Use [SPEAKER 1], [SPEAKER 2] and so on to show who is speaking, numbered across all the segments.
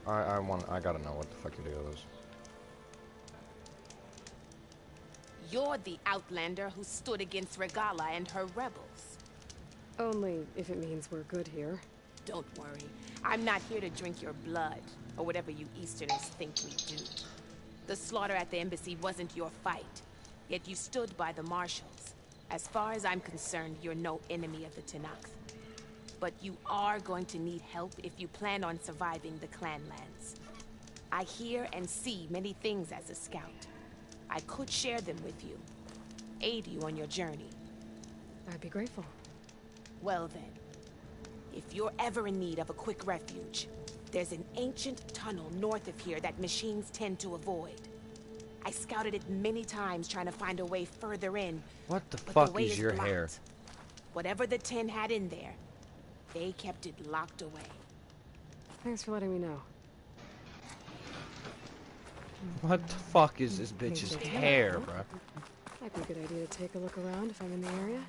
[SPEAKER 1] I gotta know what the fuck your deal is.
[SPEAKER 2] You're the outlander who stood against Regala and her rebels.
[SPEAKER 3] Only if it means we're good here.
[SPEAKER 2] Don't worry. I'm not here to drink your blood, or whatever you Easterners think we do. The slaughter at the embassy wasn't your fight, yet you stood by the marshals. As far as I'm concerned, you're no enemy of the Tenakth. But you are going to need help if you plan on surviving the Clanlands. I hear and see many things as a scout. I could share them with you, aid you on your journey.
[SPEAKER 3] I'd be grateful.
[SPEAKER 2] Well then, if you're ever in need of a quick refuge, there's an ancient tunnel north of here that machines tend to avoid. I scouted it many times trying to find a way further in.
[SPEAKER 1] What the
[SPEAKER 2] but
[SPEAKER 1] fuck
[SPEAKER 2] way
[SPEAKER 1] is your
[SPEAKER 2] blocked.
[SPEAKER 1] hair?
[SPEAKER 2] Whatever the Ten had in there, they kept it locked away.
[SPEAKER 3] Thanks for letting me know.
[SPEAKER 1] What the fuck is this bitch's hair, bro?
[SPEAKER 3] Might be a good idea to take a look around if I'm in the area.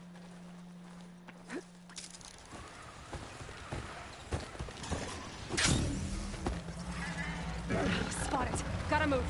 [SPEAKER 3] Spot it. Gotta move.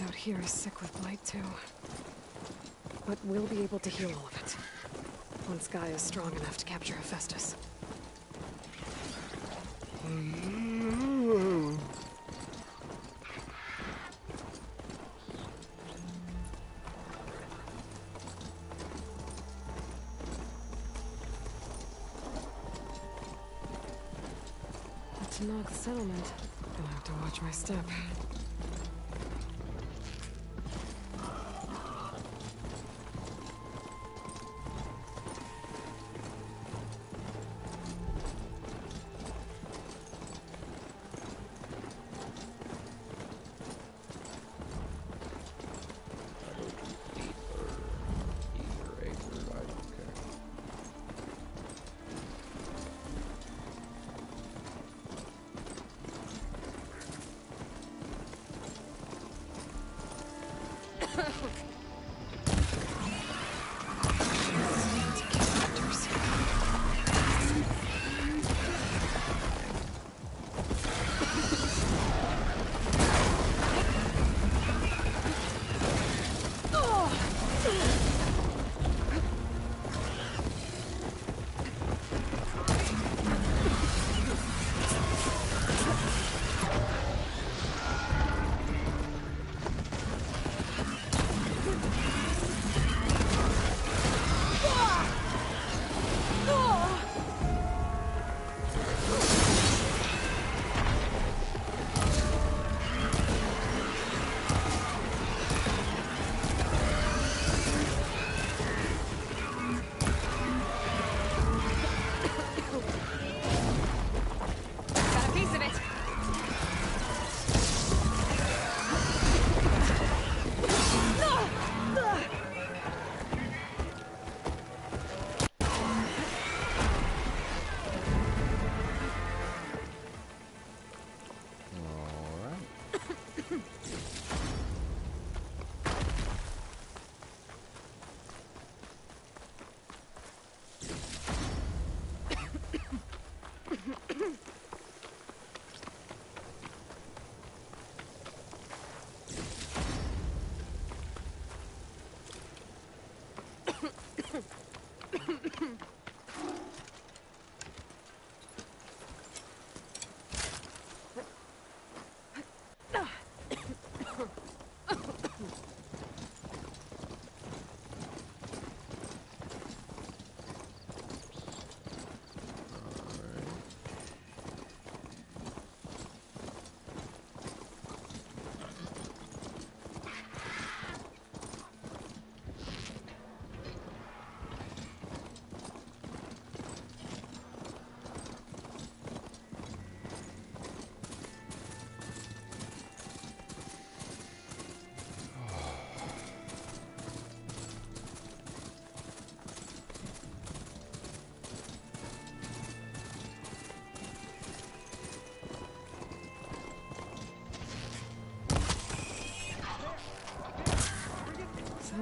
[SPEAKER 3] Out here is sick with blight too. But we'll be able to heal all of it. Once Gaia is strong enough to capture Hephaestus. The Tenakth settlement. Gonna have to watch my step.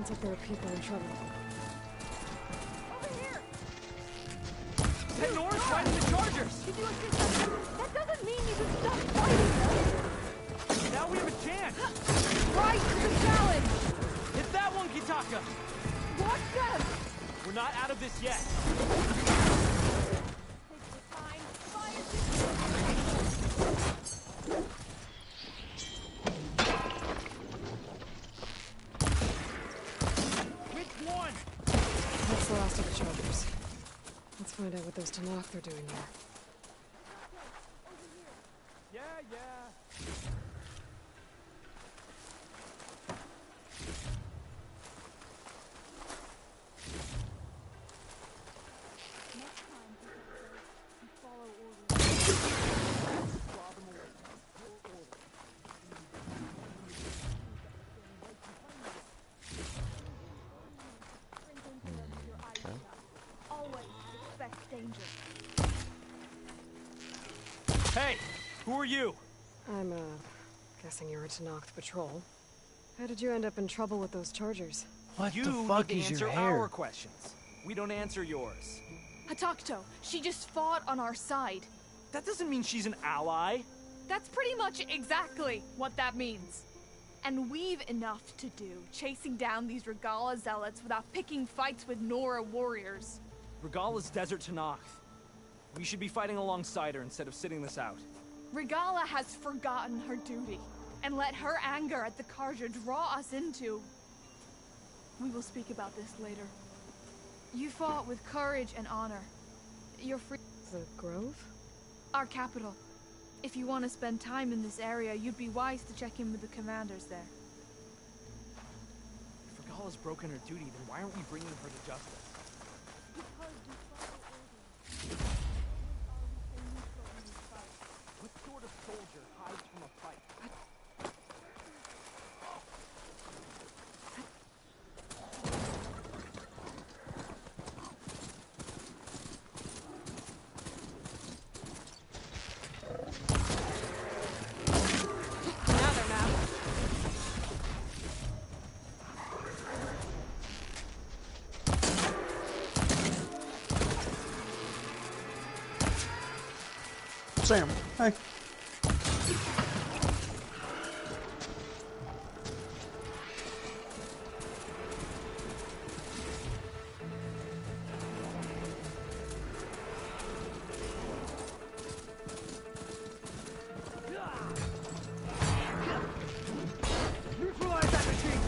[SPEAKER 3] Sounds like there are people in trouble.
[SPEAKER 4] Over here!
[SPEAKER 5] That Nora's fighting the Chargers!
[SPEAKER 4] Did you assist them? That doesn't mean you can stop fighting!
[SPEAKER 5] Now we have a chance!
[SPEAKER 4] Right to the challenge!
[SPEAKER 5] Hit that one, Kitaka!
[SPEAKER 4] Watch them!
[SPEAKER 5] We're not out of this yet!
[SPEAKER 3] That's the last of the Chargers. Let's find out what those Tenakth are doing here.
[SPEAKER 5] Yeah.
[SPEAKER 4] Danger.
[SPEAKER 5] Hey! Who are you?
[SPEAKER 3] I'm, guessing you're a Tenakth patrol. How did you end up in trouble with those Chargers?
[SPEAKER 1] What
[SPEAKER 5] You
[SPEAKER 1] the fuck
[SPEAKER 5] need to
[SPEAKER 1] is
[SPEAKER 5] answer
[SPEAKER 1] your hair?
[SPEAKER 5] our questions. We don't answer yours.
[SPEAKER 4] Hatakto, she just fought on our side.
[SPEAKER 5] That doesn't mean she's an ally.
[SPEAKER 4] That's pretty much exactly what that means. And we've enough to do chasing down these Regalla zealots without picking fights with Nora warriors.
[SPEAKER 5] Regalla's Desert Tenakth. We should be fighting alongside her instead of sitting this out.
[SPEAKER 4] Regalla has forgotten her duty and let her anger at the Carja draw us into... We will speak about this later. You fought with courage and honor. You're free...
[SPEAKER 3] The Grove?
[SPEAKER 4] Our capital. If you want to spend time in this area, you'd be wise to check in with the commanders there.
[SPEAKER 5] If Regalla's broken her duty, then why aren't we bringing her to justice? What sort of soldier hides from a fight?
[SPEAKER 2] Now they're mad.
[SPEAKER 6] Sam, hey.
[SPEAKER 5] Neutralize that machine!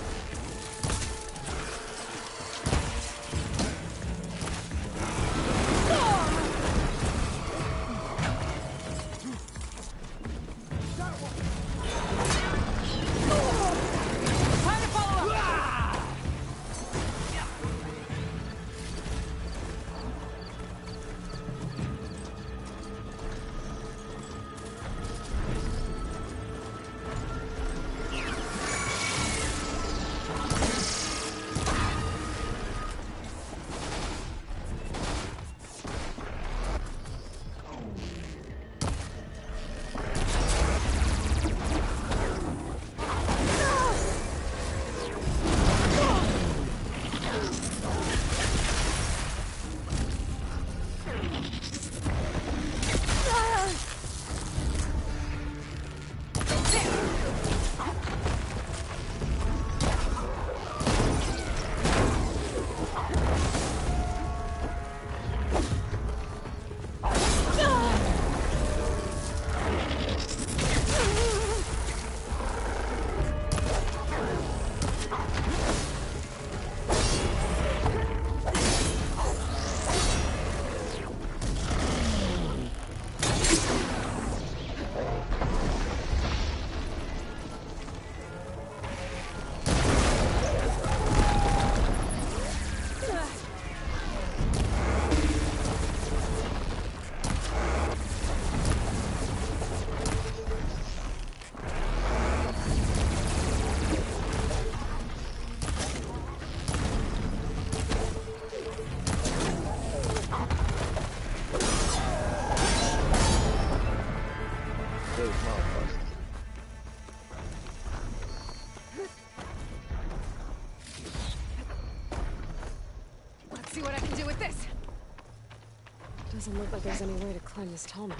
[SPEAKER 3] doubt there's any way to climb this Tallneck.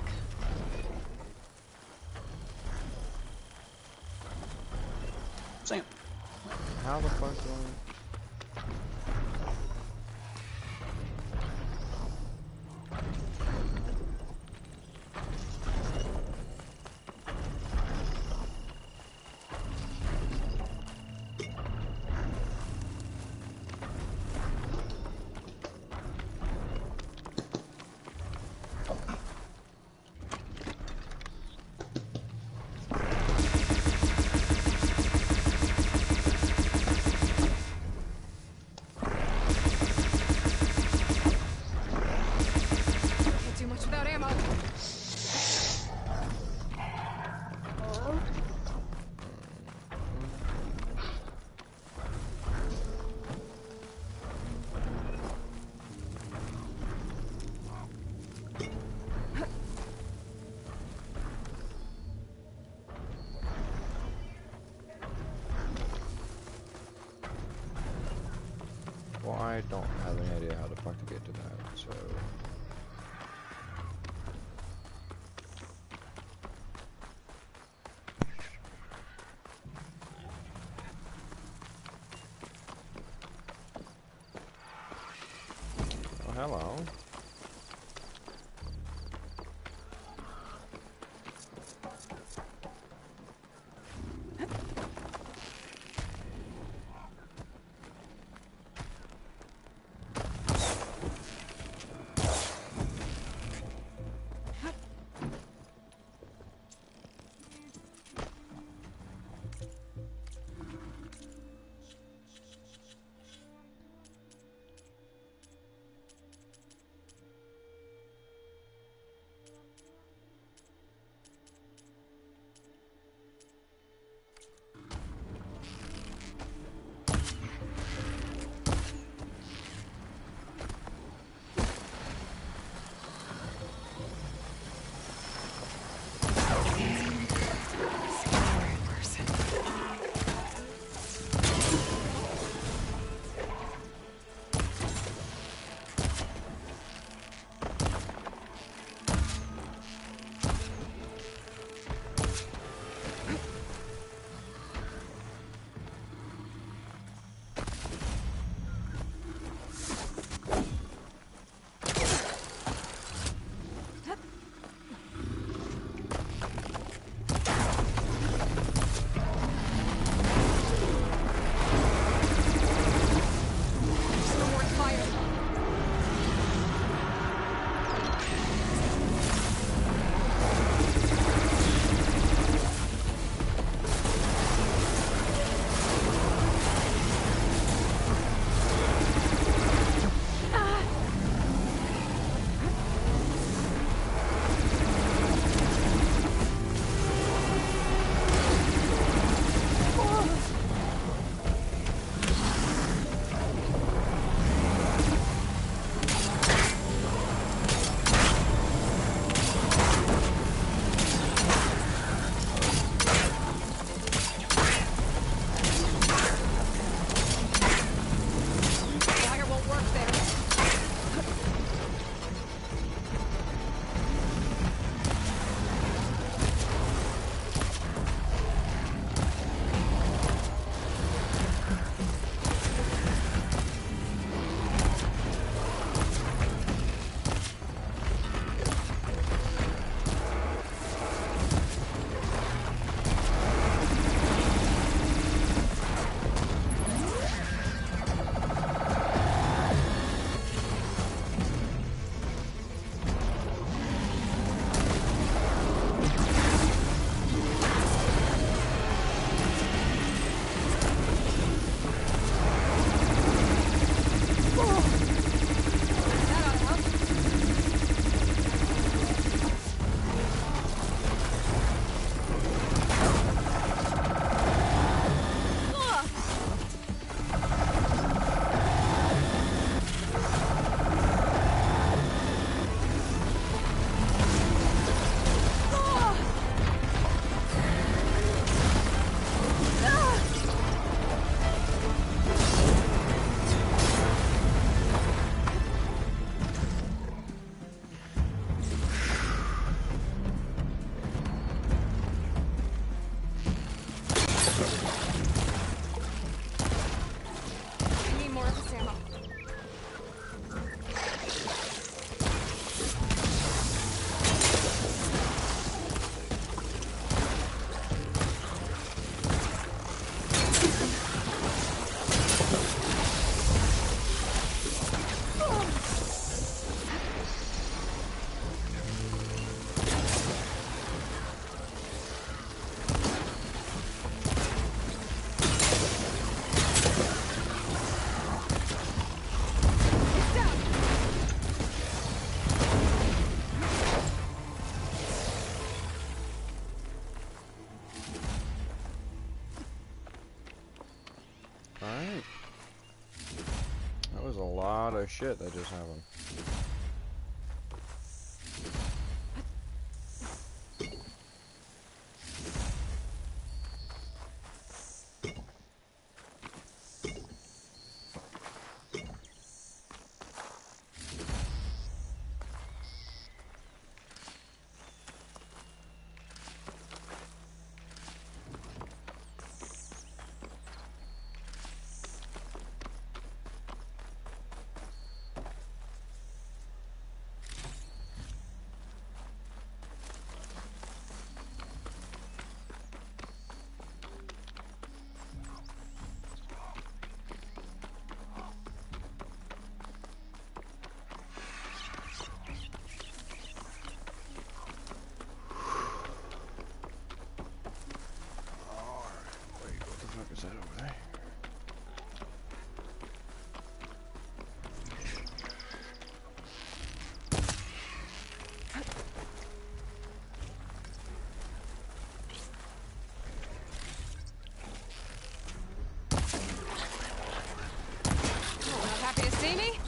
[SPEAKER 6] Sam.
[SPEAKER 1] How the fuck do I...
[SPEAKER 3] Can't do much without ammo.
[SPEAKER 1] Well, I don't have any idea how the fuck to get to that, so... Oh, hello. shit that just happened. Is that over there?
[SPEAKER 3] Oh, not happy to see me?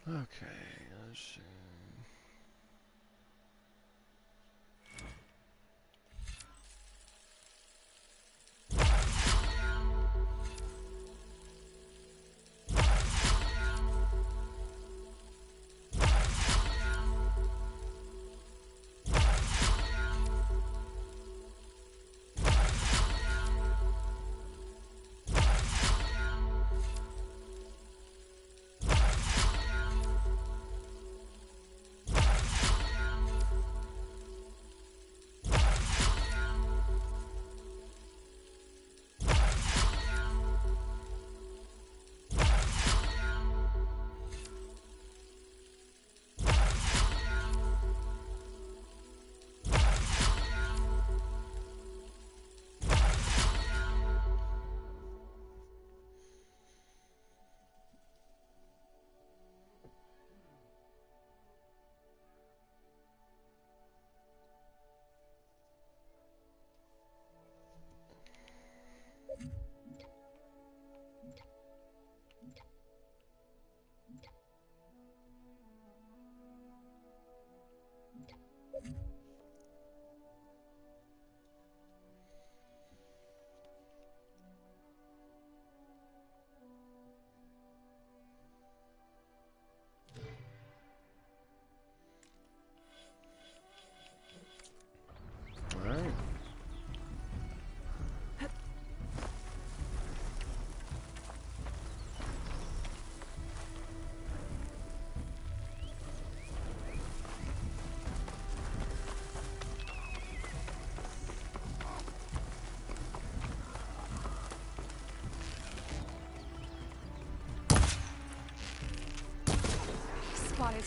[SPEAKER 1] Okay, let's see.
[SPEAKER 3] Spotted.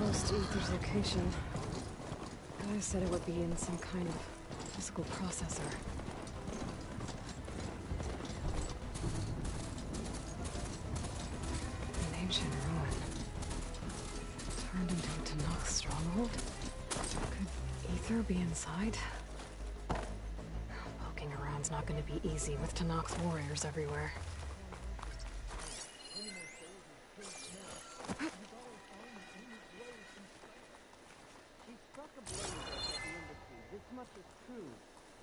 [SPEAKER 3] close to Ether's location. Guy said it would be in some kind of physical processor. An ancient ruin. Turned into a Tenakth stronghold? Could Ether be inside? Poking around's not gonna be easy with Tenakth warriors everywhere.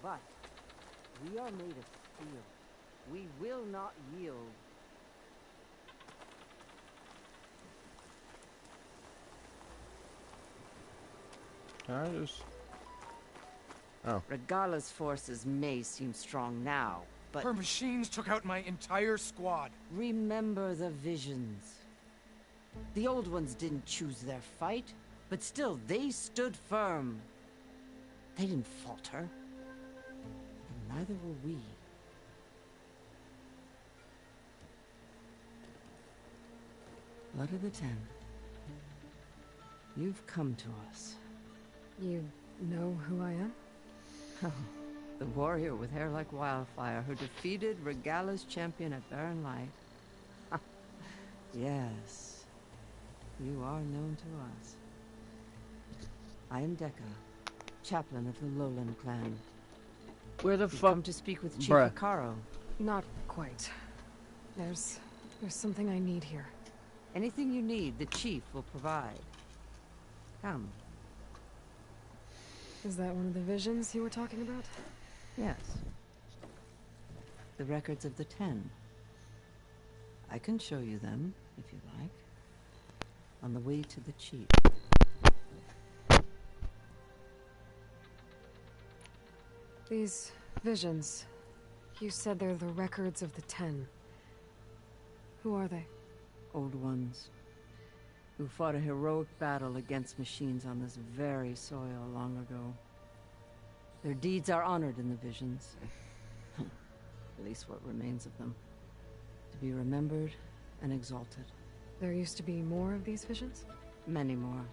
[SPEAKER 7] But we are made of steel. We will not yield. Regala's forces may seem strong now, but
[SPEAKER 8] her machines took out my entire squad.
[SPEAKER 7] remember the visions. The old ones didn't choose their fight, but still they stood firm. They didn't falter. And neither will we. Blood of the Ten. You've come to us.
[SPEAKER 3] You know who I am?
[SPEAKER 7] Oh, the warrior with hair like wildfire who defeated Regala's champion at Barren Light. Yes, you are known to us. I am Dekka, chaplain of the Lowland clan.
[SPEAKER 1] Where the
[SPEAKER 7] You've
[SPEAKER 1] fuck?
[SPEAKER 7] come to speak with Chief
[SPEAKER 1] Bruh.
[SPEAKER 7] Hekarro.
[SPEAKER 3] Not quite. There's something I need here.
[SPEAKER 7] Anything you need, the chief will provide. Come.
[SPEAKER 3] Is that one of the visions you were talking about?
[SPEAKER 7] Yes. The records of the Ten. I can show you them, if you like. On the way to the chief.
[SPEAKER 3] These visions, you said they're the records of the Ten. Who are they?
[SPEAKER 7] Old ones. Who fought a heroic battle against machines on this very soil long ago. Their deeds are honored in the visions. At least what remains of them. To be remembered and exalted.
[SPEAKER 3] There used to be more of these visions?
[SPEAKER 7] Many more.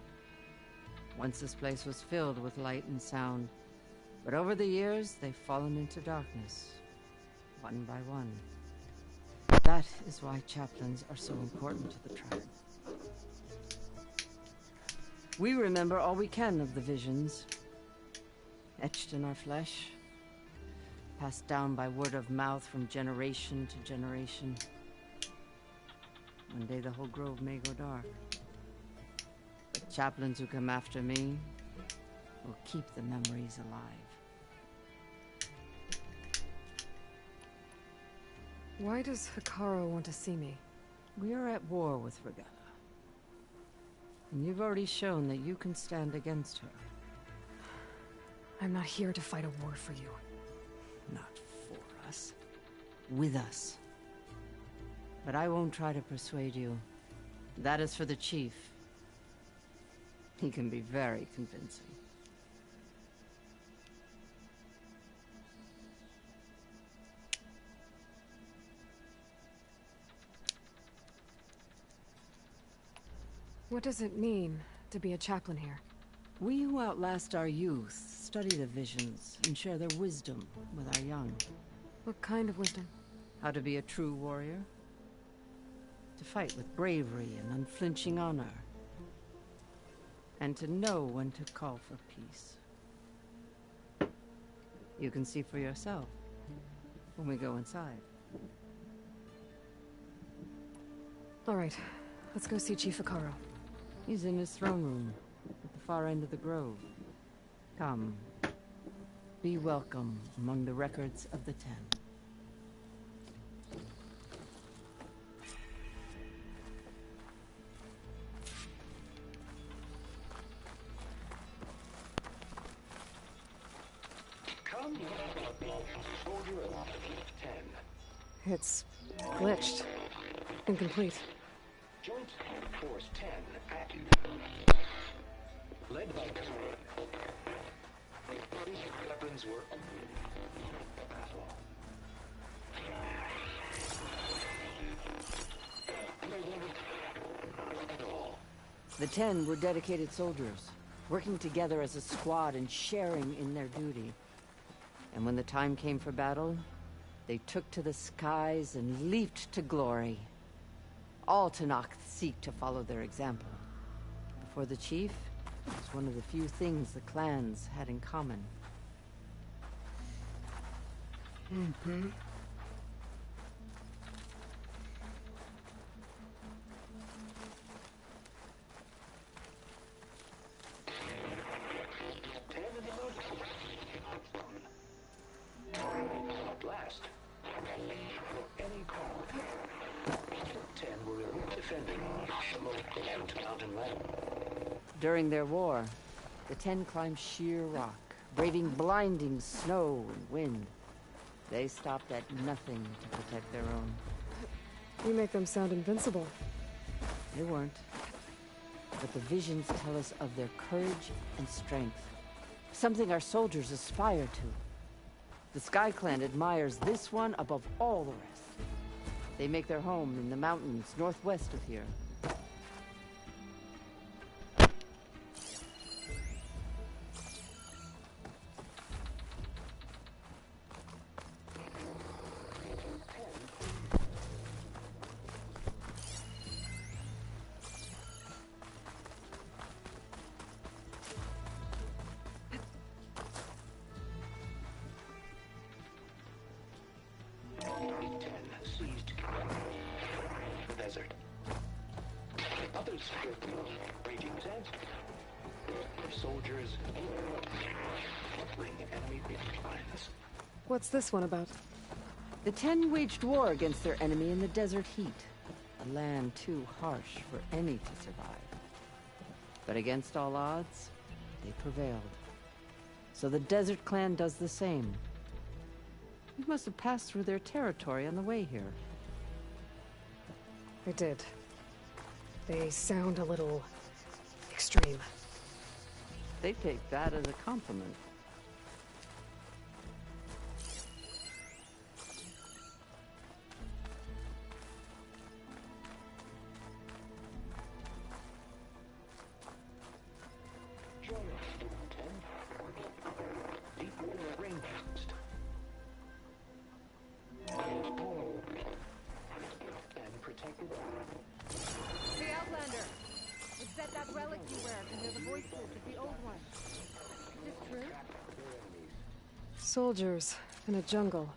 [SPEAKER 7] Once this place was filled with light and sound. But over the years, they've fallen into darkness. One by one. That is why chaplains are so important to the tribe. We remember all we can of the visions. Etched in our flesh. Passed down by word of mouth from generation to generation. One day the whole grove may go dark. The chaplains who come after me will keep the memories alive.
[SPEAKER 3] Why does Hekarro want to see me?
[SPEAKER 7] We are at war with Regala. And you've already shown that you can stand against her.
[SPEAKER 3] I'm not here to fight a war for you.
[SPEAKER 7] Not for us. With us. But I won't try to persuade you. That is for the chief. He can be very convincing.
[SPEAKER 3] What does it mean to be a chaplain here?
[SPEAKER 7] We who outlast our youth study the visions and share their wisdom with our young.
[SPEAKER 3] What kind of wisdom?
[SPEAKER 7] How to be a true warrior. To fight with bravery and unflinching honor. And to know when to call for peace. You can see for yourself when we go inside.
[SPEAKER 3] All right, let's go see Chief Hekarro.
[SPEAKER 7] He's in his throne room, at the far end of the grove. Come. Be welcome among the records of the Ten.
[SPEAKER 9] Come, soldier of 10.
[SPEAKER 3] It's glitched. Incomplete.
[SPEAKER 9] Joint Force 10 active. Led by Kazran. These weapons were battle. At all.
[SPEAKER 7] The 10 were dedicated soldiers, working together as a squad and sharing in their duty. And when the time came for battle, they took to the skies and leaped to glory. All Tenakth seek to follow their example. Before the chief, it was one of the few things the clans had in common.
[SPEAKER 9] At last, for any call, 10 were defending the local mountain land.
[SPEAKER 7] During their war, the 10 climbed sheer rock, braving blinding snow and wind. They stopped at nothing to protect their own.
[SPEAKER 3] You make them sound invincible.
[SPEAKER 7] They weren't. But the visions tell us of their courage and strength. Something our soldiers aspire to. The Sky Clan admires this one above all the rest. They make their home in the mountains northwest of here.
[SPEAKER 9] Seized the desert. Others feared raging sands. Soldiers fling enemy lines.
[SPEAKER 3] What's this one about?
[SPEAKER 7] The 10 waged war against their enemy in the desert heat. A land too harsh for any to survive. But against all odds, they prevailed. So the Desert Clan does the same. You must have passed through their territory on the way here.
[SPEAKER 3] I did. They sound a little extreme.
[SPEAKER 7] They take that as a compliment.
[SPEAKER 9] Join us, 10. Deep in the rainforest. And protected.
[SPEAKER 10] Hey, Outlander! Is that relic you wear can hear the voices of the old ones? Is this true?
[SPEAKER 3] Soldiers in a jungle.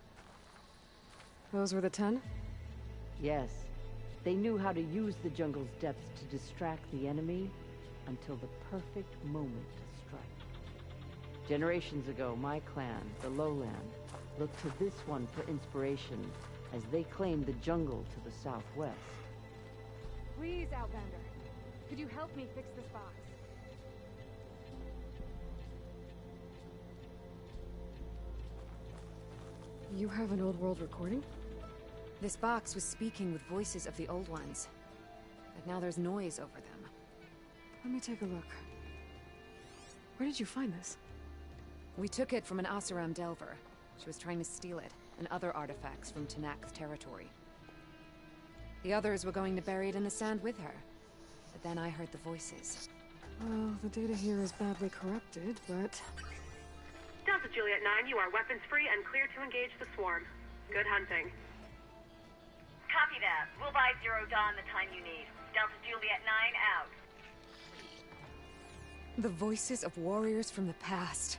[SPEAKER 3] Those were the 10?
[SPEAKER 7] Yes. They knew how to use the jungle's depths to distract the enemy until the perfect moment to strike. Generations ago, my clan, the Lowland, looked to this one for inspiration as they claimed the jungle to the southwest.
[SPEAKER 10] Please, Outlander. Could you help me fix this box?
[SPEAKER 3] You have an old world recording?
[SPEAKER 11] This box was speaking with voices of the old ones. But now there's noise over them.
[SPEAKER 3] Let me take a look. Where did you find this?
[SPEAKER 11] We took it from an Oseram Delver. She was trying to steal it, and other artifacts from Tenakth territory. The others were going to bury it in the sand with her. But then I heard the voices.
[SPEAKER 3] Well, the data here is badly corrupted, but...
[SPEAKER 12] Delta Juliet 9, you are weapons free and clear to engage the swarm. Good hunting.
[SPEAKER 13] Copy that. We'll buy Zero Dawn the time you need. Delta Juliet 9 out.
[SPEAKER 11] The voices of warriors from the past.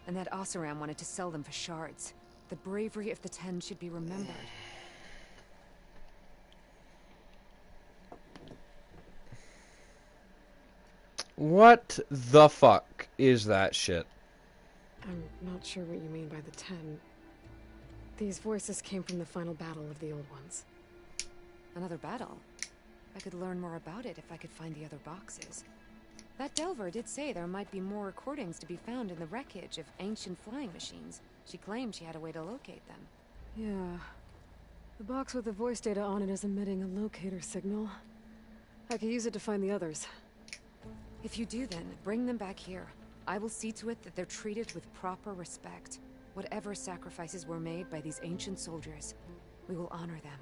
[SPEAKER 11] And that Oseram wanted to sell them for shards. The bravery of the 10 should be remembered.
[SPEAKER 1] What the fuck is that shit?
[SPEAKER 3] I'm not sure what you mean by the 10. These voices came from the final battle of the Old Ones.
[SPEAKER 11] Another battle? I could learn more about it if I could find the other boxes. That Delver did say there might be more recordings to be found in the wreckage of ancient flying machines. She claimed she had a way to locate them.
[SPEAKER 3] Yeah. The box with the voice data on it is emitting a locator signal. I could use it to find the others.
[SPEAKER 11] If you do then, bring them back here. I will see to it that they're treated with proper respect. Whatever sacrifices were made by these ancient soldiers, we will honor them.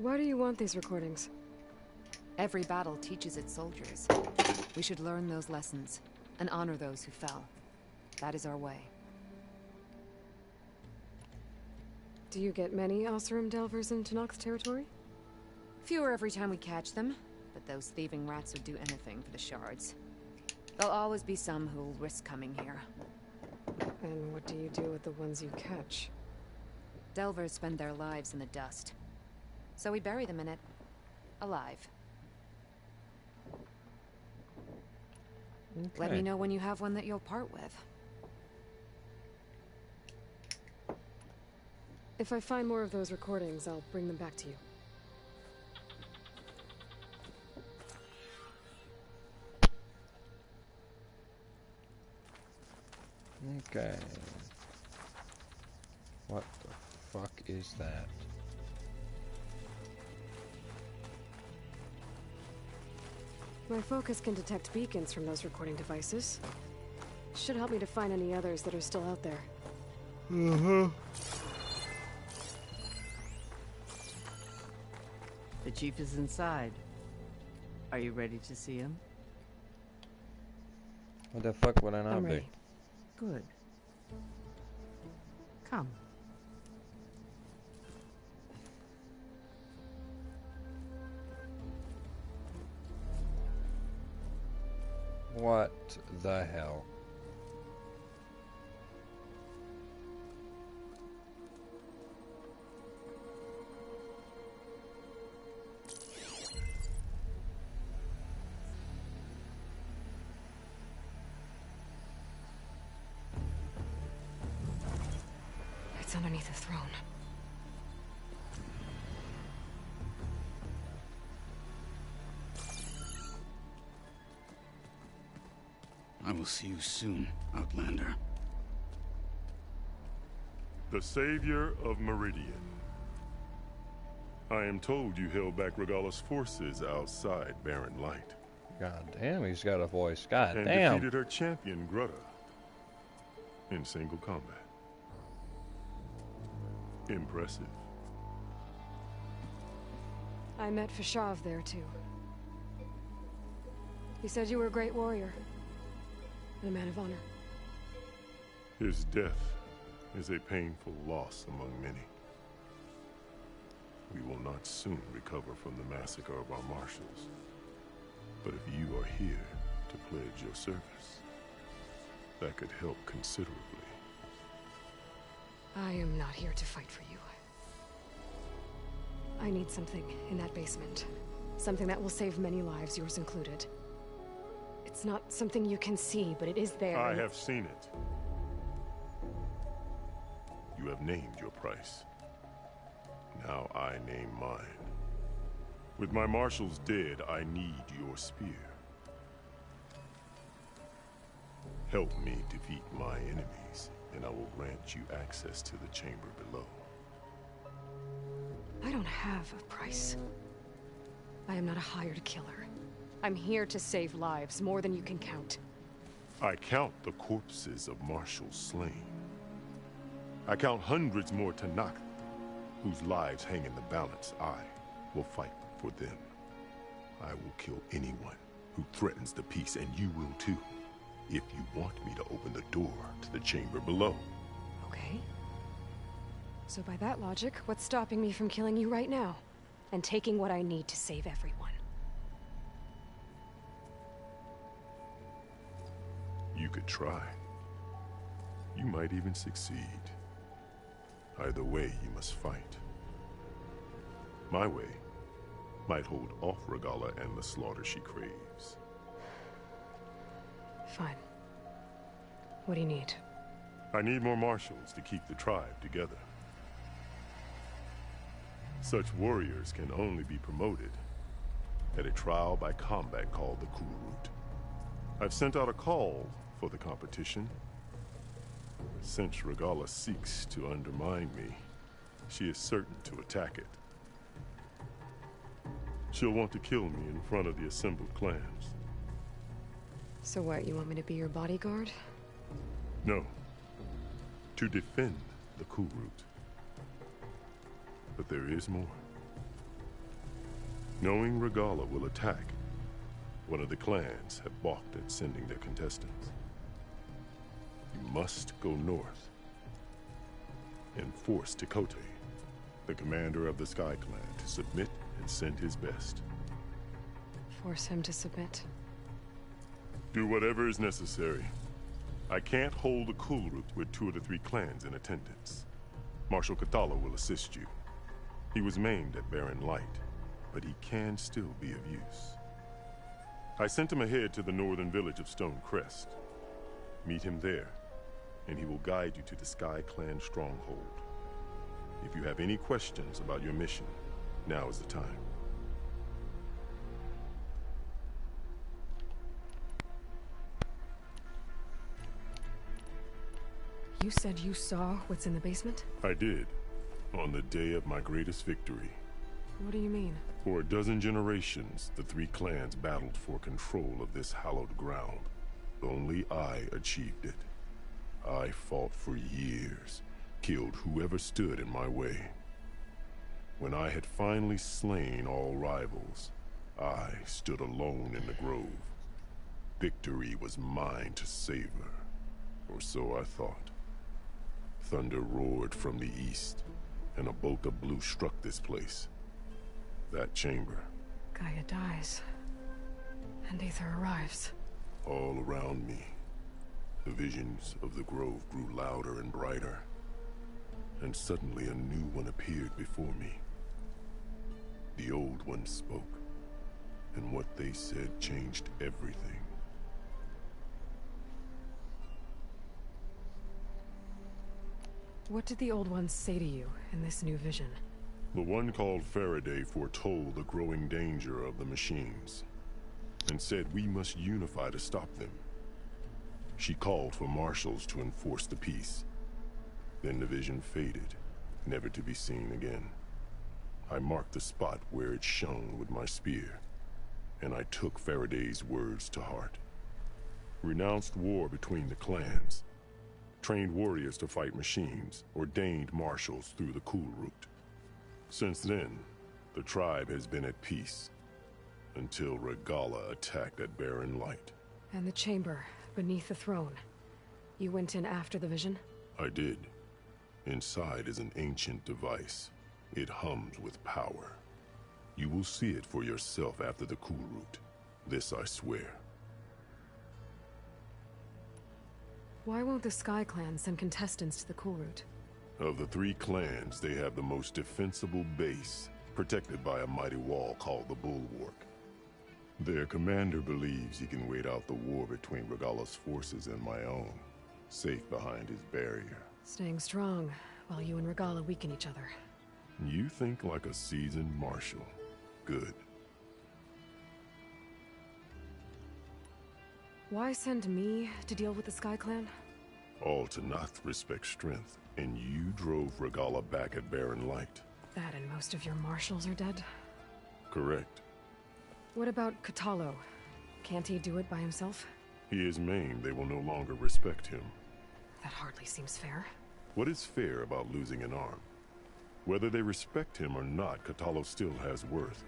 [SPEAKER 3] Why do you want these recordings?
[SPEAKER 11] Every battle teaches its soldiers. We should learn those lessons, and honor those who fell. That is our way.
[SPEAKER 3] Do you get many Oseram Delvers in Tenakth territory?
[SPEAKER 11] Fewer every time we catch them, but those thieving rats would do anything for the shards. There'll always be some who'll risk coming here.
[SPEAKER 3] And what do you do with the ones you catch?
[SPEAKER 11] Delvers spend their lives in the dust. So we bury them in it. Alive. Let me know when you have one that you'll part with.
[SPEAKER 3] If I find more of those recordings, I'll bring them back to you.
[SPEAKER 1] Okay. What the fuck is that?
[SPEAKER 3] My focus can detect beacons from those recording devices. Should help me to find any others that are still out there.
[SPEAKER 1] Mm-hmm.
[SPEAKER 7] The chief is inside. Are you ready to see him?
[SPEAKER 1] What the fuck would I not
[SPEAKER 3] I'm
[SPEAKER 1] be?
[SPEAKER 3] ready.
[SPEAKER 7] Good. Come.
[SPEAKER 1] What the hell?
[SPEAKER 3] It's underneath the throne.
[SPEAKER 14] I will see you soon, Outlander.
[SPEAKER 15] The savior of Meridian. I am told you held back Regalla's forces outside Barren Light.
[SPEAKER 1] God damn, he's got a voice. God
[SPEAKER 15] and
[SPEAKER 1] damn.
[SPEAKER 15] defeated her champion, Grutta, in single combat. Impressive.
[SPEAKER 3] I met Fashav there, too. He said you were a great warrior. And a man of honor.
[SPEAKER 15] His death is a painful loss among many. We will not soon recover from the massacre of our marshals. But if you are here to pledge your service, that could help considerably.
[SPEAKER 3] I am not here to fight for you. I need something in that basement. Something that will save many lives, yours included. It's not something you can see, but it is there.
[SPEAKER 15] I have seen it. You have named your price. Now I name mine. With my marshals dead, I need your spear. Help me defeat my enemies, and I will grant you access to the chamber below.
[SPEAKER 3] I don't have a price. I am not a hired killer. I'm here to save lives, more than you can count.
[SPEAKER 15] I count the corpses of marshals slain. I count hundreds more Tenakth, whose lives hang in the balance. I will fight for them. I will kill anyone who threatens the peace, and you will too, if you want me to open the door to the chamber below.
[SPEAKER 3] Okay. So by that logic, what's stopping me from killing you right now? And taking what I need to save everyone?
[SPEAKER 15] You could try. You might even succeed. Either way, you must fight. My way might hold off Regalla and the slaughter she craves.
[SPEAKER 3] Fine. What do you need?
[SPEAKER 15] I need more marshals to keep the tribe together. Such warriors can only be promoted at a trial by combat called the Kulrut. I've sent out a call for the competition. Since Regalla seeks to undermine me, she is certain to attack it. She'll want to kill me in front of the assembled clans.
[SPEAKER 3] So what, you want me to be your bodyguard?
[SPEAKER 15] No. To defend the Kulrut. But there is more. Knowing Regalla will attack, one of the clans have balked at sending their contestants. You must go north and force Tekote, the commander of the Sky Clan, to submit and send his best.
[SPEAKER 3] Force him to submit.
[SPEAKER 15] Do whatever is necessary. I can't hold a Kulrut with 2 of the 3 clans in attendance. Marshal Kotallo will assist you. He was maimed at Barren Light, but he can still be of use. I sent him ahead to the northern village of Stone Crest. Meet him there, and he will guide you to the Sky Clan stronghold. If you have any questions about your mission, now is the time.
[SPEAKER 3] You said you saw what's in the basement?
[SPEAKER 15] I did, on the day of my greatest victory.
[SPEAKER 3] What do you mean?
[SPEAKER 15] For a dozen generations, the 3 clans battled for control of this hallowed ground. Only I achieved it. I fought for years, killed whoever stood in my way. When I had finally slain all rivals, I stood alone in the grove. Victory was mine to savor, or so I thought. Thunder roared from the east, and a bolt of blue struck this place. That chamber.
[SPEAKER 3] Gaia dies, and Aether arrives.
[SPEAKER 15] All around me, the visions of the grove grew louder and brighter, and suddenly a new one appeared before me. The old one spoke, and what they said changed everything.
[SPEAKER 3] What did the old ones say to you in this new vision?
[SPEAKER 15] The one called Faraday foretold the growing danger of the machines, and said we must unify to stop them. She called for marshals to enforce the peace. Then the vision faded, never to be seen again. I marked the spot where it shone with my spear, and I took Faraday's words to heart. Renounced war between the clans, trained warriors to fight machines, ordained marshals through the Kulrut. Since then, the tribe has been at peace, until Regalla attacked at Barren Light.
[SPEAKER 3] And the chamber, beneath the throne. You went in after the vision?
[SPEAKER 15] I did. Inside is an ancient device. It hums with power. You will see it for yourself after the Kulrut. This I swear.
[SPEAKER 3] Why won't the Sky Clan send contestants to the Kulrut?
[SPEAKER 15] Of the 3 clans, they have the most defensible base, protected by a mighty wall called the Bulwark. Their commander believes he can wait out the war between Regalla's forces and my own, safe behind his barrier.
[SPEAKER 3] Staying strong, while you and Regalla weaken each other.
[SPEAKER 15] You think like a seasoned marshal. Good.
[SPEAKER 3] Why send me to deal with the Sky Clan?
[SPEAKER 15] All Tenakth respect strength, and you drove Regalla back at Barren Light.
[SPEAKER 3] That and most of your marshals are dead?
[SPEAKER 15] Correct.
[SPEAKER 3] What about Kotallo? Can't he do it by himself?
[SPEAKER 15] He is maimed. They will no longer respect him.
[SPEAKER 3] That hardly seems fair.
[SPEAKER 15] What is fair about losing an arm? Whether they respect him or not, Kotallo still has worth.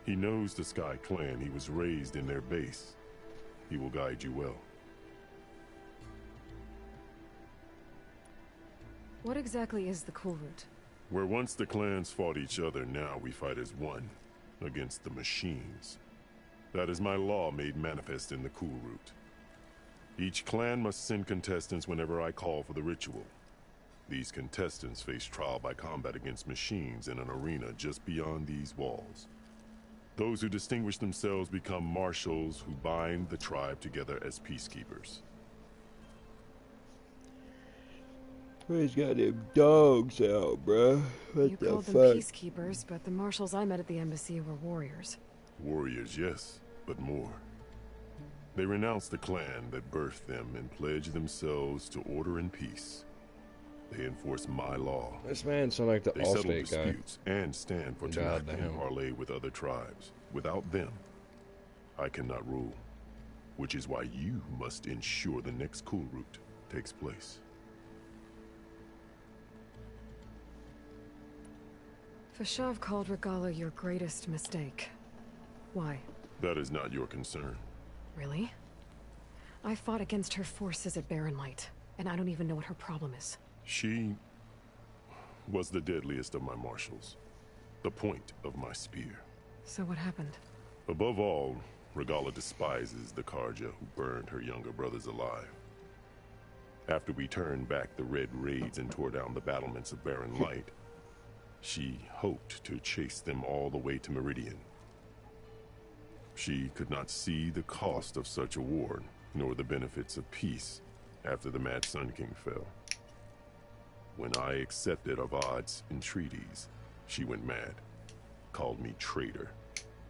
[SPEAKER 15] He knows the Sky Clan. He was raised in their base. He will guide you well.
[SPEAKER 3] What exactly is the Kulrut?
[SPEAKER 15] Where once the clans fought each other, now we fight as one, against the machines. That is my law made manifest in the Kulrut. Each clan must send contestants whenever I call for the ritual. These contestants face trial by combat against machines in an arena just beyond these walls. Those who distinguish themselves become marshals who bind the tribe together as peacekeepers.
[SPEAKER 1] He's got them dogs out, bruh. What
[SPEAKER 3] You
[SPEAKER 1] the
[SPEAKER 3] called them
[SPEAKER 1] fuck?
[SPEAKER 3] peacekeepers, but the marshals I met at the embassy were warriors.
[SPEAKER 15] Warriors, yes, but more. They renounce the clan that birthed them and pledge themselves to order and peace. They enforce my law.
[SPEAKER 1] This man sounds like the
[SPEAKER 15] They settle
[SPEAKER 1] Allstate guy.
[SPEAKER 15] disputes and stand for
[SPEAKER 1] God
[SPEAKER 15] Tenakth in
[SPEAKER 1] damn.
[SPEAKER 15] parley with other tribes. Without them, I cannot rule. Which is why you must ensure the next Kulrut takes place.
[SPEAKER 3] Fashav called Regala your greatest mistake. Why?
[SPEAKER 15] That is not your concern.
[SPEAKER 3] Really? I fought against her forces at Barren Light, and I don't even know what her problem is.
[SPEAKER 15] She was the deadliest of my marshals. The point of my spear.
[SPEAKER 3] So what happened?
[SPEAKER 15] Above all, Regala despises the Carja who burned her younger brothers alive. After we turned back the Red Raids and tore down the battlements of Barren Light, she hoped to chase them all the way to Meridian. She could not see the cost of such a war, nor the benefits of peace after the Mad Sun King fell. When I accepted Avad's entreaties, she went mad, called me traitor,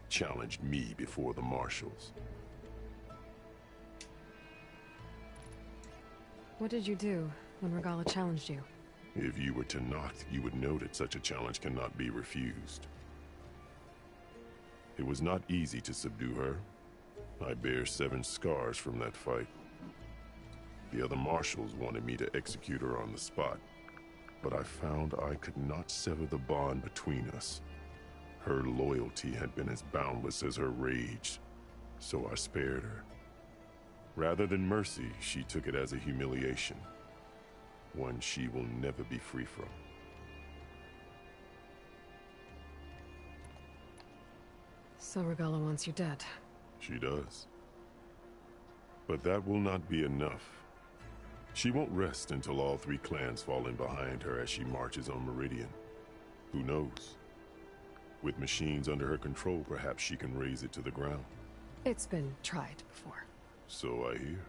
[SPEAKER 15] challenged me before the marshals.
[SPEAKER 3] What did you do when Regala challenged you?
[SPEAKER 15] If you were Tenakth, you would know that such a challenge cannot be refused. It was not easy to subdue her. I bear 7 scars from that fight. The other marshals wanted me to execute her on the spot, but I found I could not sever the bond between us. Her loyalty had been as boundless as her rage, so I spared her. Rather than mercy, she took it as a humiliation, one she will never be free from.
[SPEAKER 3] So Regala wants you dead.
[SPEAKER 15] She does. But that will not be enough. She won't rest until all 3 clans fall in behind her as she marches on Meridian. Who knows? With machines under her control, perhaps she can raise it to the ground.
[SPEAKER 3] It's been tried before.
[SPEAKER 15] So I hear.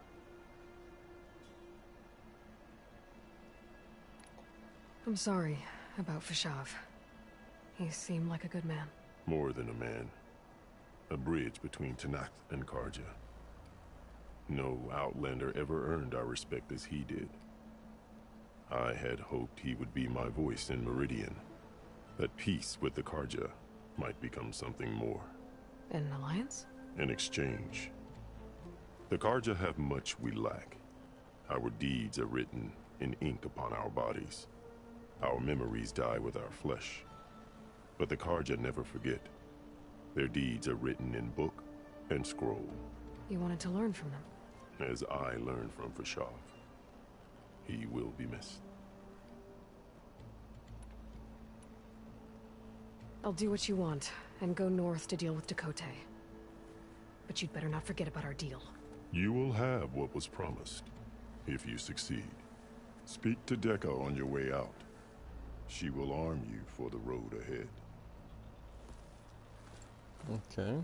[SPEAKER 3] I'm sorry about Fashav. He seemed like a good man.
[SPEAKER 15] More than a man. A bridge between Tenakth and Carja. No Outlander ever earned our respect as he did. I had hoped he would be my voice in Meridian. That peace with the Carja might become something more.
[SPEAKER 3] An alliance?
[SPEAKER 15] An exchange. The Carja have much we lack. Our deeds are written in ink upon our bodies. Our memories die with our flesh. But the Carja never forget. Their deeds are written in book and scroll.
[SPEAKER 3] You wanted to learn from them?
[SPEAKER 15] As I learned from Fashav. He will be missed.
[SPEAKER 3] I'll do what you want, and go north to deal with Dakotay. But you'd better not forget about our deal.
[SPEAKER 15] You will have what was promised, if you succeed. Speak to Dekka on your way out. She will arm you for the road ahead.
[SPEAKER 16] Okay.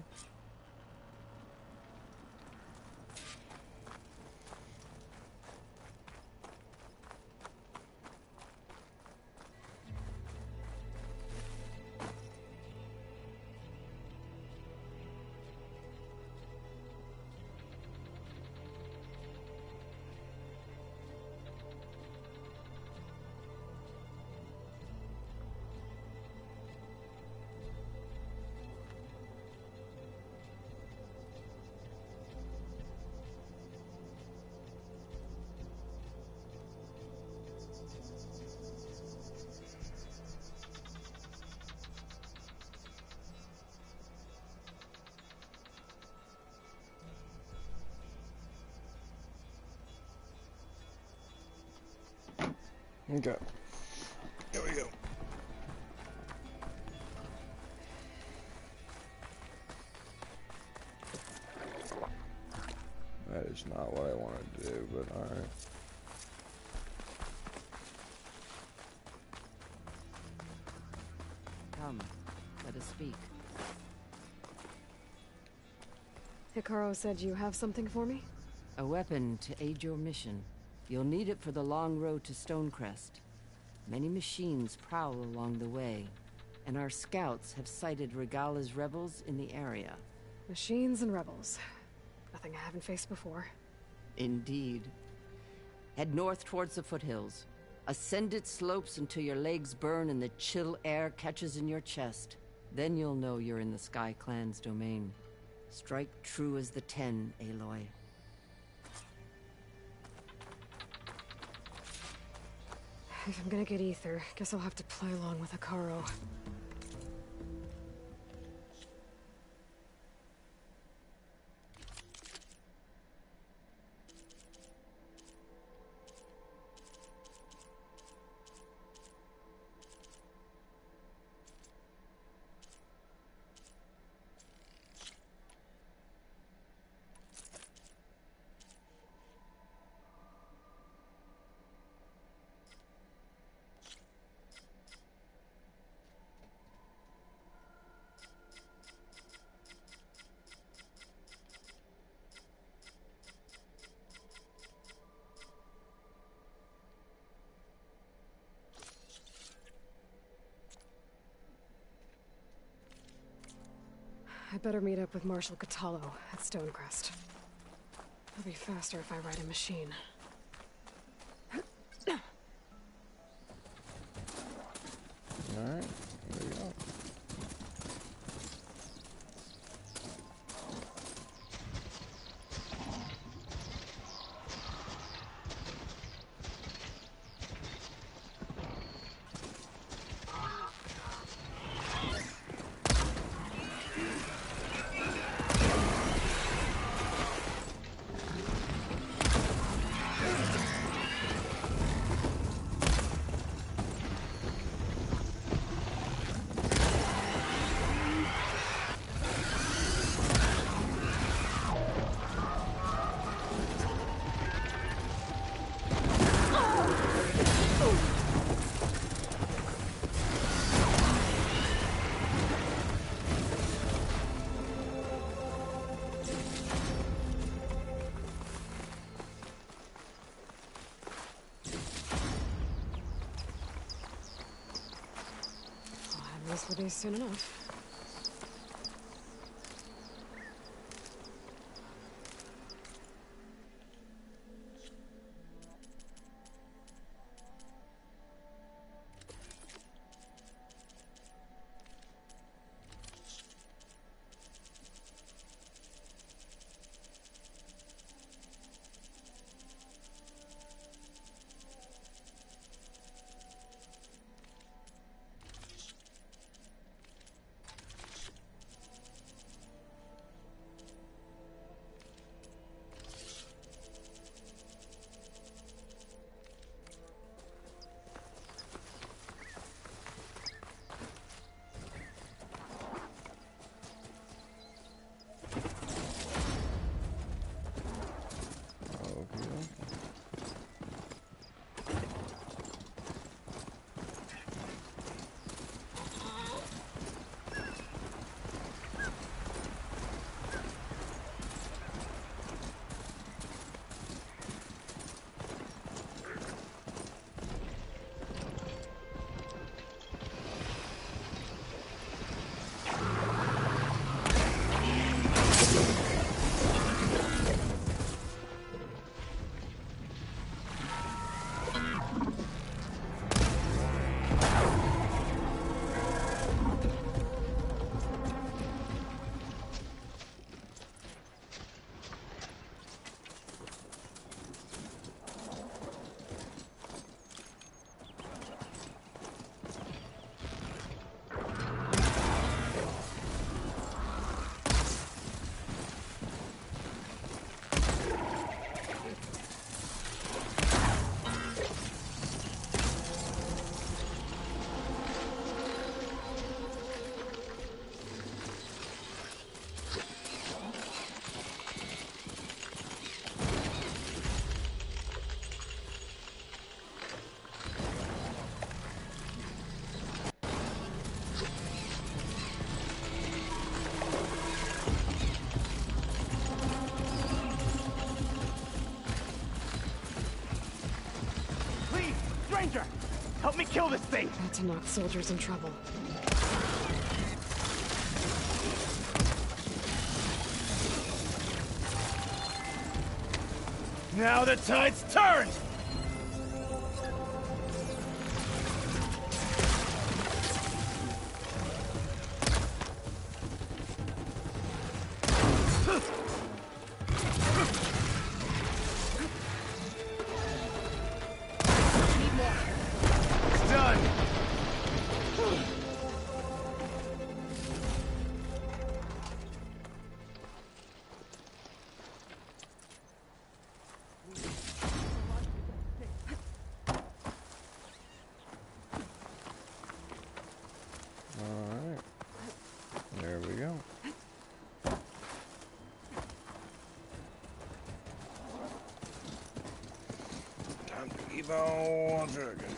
[SPEAKER 16] Okay. Here we go. That is not what I wanted to do, but alright.
[SPEAKER 7] Come, let us speak.
[SPEAKER 3] Hikaru said you have something for me?
[SPEAKER 7] A weapon to aid your mission. You'll need it for the long road to Stonecrest. Many machines prowl along the way, and our scouts have sighted Regala's rebels in the area.
[SPEAKER 3] Machines and rebels. Nothing I haven't faced before.
[SPEAKER 7] Indeed. Head north towards the foothills. Ascend its slopes until your legs burn and the chill air catches in your chest. Then you'll know you're in the Sky Clan's domain. Strike true as the 10, Aloy.
[SPEAKER 3] If I'm gonna get ether, guess I'll have to play along with Hikaru. I better meet up with Marshal Catallo at Stonecrest. It'll be faster if I ride a machine.
[SPEAKER 16] Alright, there we go.
[SPEAKER 3] This will be soon enough.
[SPEAKER 5] Help me kill this thing!
[SPEAKER 3] Not to knock soldiers in trouble.
[SPEAKER 5] Now the tide's turned!
[SPEAKER 16] Alright. There we go. Time to keep on trucking.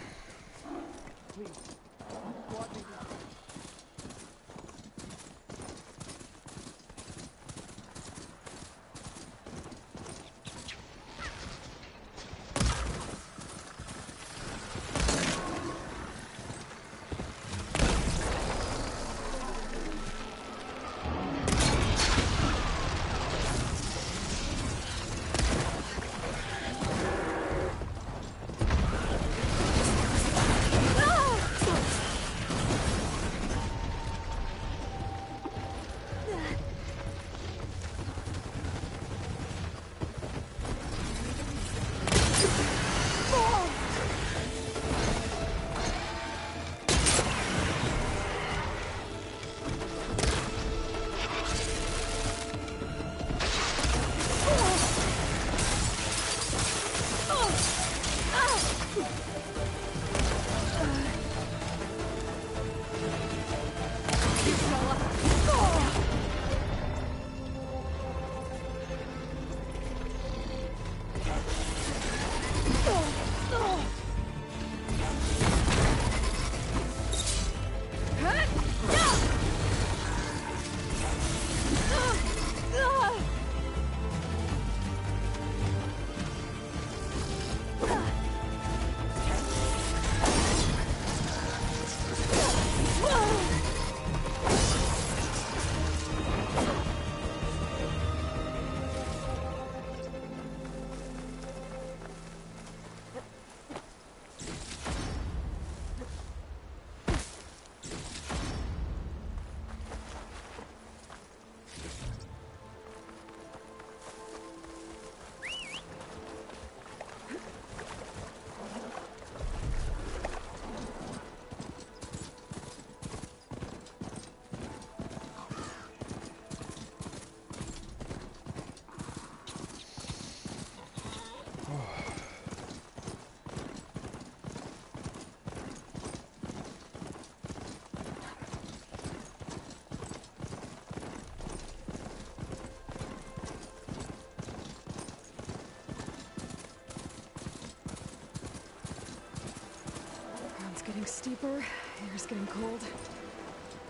[SPEAKER 3] Getting steeper, air's getting cold.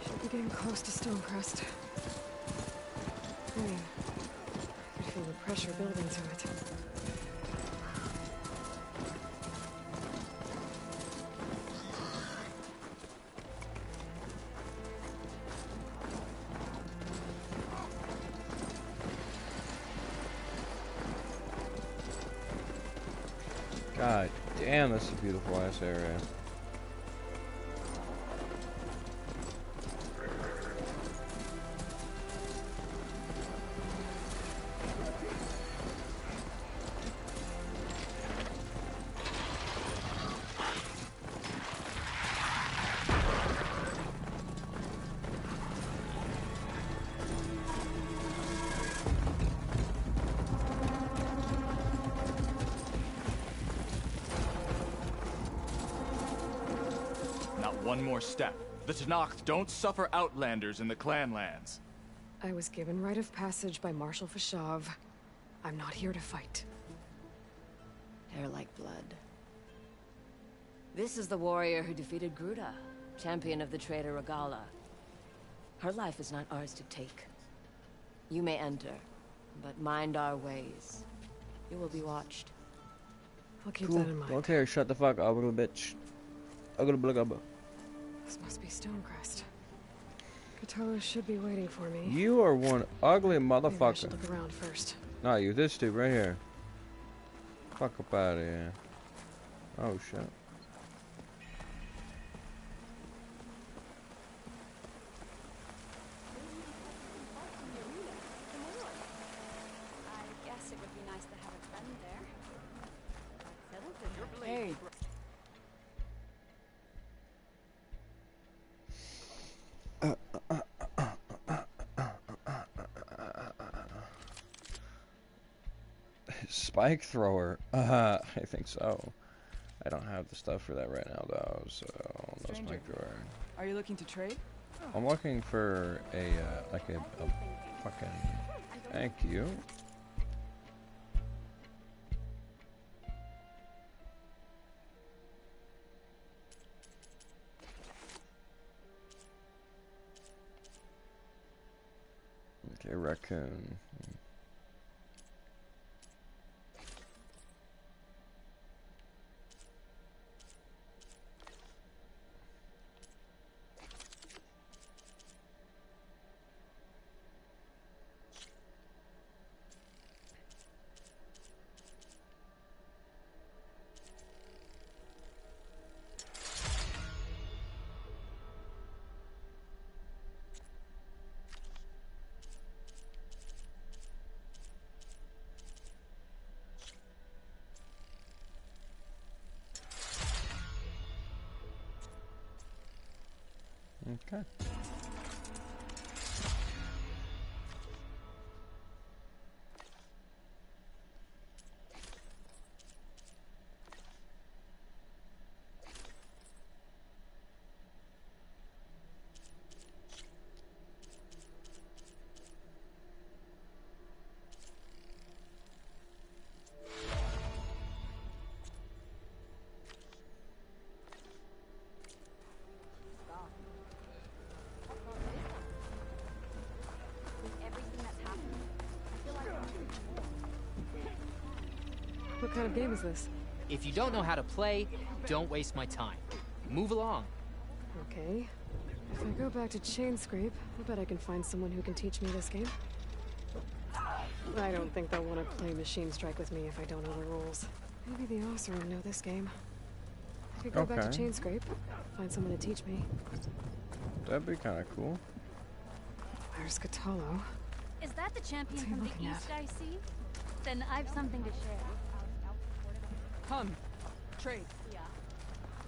[SPEAKER 3] Should be getting close to Stonecrest. I could feel the pressure building to it.
[SPEAKER 16] God damn, that's a beautiful ass area.
[SPEAKER 17] One more step. The Tenakth don't suffer outlanders in the Clanlands.
[SPEAKER 3] I was given rite of passage by Marshal Fashav. I'm not here to fight.
[SPEAKER 18] Hair like blood. This is the warrior who defeated Gruta, champion of the traitor Regalla. Her life is not ours to take. You may enter, but mind our ways. You will be watched.
[SPEAKER 3] I'll keep that in mind.
[SPEAKER 16] Okay, shut the fuck up, little bitch.
[SPEAKER 3] This must be Stonecrest. Kotallo should be waiting for me.
[SPEAKER 16] You are one ugly motherfucker.
[SPEAKER 3] Maybe I should look around first.
[SPEAKER 16] Not you, this dude right here. Fuck up out of here. Oh shit.
[SPEAKER 10] I guess it would be nice to have a friend there.
[SPEAKER 18] Hey.
[SPEAKER 16] Spike thrower. I think so. I don't have the stuff for that right now though, so no spike thrower.
[SPEAKER 19] Are you looking to trade?
[SPEAKER 16] I'm looking for a like a fucking. Thank you. Okay, raccoon. Okay.
[SPEAKER 3] What kind of game is this?
[SPEAKER 19] If you don't know how to play, don't waste my time. Move along.
[SPEAKER 3] Okay. If I go back to Chainscrape, I bet I can find someone who can teach me this game. I don't think they'll want to play Machine Strike with me if I don't know the rules. Maybe the Oseram know this game. I could go back to Chainscrape, find someone to teach me.
[SPEAKER 16] That'd be kind of cool.
[SPEAKER 3] There's Kotallo.
[SPEAKER 10] Is that the champion
[SPEAKER 3] What's he
[SPEAKER 10] from the
[SPEAKER 3] looking at?
[SPEAKER 10] east I see? Then I've something to share.
[SPEAKER 20] Come. Trade.
[SPEAKER 18] Yeah.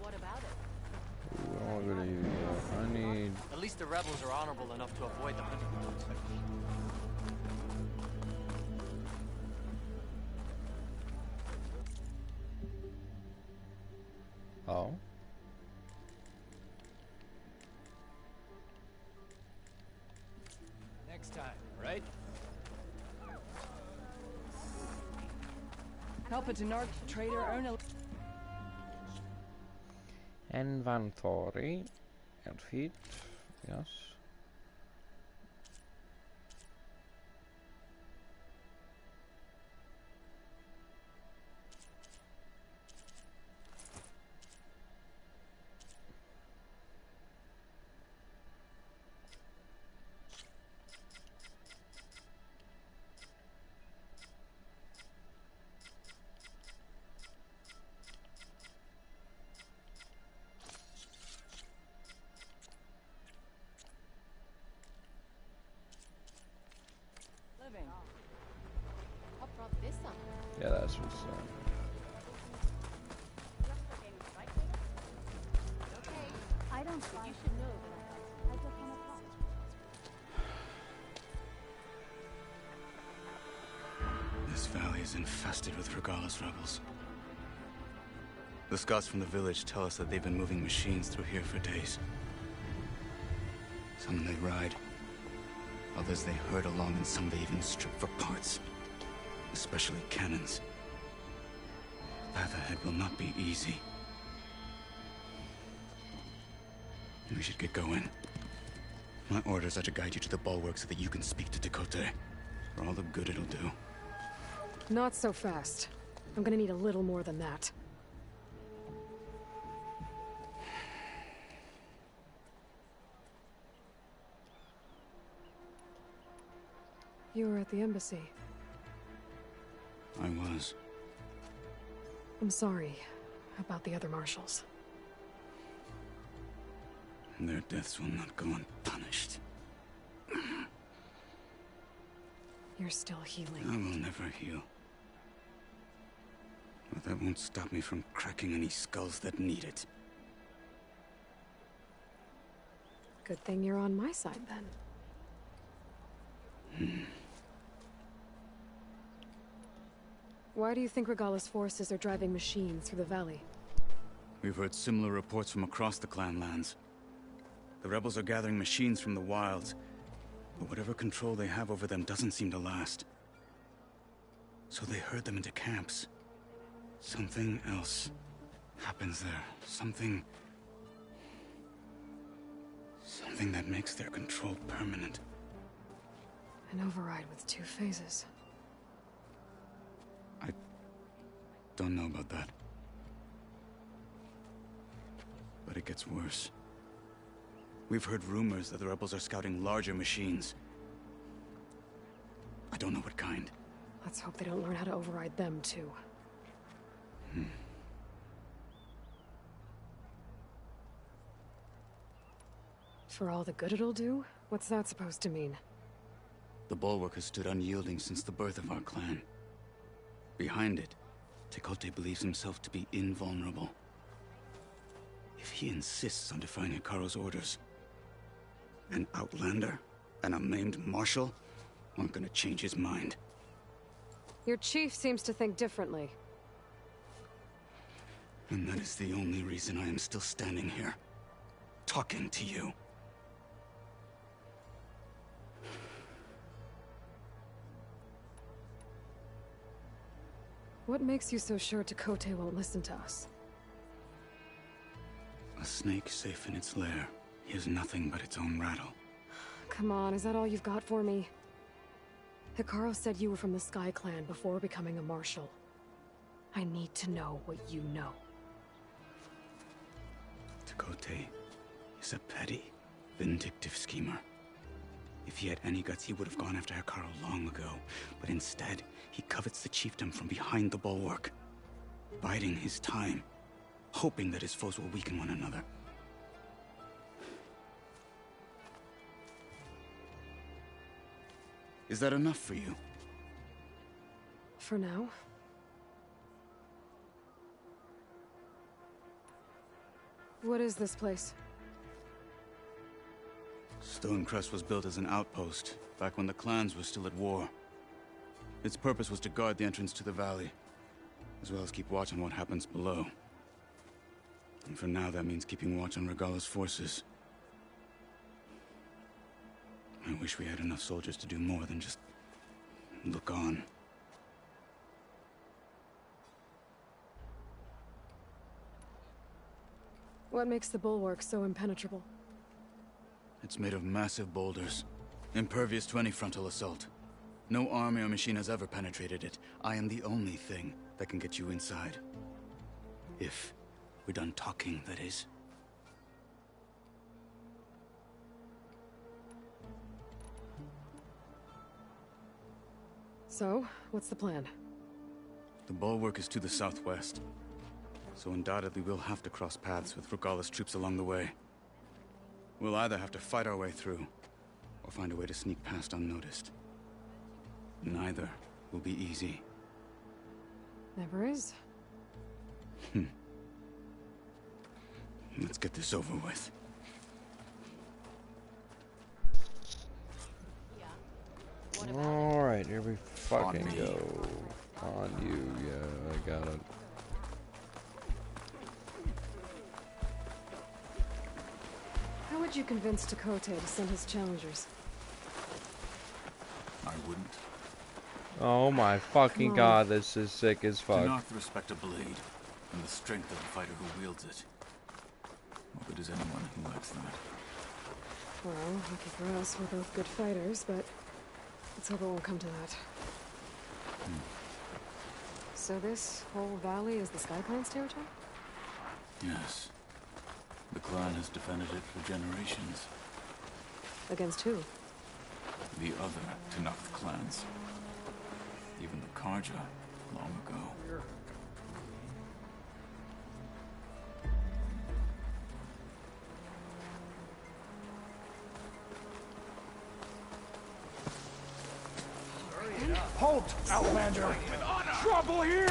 [SPEAKER 18] What about it?
[SPEAKER 16] Ooh, I'm gonna use I need...
[SPEAKER 19] At least the rebels are honorable enough to avoid the hunting grounds.
[SPEAKER 16] Oh.
[SPEAKER 20] Next time, right? Help a Tenarch trader earn a...
[SPEAKER 16] Inventory. Outfit. Yes.
[SPEAKER 18] What brought this up?
[SPEAKER 16] Yeah, that's what's
[SPEAKER 10] I don't think you should know that I just want to talk.
[SPEAKER 14] This valley is infested with Regalla's rebels. The scouts from the village tell us that they've been moving machines through here for days. Some they ride, others they herd along, and some they even strip for parts. Especially cannons. The path ahead will not be easy. We should get going. My orders are to guide you to the bulwark so that you can speak to Tekotteh. For all the good it'll do.
[SPEAKER 3] Not so fast. I'm gonna need a little more than that. You were at the embassy.
[SPEAKER 14] I was.
[SPEAKER 3] I'm sorry about the other marshals.
[SPEAKER 14] Their deaths will not go unpunished.
[SPEAKER 3] You're still healing.
[SPEAKER 14] I will never heal. But that won't stop me from cracking any skulls that need it.
[SPEAKER 3] Good thing you're on my side, then. Why do you think Regalla's forces are driving machines through the valley?
[SPEAKER 14] We've heard similar reports from across the clan lands. The rebels are gathering machines from the wilds, but whatever control they have over them doesn't seem to last. So they herd them into camps. Something else happens there. Something that makes their control permanent.
[SPEAKER 3] An override with 2 phases.
[SPEAKER 14] Don't know about that. But it gets worse. We've heard rumors that the rebels are scouting larger machines. I don't know what kind.
[SPEAKER 3] Let's hope they don't learn how to override them, too. For all the good it'll do? What's that supposed to mean?
[SPEAKER 14] The bulwark has stood unyielding since the birth of our clan. Behind it, Tekotteh believes himself to be invulnerable. If he insists on defying Hekarro's orders, an outlander and a maimed marshal aren't gonna change his mind.
[SPEAKER 3] Your chief seems to think differently.
[SPEAKER 14] And that is the only reason I am still standing here, talking to you.
[SPEAKER 3] What makes you so sure Tekotteh won't listen to us?
[SPEAKER 14] A snake safe in its lair hears nothing but its own rattle.
[SPEAKER 3] Come on, is that all you've got for me? Hekarro said you were from the Sky Clan before becoming a marshal. I need to know what you know.
[SPEAKER 14] Tekotteh is a petty, vindictive schemer. If he had any guts, he would have gone after Hekarro long ago. But instead, he covets the chiefdom from behind the bulwark, biding his time, hoping that his foes will weaken one another. Is that enough for you?
[SPEAKER 3] For now. What is this place?
[SPEAKER 14] Stonecrest was built as an outpost, back when the clans were still at war. Its purpose was to guard the entrance to the valley, as well as keep watch on what happens below. And for now, that means keeping watch on Regalla's forces. I wish we had enough soldiers to do more than just look on.
[SPEAKER 3] What makes the bulwark so impenetrable?
[SPEAKER 14] It's made of massive boulders, impervious to any frontal assault. No army or machine has ever penetrated it. I am the only thing that can get you inside. If we're done talking, that is.
[SPEAKER 3] So, what's the plan?
[SPEAKER 14] The bulwark is to the southwest, so undoubtedly we'll have to cross paths with Regalla's troops along the way. We'll either have to fight our way through, or find a way to sneak past unnoticed. Neither will be easy.
[SPEAKER 3] Never is.
[SPEAKER 14] Let's get this over with.
[SPEAKER 16] Alright, here we fucking go. On you, yeah, I got it.
[SPEAKER 3] How would you convince Tekotteh to send his challengers?
[SPEAKER 17] I wouldn't.
[SPEAKER 16] Oh my fucking god, this is sick as fuck.
[SPEAKER 17] Tenakth respect a blade, and the strength of the fighter who wields it. What good is anyone who lacks that?
[SPEAKER 3] Well, lucky for us, we're both good fighters, but let's hope it won't come to that. So this whole valley is the Sky Clan's territory?
[SPEAKER 17] Yes. The clan has defended it for generations.
[SPEAKER 3] Against who?
[SPEAKER 17] The other Tenakth clans. Even the Carja, long ago.
[SPEAKER 8] Halt, Outlander! Trouble here!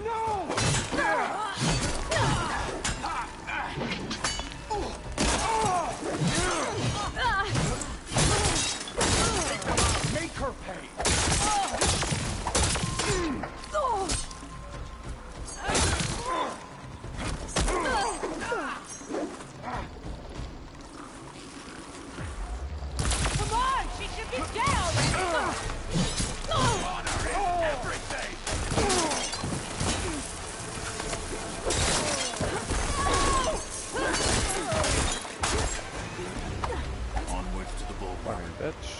[SPEAKER 8] No! Make her pay!
[SPEAKER 2] Come on! She should be down!
[SPEAKER 8] Honor is everything!
[SPEAKER 17] Onwards to the bulwark.
[SPEAKER 16] Fine, bitch.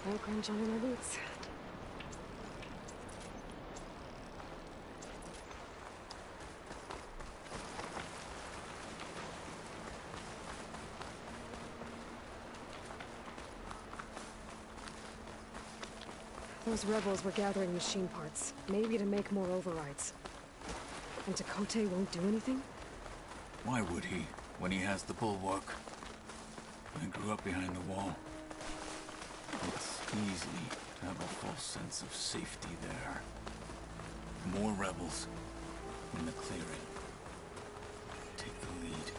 [SPEAKER 3] Snow crunch under my boots. Those rebels were gathering machine parts, maybe to make more overrides. And Tekotteh won't do anything?
[SPEAKER 17] Why would he, when he has the bulwark? I grew up behind the wall. It's easy to have a false sense of safety there. More rebels in the clearing. Take the lead.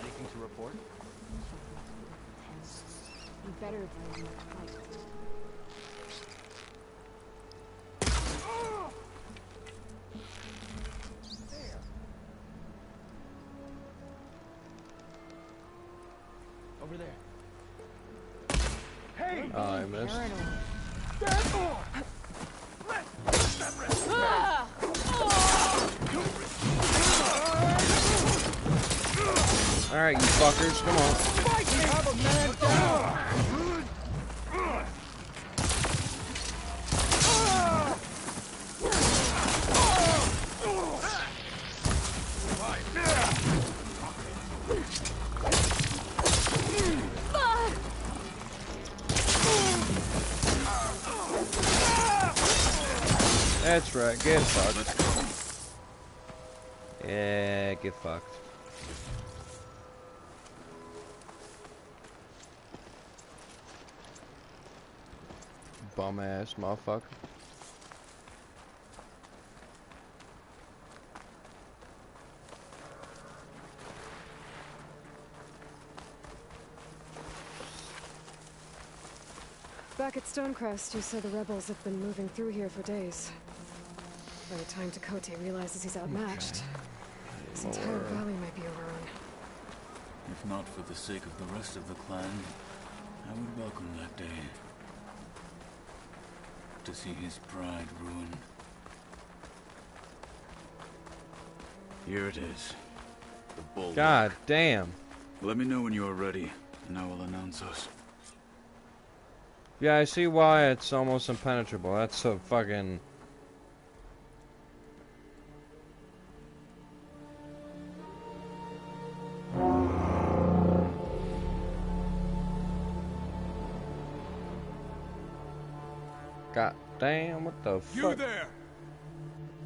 [SPEAKER 5] Anything to report?
[SPEAKER 3] You better than you fight.
[SPEAKER 5] Over there.
[SPEAKER 8] Hey!
[SPEAKER 16] Oh, I missed. Alright, you fuckers, come on.
[SPEAKER 8] We have a Man down!
[SPEAKER 16] That's right, get fucked. Yeah, get fucked. Bum ass motherfucker.
[SPEAKER 3] Back at Stonecrest, you said the rebels have been moving through here for days. By the time Tekote realizes he's outmatched, this entire valley might be overrun.
[SPEAKER 17] If not for the sake of the rest of the clan, I would welcome that day. To see his pride ruined. Here it is. The bull.
[SPEAKER 16] God damn.
[SPEAKER 17] Let me know when you are ready, and I will announce us.
[SPEAKER 16] Yeah, I see why it's almost impenetrable. That's a fucking... God damn, what the fuck?
[SPEAKER 8] You there!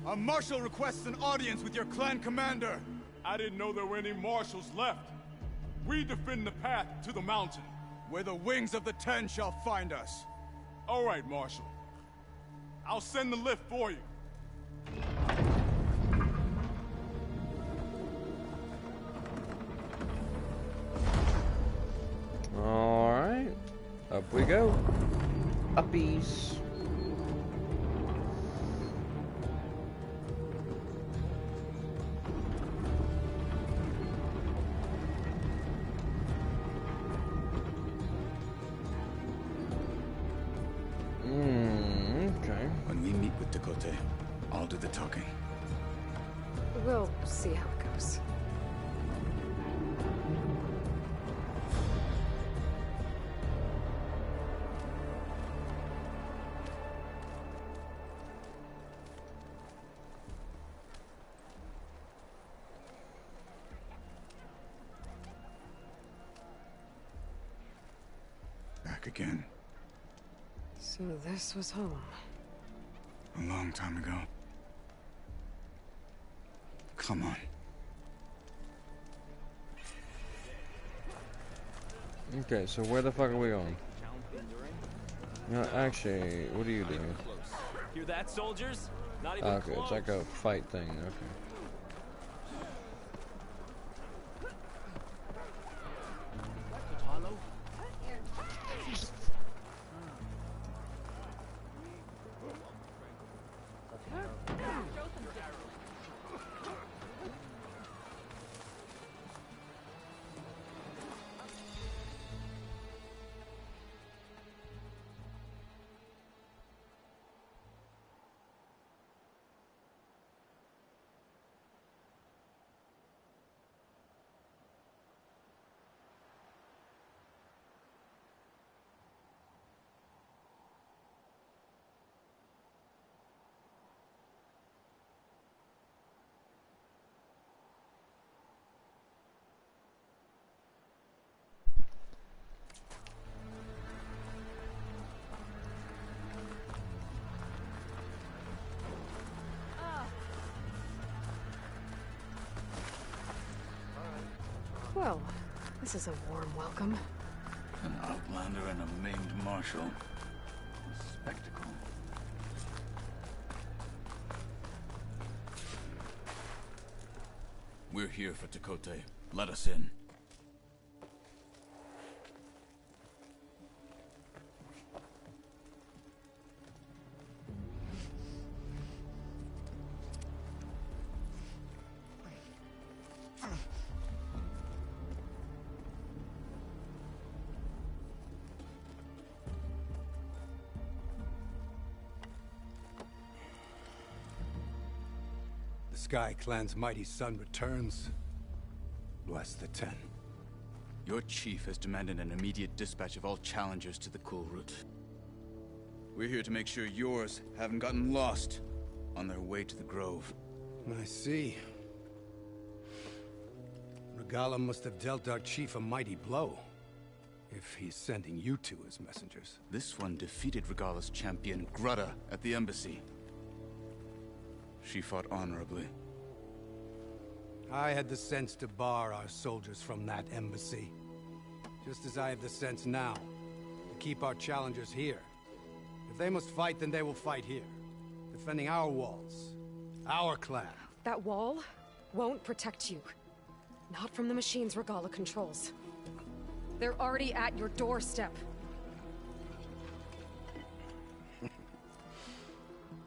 [SPEAKER 8] A marshal requests an audience with your clan commander.
[SPEAKER 15] I didn't know there were any marshals left. We defend the path to the mountain.
[SPEAKER 8] Where the wings of the Ten shall find us.
[SPEAKER 15] All right, Marshal. I'll send the lift for you.
[SPEAKER 16] Alright. Up we go. Uppies. Okay.
[SPEAKER 17] When we meet with Tekote, I'll do the talking.
[SPEAKER 3] We'll see how it goes.
[SPEAKER 17] Back again.
[SPEAKER 3] So this was home.
[SPEAKER 17] A long time ago. Come on.
[SPEAKER 16] Okay, so where the fuck are we going? No, actually, what are you doing?
[SPEAKER 5] Hear that, soldiers? Not even
[SPEAKER 16] Okay,
[SPEAKER 5] close.
[SPEAKER 16] it's like a fight thing, okay.
[SPEAKER 3] Well, this is a warm welcome.
[SPEAKER 17] An outlander and a maimed marshal. A spectacle. We're here for Tekote. Let us in.
[SPEAKER 8] Sky Clan's mighty son returns. Bless the Ten.
[SPEAKER 14] Your chief has demanded an immediate dispatch of all challengers to the Cool Route. We're here to make sure yours haven't gotten lost on their way to the Grove.
[SPEAKER 21] I see. Regalla must have dealt our chief a mighty blow, if he's sending you two as messengers.
[SPEAKER 14] This one defeated Regalla's champion, Grutta, at the embassy. She fought honorably.
[SPEAKER 21] I had the sense to bar our soldiers from that embassy. Just as I have the sense now, to keep our challengers here. If they must fight, then they will fight here. Defending our walls. Our clan.
[SPEAKER 3] That wall won't protect you. Not from the machines Regalla controls. They're already at your doorstep.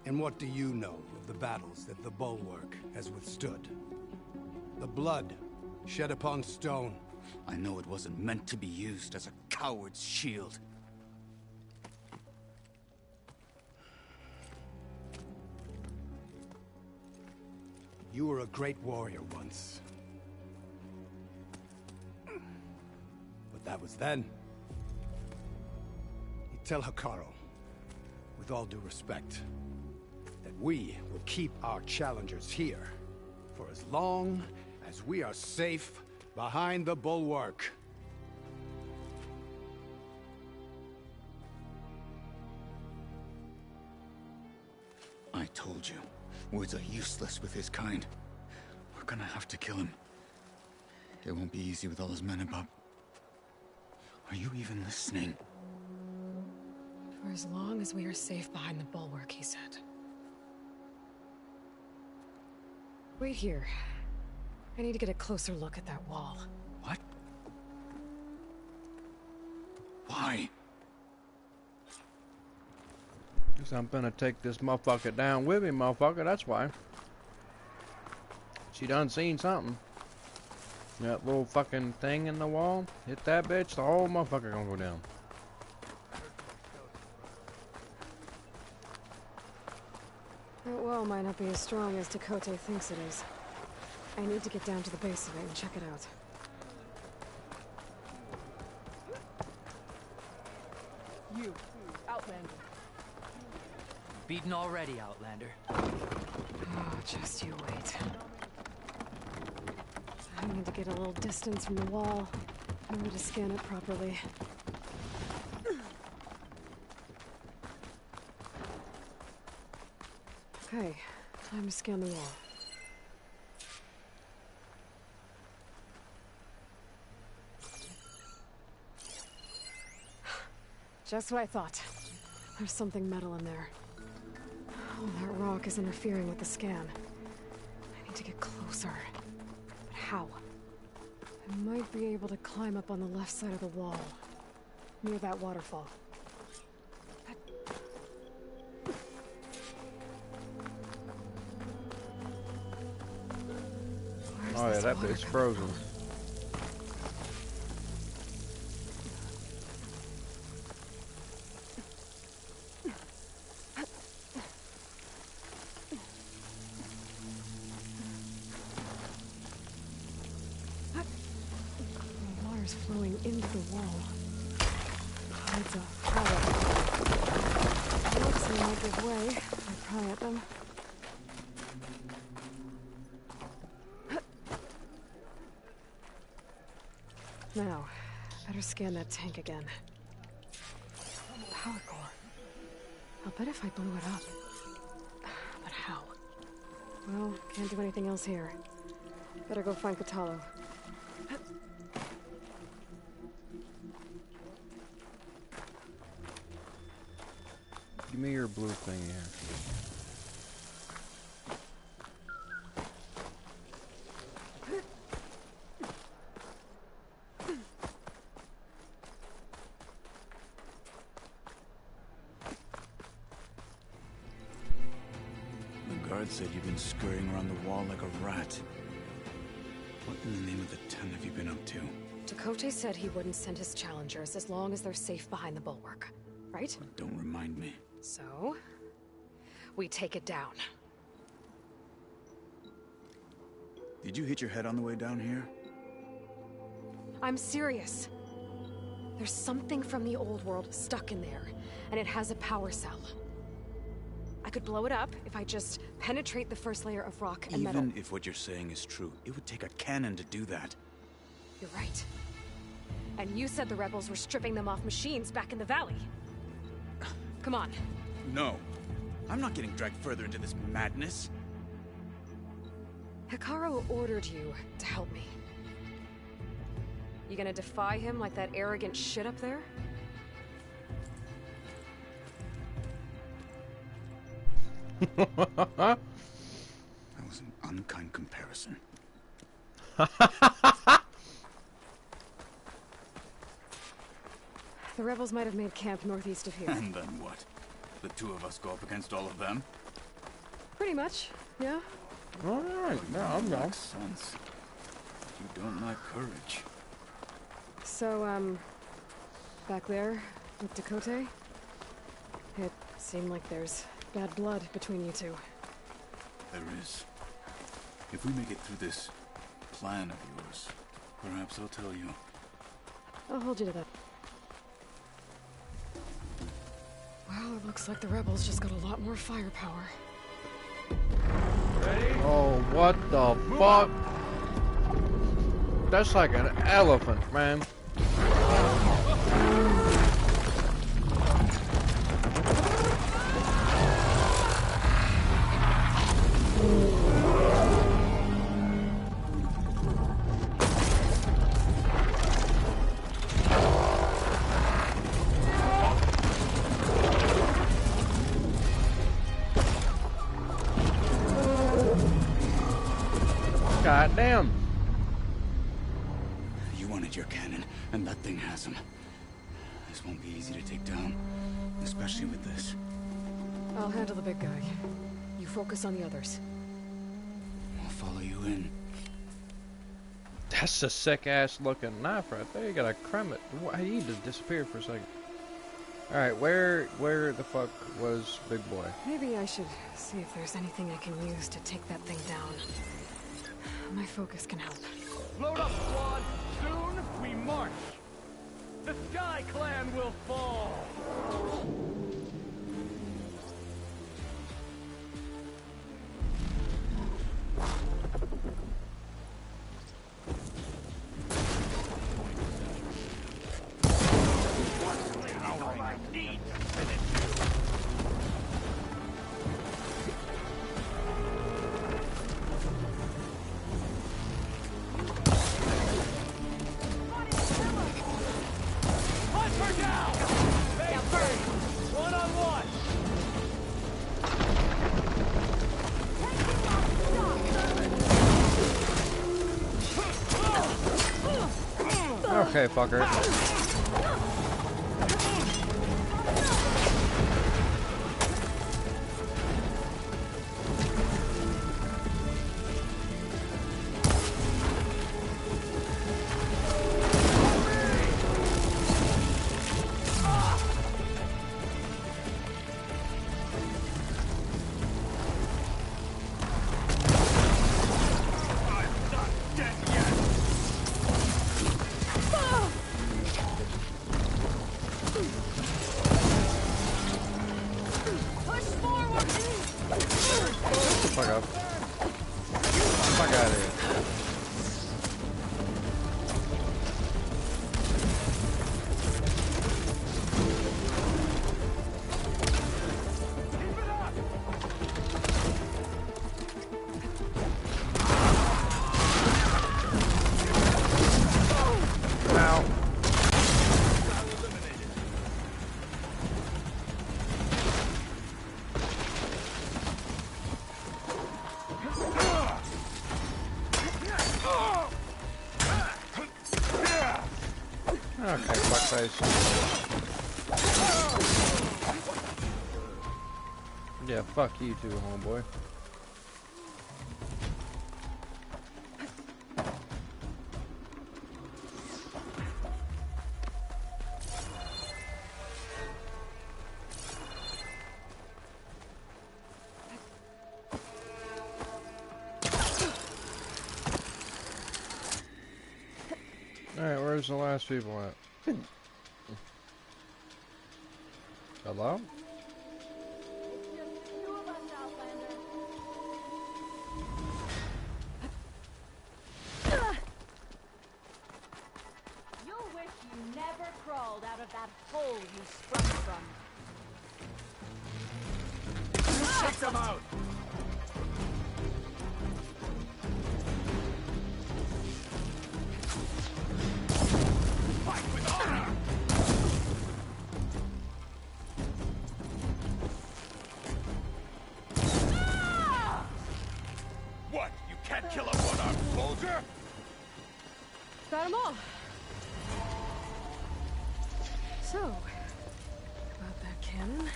[SPEAKER 21] And what do you know of the battles that the Bulwark has withstood? The blood shed upon stone.
[SPEAKER 14] I know it wasn't meant to be used as a coward's shield.
[SPEAKER 21] You were a great warrior once. But that was then. You tell Hekarro, with all due respect, that we will keep our challengers here for as long as we are safe behind the Bulwark.
[SPEAKER 14] I told you, words are useless with his kind. We're gonna have to kill him. It won't be easy with all his men about. Are you even listening?
[SPEAKER 3] For as long as we are safe behind the Bulwark, he said. Wait here. I need to get a closer look at that wall.
[SPEAKER 14] What? Why?
[SPEAKER 16] Because I'm gonna take this motherfucker down with me, motherfucker, that's why. She done seen something. That little fucking thing in the wall. Hit that bitch, the whole motherfucker gonna go down.
[SPEAKER 3] That wall might not be as strong as Tekotteh thinks it is. I need to get down to the base of it and check it out.
[SPEAKER 20] You, Outlander.
[SPEAKER 19] Beaten already, Outlander.
[SPEAKER 3] Oh, just you wait. I need to get a little distance from the wall in order to scan it properly. Okay, time to scan the wall. Just what I thought. There's something metal in there. Oh, that rock is interfering with the scan. I need to get closer. But how? I might be able to climb up on the left side of the wall, near that waterfall.
[SPEAKER 16] Oh yeah, that bit's frozen.
[SPEAKER 3] The water's flowing into the wall. It's a pallet. Looks like they might give way if I pry at them. Now, better scan that tank again. Power core. I'll bet if I blew it up. But how? Well, can't do anything else here. Better go find Kotallo.
[SPEAKER 16] Give me your blue thing here.
[SPEAKER 14] Said you've been scurrying around the wall like a rat. What in the name of the ten have you been up to?
[SPEAKER 3] Tekotteh said he wouldn't send his challengers as long as they're safe behind the Bulwark, right?
[SPEAKER 14] Don't remind me.
[SPEAKER 3] So, we take it down.
[SPEAKER 14] Did you hit your head on the way down here?
[SPEAKER 3] I'm serious. There's something from the old world stuck in there, and it has a power cell. I could blow it up if I just penetrate the first layer of rock and metal.
[SPEAKER 14] Even if what you're saying is true, it would take a cannon to do that.
[SPEAKER 3] You're right. And you said the rebels were stripping them off machines back in the valley. Come on.
[SPEAKER 14] No. I'm not getting dragged further into this madness.
[SPEAKER 3] Hekarro ordered you to help me. You gonna defy him like that arrogant shit up there?
[SPEAKER 14] That was an unkind comparison.
[SPEAKER 3] The rebels might have made camp northeast of here.
[SPEAKER 17] And then what? The two of us go up against all of them?
[SPEAKER 3] Pretty much, yeah.
[SPEAKER 16] Alright, yeah, I'm down.
[SPEAKER 17] Makes sense. You don't like courage.
[SPEAKER 3] So, back there, with Tekotteh, it seemed like there's bad blood between you two.
[SPEAKER 17] There is. If we make it through this plan of yours, perhaps I'll tell you.
[SPEAKER 3] I'll hold you to that. Well, it looks like the rebels just got a lot more firepower.
[SPEAKER 16] Oh, what the fuck? That's like an elephant, man. God damn.
[SPEAKER 14] You wanted your cannon, and that thing has him. This won't be easy to take down, especially with this.
[SPEAKER 3] I'll handle the big guy. You focus on the others.
[SPEAKER 14] I'll follow you in.
[SPEAKER 16] That's a sick-ass looking knife right there. You gotta cram it. He just disappeared for a second. Alright, where the fuck was Big Boy?
[SPEAKER 3] Maybe I should see if there's anything I can use to take that thing down. My focus can help.
[SPEAKER 4] Load up, squad! Soon we march! The Sky Clan will fall!
[SPEAKER 16] Okay, fucker. Fuck up. Fuck out of here. Ow. Okay, fuckface. Yeah, fuck you too, homeboy. Alright, where's Where's the last people at? Hello?
[SPEAKER 10] You'll wish you never crawled out of that hole you sprung from.
[SPEAKER 4] Check them out! Fight with honor! What? You can't kill a one-armed soldier?
[SPEAKER 3] Got them all. So, about that cannon.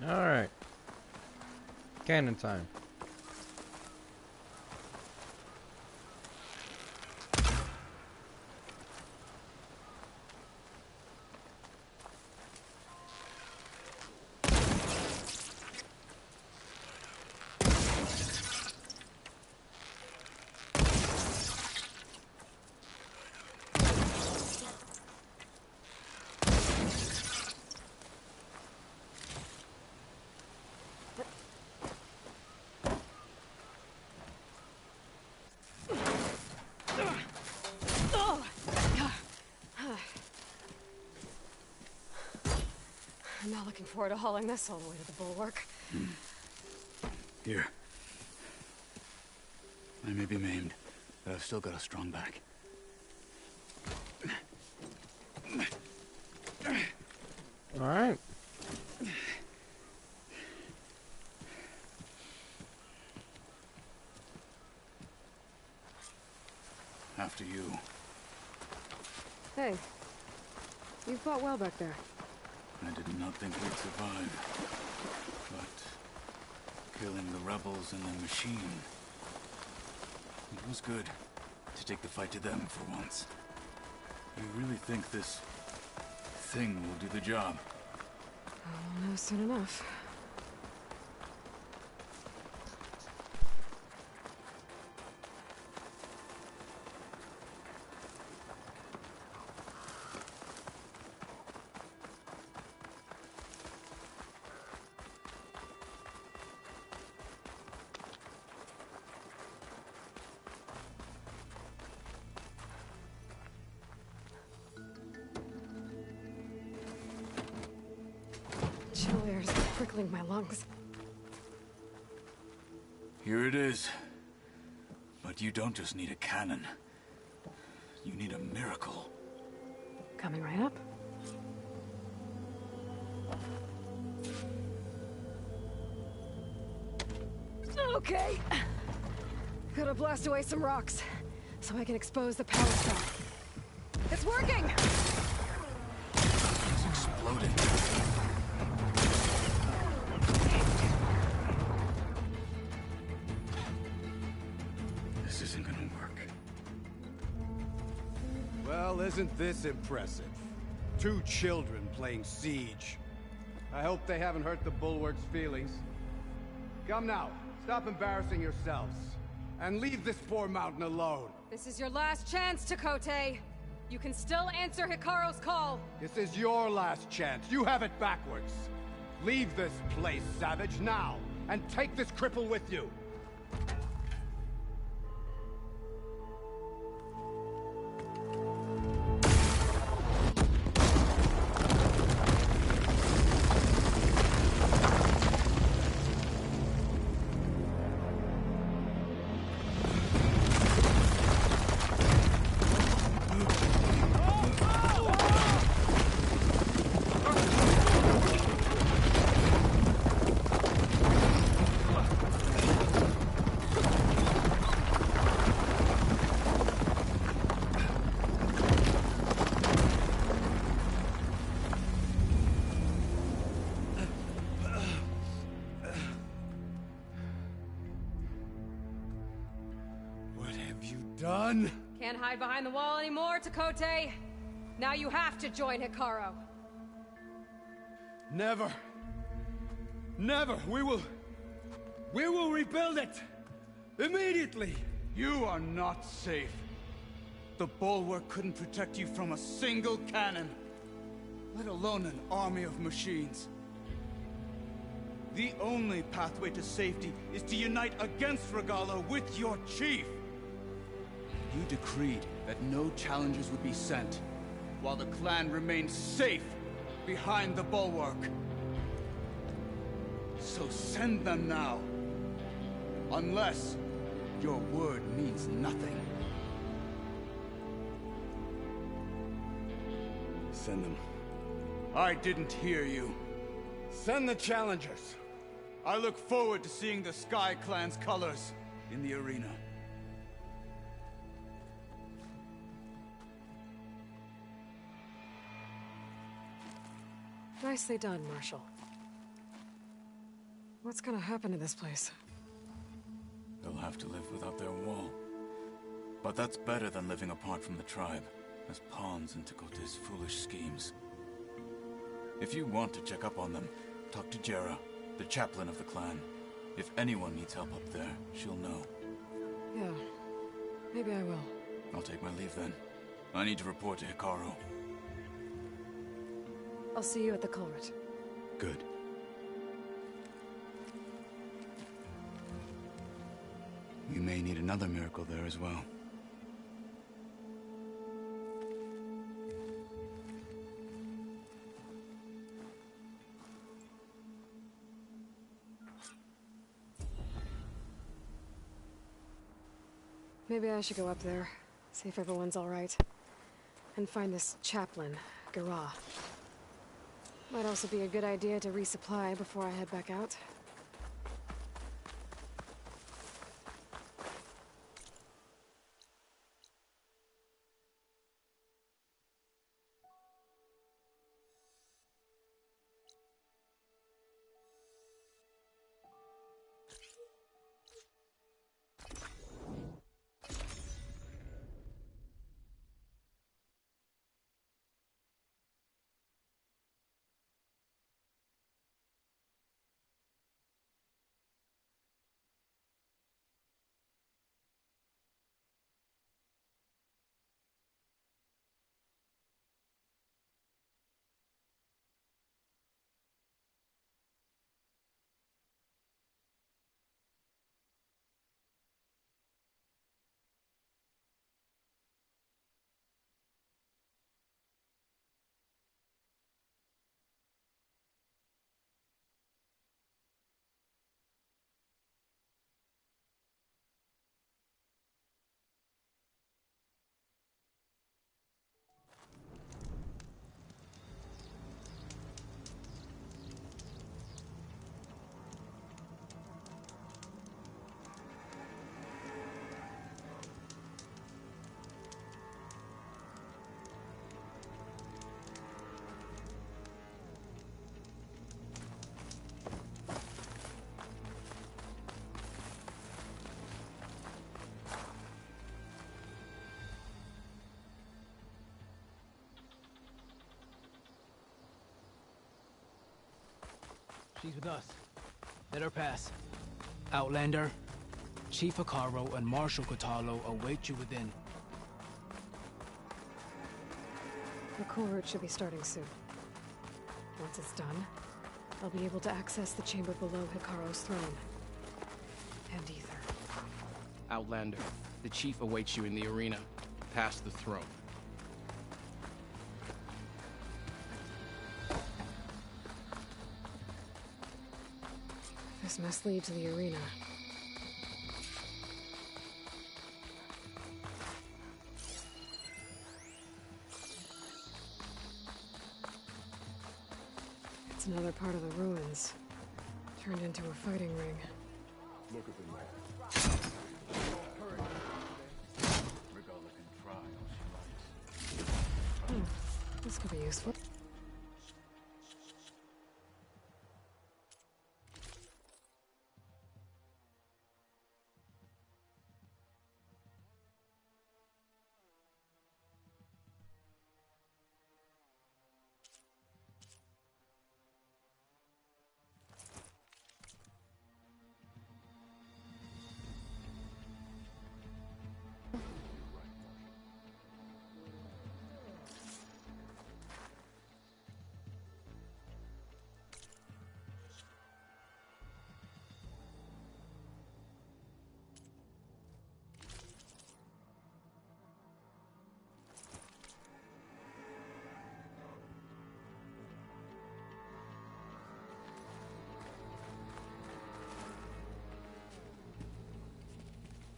[SPEAKER 16] Alright. Cannon time.
[SPEAKER 3] I'm not looking forward to hauling this all the way to the bulwark.
[SPEAKER 14] Here. I may be maimed, but I've still got a strong back.
[SPEAKER 16] Alright.
[SPEAKER 14] After you.
[SPEAKER 3] Hey, you fought well back there.
[SPEAKER 14] I did not think we'd survive. But killing the rebels and the machine, it was good to take the fight to them for once. You really think this thing will do the job?
[SPEAKER 3] I'll know soon enough. Chill air is prickling my lungs.
[SPEAKER 14] Here it is. But you don't just need a cannon. You need a miracle.
[SPEAKER 3] Coming right up. Okay. Gotta blast away some rocks, so I can expose the power cell. It's working!
[SPEAKER 14] It's exploding. This isn't gonna work.
[SPEAKER 21] Well, isn't this impressive? 2 children playing siege. I hope they haven't hurt the Bulwark's feelings. Come now, stop embarrassing yourselves. And leave this poor mountain alone.
[SPEAKER 3] This is your last chance, Chakotay. You can still answer Hikaru's call.
[SPEAKER 21] This is your last chance. You have it backwards. Leave this place, Savage, now. And take this cripple with you. Done?
[SPEAKER 3] Can't hide behind the wall anymore, Chakotay. Now you have to join Hekarro.
[SPEAKER 8] Never. Never. We will rebuild it. Immediately. You are not safe. The bulwark couldn't protect you from a single cannon, let alone an army of machines. The only pathway to safety is to unite against Regalla with your chief. You decreed that no challengers would be sent, while the clan remained safe behind the bulwark. So send them now. Unless your word means nothing. Send them. I didn't hear you. Send the challengers. I look forward to seeing the Sky Clan's colors in the arena.
[SPEAKER 3] Nicely done, Marshal. What's gonna happen to this place?
[SPEAKER 17] They'll have to live without their wall. But that's better than living apart from the tribe, as pawns in Tekote's foolish schemes. If you want to check up on them, talk to Jera, the chaplain of the clan. If anyone needs help up there, she'll know.
[SPEAKER 3] Yeah, maybe I will.
[SPEAKER 17] I'll take my leave then. I need to report to Hekarro.
[SPEAKER 3] I'll see you at the culvert.
[SPEAKER 17] Good.
[SPEAKER 14] You may need another miracle there as well.
[SPEAKER 3] Maybe I should go up there, see if everyone's all right. And find this chaplain, Garah. Might also be a good idea to resupply before I head back out.
[SPEAKER 6] She's with us. Let her pass. Outlander, Chief Hekarro and Marshal Kotallo await you within.
[SPEAKER 3] The culvert should be starting soon. Once it's done, I'll be able to access the chamber below Hekarro's throne. And Ether.
[SPEAKER 6] Outlander, the Chief awaits you in the arena, past the throne.
[SPEAKER 3] This must lead to the arena. It's another part of the ruins, turned into a fighting ring.
[SPEAKER 15] Look at the map.
[SPEAKER 17] Regalla can try all she likes.
[SPEAKER 3] This could be useful.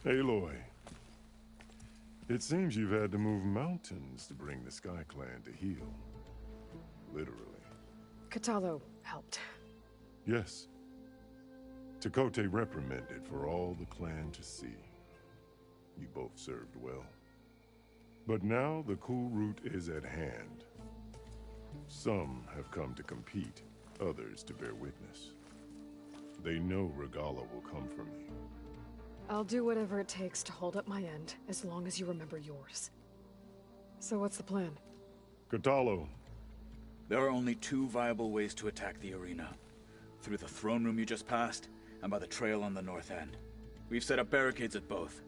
[SPEAKER 15] Aloy. It seems you've had to move mountains to bring the Sky Clan to heel. Literally.
[SPEAKER 3] Kotallo helped.
[SPEAKER 15] Yes. Tekotteh reprimanded for all the clan to see. You both served well. But now the cool route is at hand. Some have come to compete, others to bear witness. They know Regalla will come for me.
[SPEAKER 3] I'll do whatever it takes to hold up my end, as long as you remember yours. So what's the plan?
[SPEAKER 15] Kotallo.
[SPEAKER 17] There are only two viable ways to attack the arena. Through the throne room you just passed, and by the trail on the north end. We've set up barricades at both.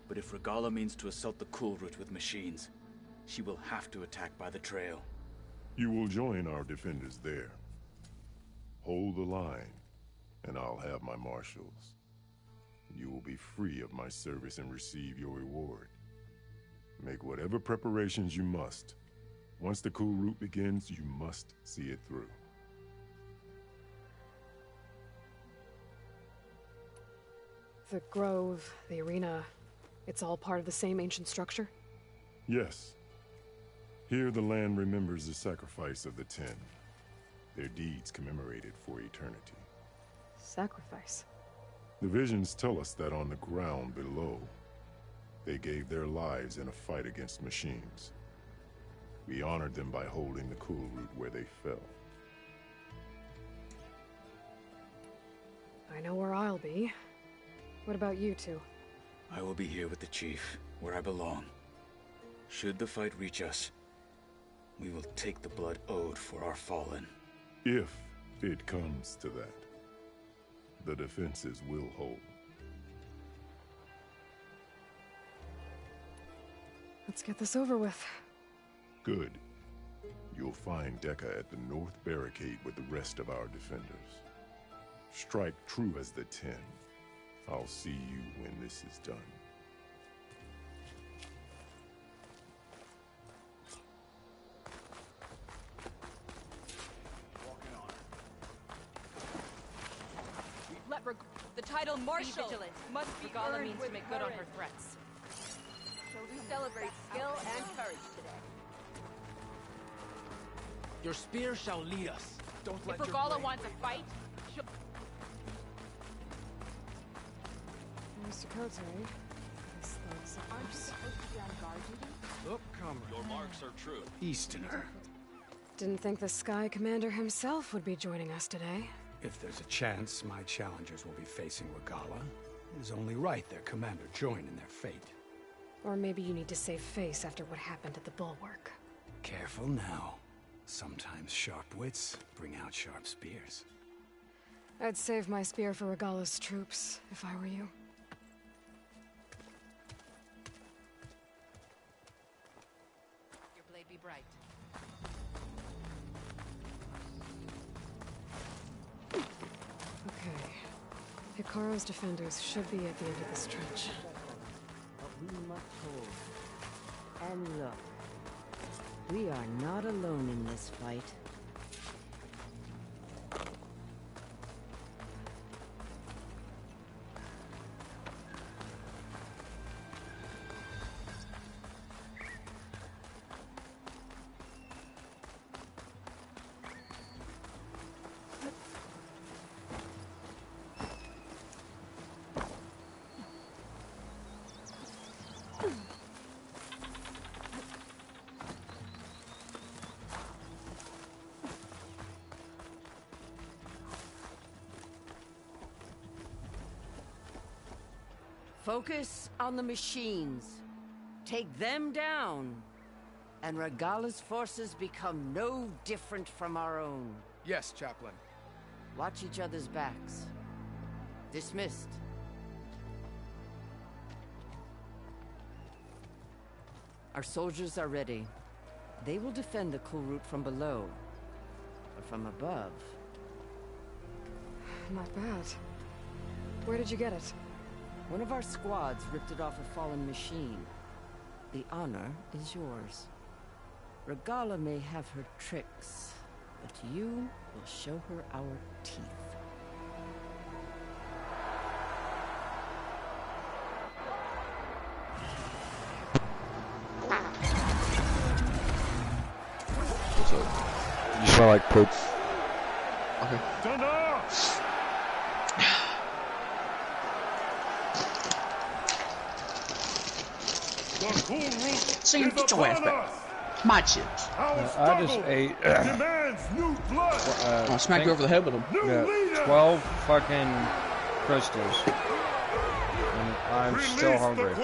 [SPEAKER 17] But if Regalla means to assault the cool route with machines, she will have to attack by the trail.
[SPEAKER 15] You will join our defenders there. Hold the line, and I'll have my marshals. You will be free of my service and receive your reward. Make whatever preparations you must. Once the cool route begins, you must see it through.
[SPEAKER 3] The grove, the arena, it's all part of the same ancient structure?
[SPEAKER 15] Yes. Here the land remembers the sacrifice of the Ten. Their deeds commemorated for eternity.
[SPEAKER 3] Sacrifice?
[SPEAKER 15] The visions tell us that on the ground below, they gave their lives in a fight against machines. We honored them by holding the cool route where they fell.
[SPEAKER 3] I know where I'll be. What about you two?
[SPEAKER 17] I will be here with the chief, where I belong. Should the fight reach us, we will take the blood owed for our fallen.
[SPEAKER 15] If it comes to that, the defenses will hold.
[SPEAKER 3] Let's get this over with.
[SPEAKER 15] Good. You'll find Dekka at the north barricade with the rest of our defenders. Strike true as the Ten. I'll see you when this is done.
[SPEAKER 10] The title Marshal
[SPEAKER 2] vigilant.
[SPEAKER 10] must be
[SPEAKER 2] Regalla
[SPEAKER 10] earned
[SPEAKER 2] means
[SPEAKER 10] with
[SPEAKER 2] to make good on her
[SPEAKER 10] courage.
[SPEAKER 2] threats.
[SPEAKER 10] So we celebrate skill and courage today.
[SPEAKER 6] Your spear shall lead us. Don't
[SPEAKER 2] If Regalla wants a fight, she'll...
[SPEAKER 3] Mr. Kote, this looks
[SPEAKER 10] Aren't you supposed to be on guard duty?
[SPEAKER 16] Upcomer.
[SPEAKER 17] Your marks are true. Easterner.
[SPEAKER 3] Didn't think the Sky Commander himself would be joining us today.
[SPEAKER 21] If there's a chance my challengers will be facing Regalla, it is only right their commander join in their fate.
[SPEAKER 3] Or maybe you need to save face after what happened at the Bulwark.
[SPEAKER 21] Careful now. Sometimes sharp wits bring out sharp spears.
[SPEAKER 3] I'd save my spear for Regalla's troops, if I were you.
[SPEAKER 2] Your blade be bright.
[SPEAKER 3] Okay. Hikaru's defenders should be at the end of this trench.
[SPEAKER 7] But we must hold. And look, we are not alone in this fight. Focus on the machines. Take them down. And Regalla's forces become no different from our own.
[SPEAKER 9] Yes, Chaplain.
[SPEAKER 7] Watch each other's backs. Dismissed. Our soldiers are ready. They will defend the cool route from below. But from above...
[SPEAKER 3] Not bad. Where did you get it?
[SPEAKER 7] One of our squads ripped it off a fallen machine. The honor is yours. Regalla may have her tricks, but you will show her our teeth.
[SPEAKER 16] You smell like poop.
[SPEAKER 9] Okay.
[SPEAKER 22] Sam, get your ass back. My chips.
[SPEAKER 16] I just ate.
[SPEAKER 22] I'll smack you over the head with them.
[SPEAKER 16] Yeah, 12 fucking crystals. And I'm still hungry.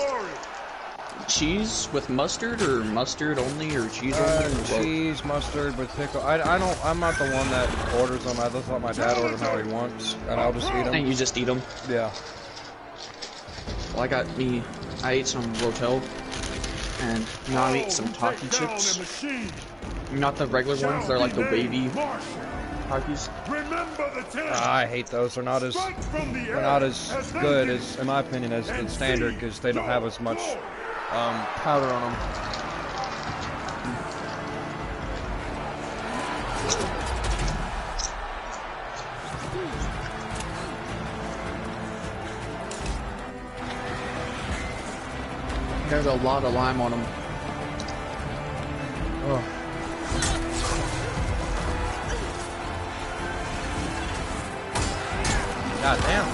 [SPEAKER 22] Cheese with mustard, or mustard only, or cheese only?
[SPEAKER 16] Cheese, mustard with pickle. I'm not the one that orders them. I just let my dad order them how he wants, and I'll just eat them.
[SPEAKER 22] And you just eat them?
[SPEAKER 16] Yeah.
[SPEAKER 22] Well, I ate some Rotel, and now I'm eating some Taki chips. Not the regular ones, they're like the wavy Takis.
[SPEAKER 16] I hate those. They're not as good as, in my opinion, as the standard, because they don't have as much powder on them.
[SPEAKER 22] There's a lot of lime on them.
[SPEAKER 16] Oh. God damn.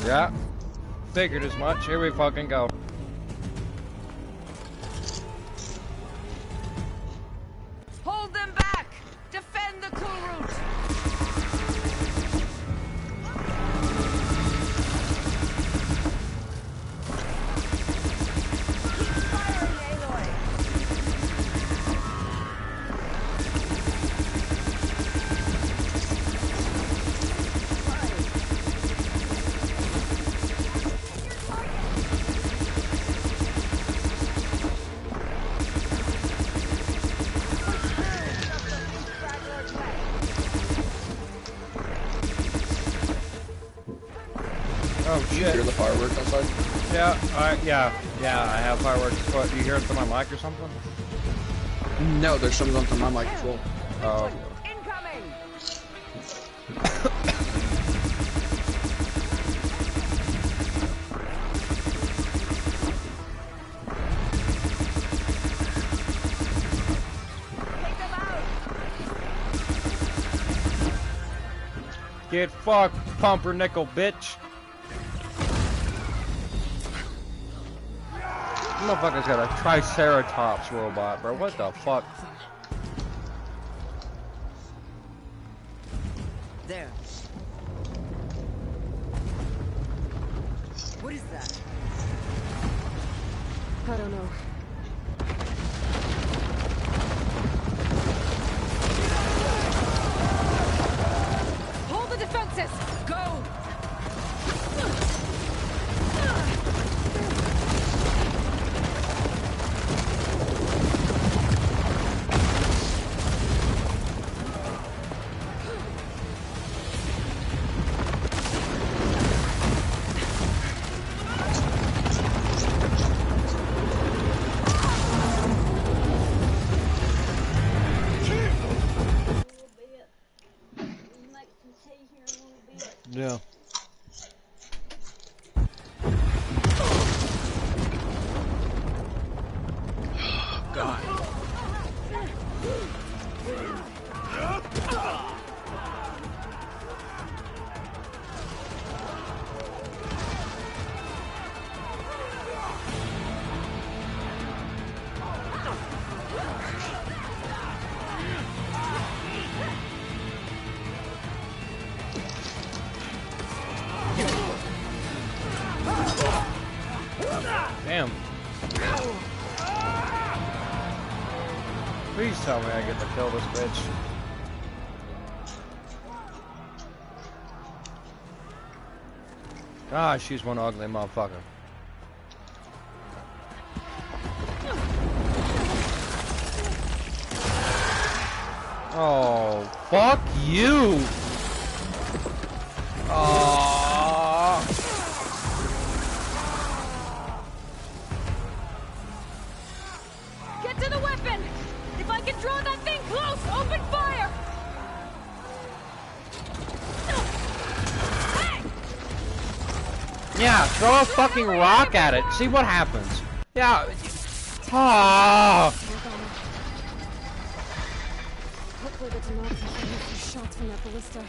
[SPEAKER 16] Yeah. Figured as much. Here we fucking go.
[SPEAKER 18] Hold them back! Defend the Kulrut!
[SPEAKER 16] Oh shit.
[SPEAKER 22] You hear the fireworks outside?
[SPEAKER 16] Yeah, I have fireworks. What, you hear it through my mic or something?
[SPEAKER 22] No, there's some going through my mic as well.
[SPEAKER 16] Oh.
[SPEAKER 18] Incoming!
[SPEAKER 16] Get fucked, pumpernickel bitch. Motherfucker's got a Triceratops robot, bro. What the fuck?
[SPEAKER 7] There. What is that?
[SPEAKER 3] I don't know.
[SPEAKER 18] Hold the defenses! Go!
[SPEAKER 16] Yeah.
[SPEAKER 22] God.
[SPEAKER 16] Damn. Please tell me I get to kill this bitch. Ah, she's one ugly motherfucker. Oh, fuck you! Oh.
[SPEAKER 18] Get to the weapon! If I can
[SPEAKER 10] can draw that thing close! Open fire!
[SPEAKER 16] Yeah, throw a fucking rock at it. See what happens. Yeah. Ah.
[SPEAKER 3] Hopefully the Tanakh can use some shots from that ballista.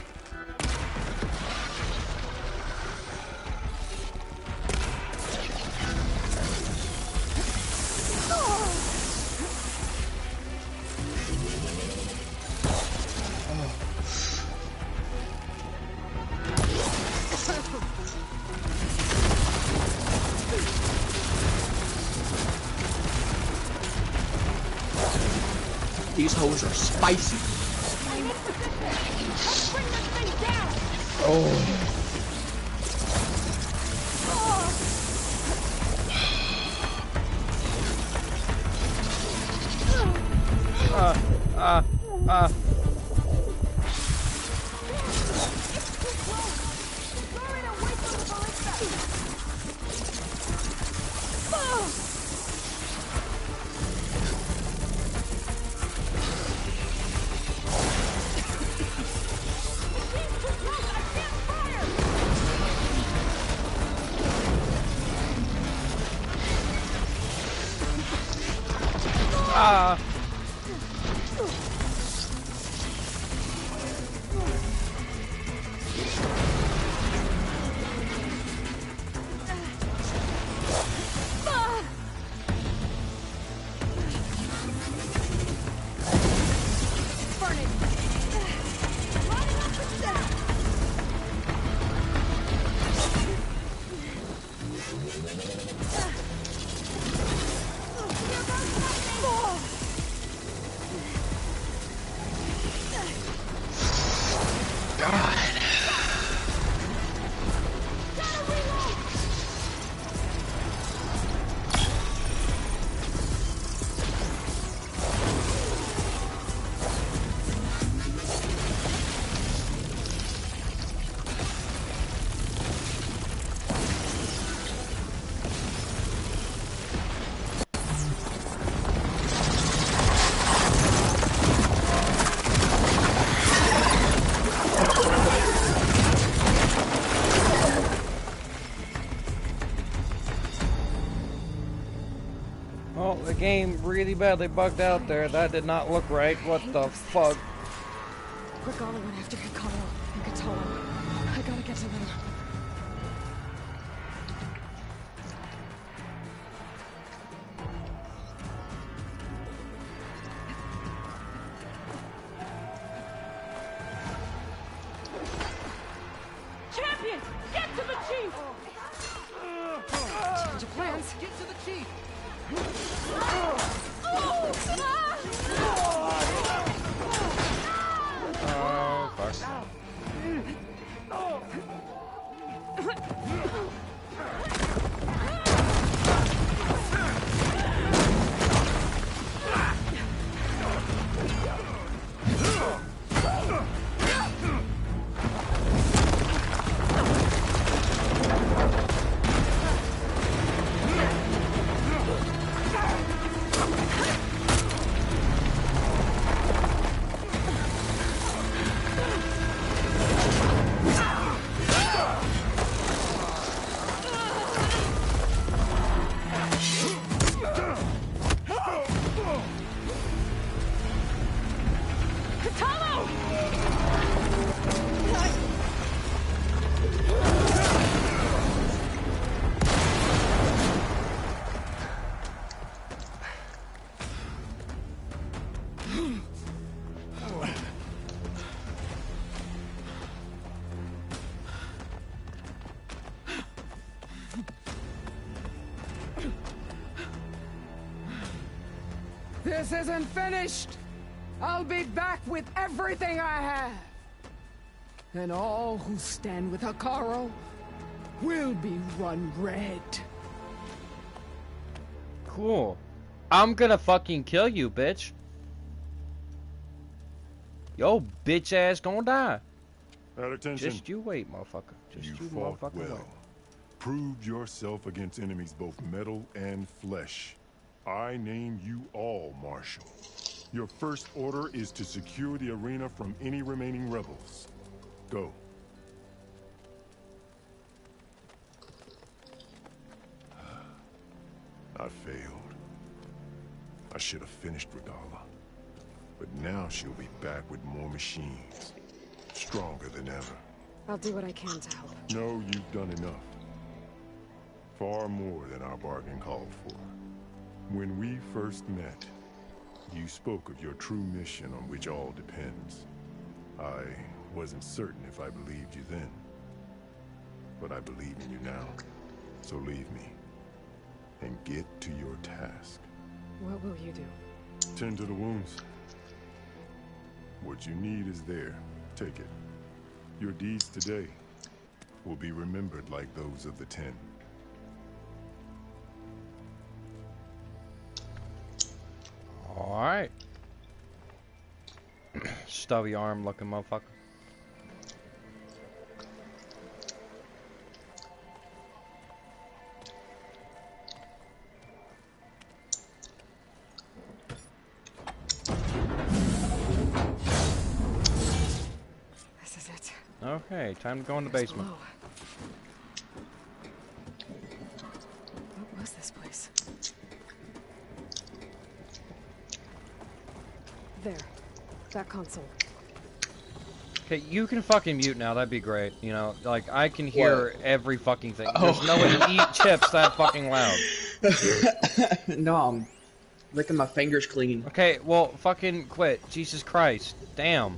[SPEAKER 22] These hoes are spicy. Oh.
[SPEAKER 16] Well, the game really badly bugged out there. That did not look right. What the fuck?
[SPEAKER 3] Regala went after Hikaru and Kotallo. I gotta get to them.
[SPEAKER 10] Champion! Get to the chief!
[SPEAKER 3] Change of plans.
[SPEAKER 10] Get to the chief!
[SPEAKER 16] Oh, fuck.
[SPEAKER 20] This isn't finished! I'll be back with everything I have! And all who stand with Hekarro will be run red.
[SPEAKER 16] Cool. I'm gonna fucking kill you, bitch. Yo, bitch ass gonna die.
[SPEAKER 15] At attention.
[SPEAKER 16] Just you wait, motherfucker. Just you
[SPEAKER 15] fought
[SPEAKER 16] motherfucker
[SPEAKER 15] well.
[SPEAKER 16] wait.
[SPEAKER 15] Proved yourself against enemies both metal and flesh. I name you all Marshal. Your first order is to secure the arena from any remaining rebels. Go. I failed. I should have finished Regalla. But now she'll be back with more machines. Stronger than ever.
[SPEAKER 3] I'll do what I can to help.
[SPEAKER 15] No, you've done enough. Far more than our bargain called for. When we first met, you spoke of your true mission on which all depends. I wasn't certain if I believed you then. But I believe in you now. So leave me. And get to your task.
[SPEAKER 3] What will you do?
[SPEAKER 15] Tend to the wounds. What you need is there. Take it. Your deeds today will be remembered like those of the 10.
[SPEAKER 16] Alright. Stubby arm looking motherfucker.
[SPEAKER 3] This is it.
[SPEAKER 16] Okay, time to go in the basement.
[SPEAKER 3] What was this place? There. That console.
[SPEAKER 16] Okay, you can fucking mute now, that'd be great. You know, like, I can hear every fucking thing. There's no way to eat chips that fucking loud.
[SPEAKER 22] No, I'm licking my fingers clean.
[SPEAKER 16] Okay, well, fucking quit. Jesus Christ. Damn.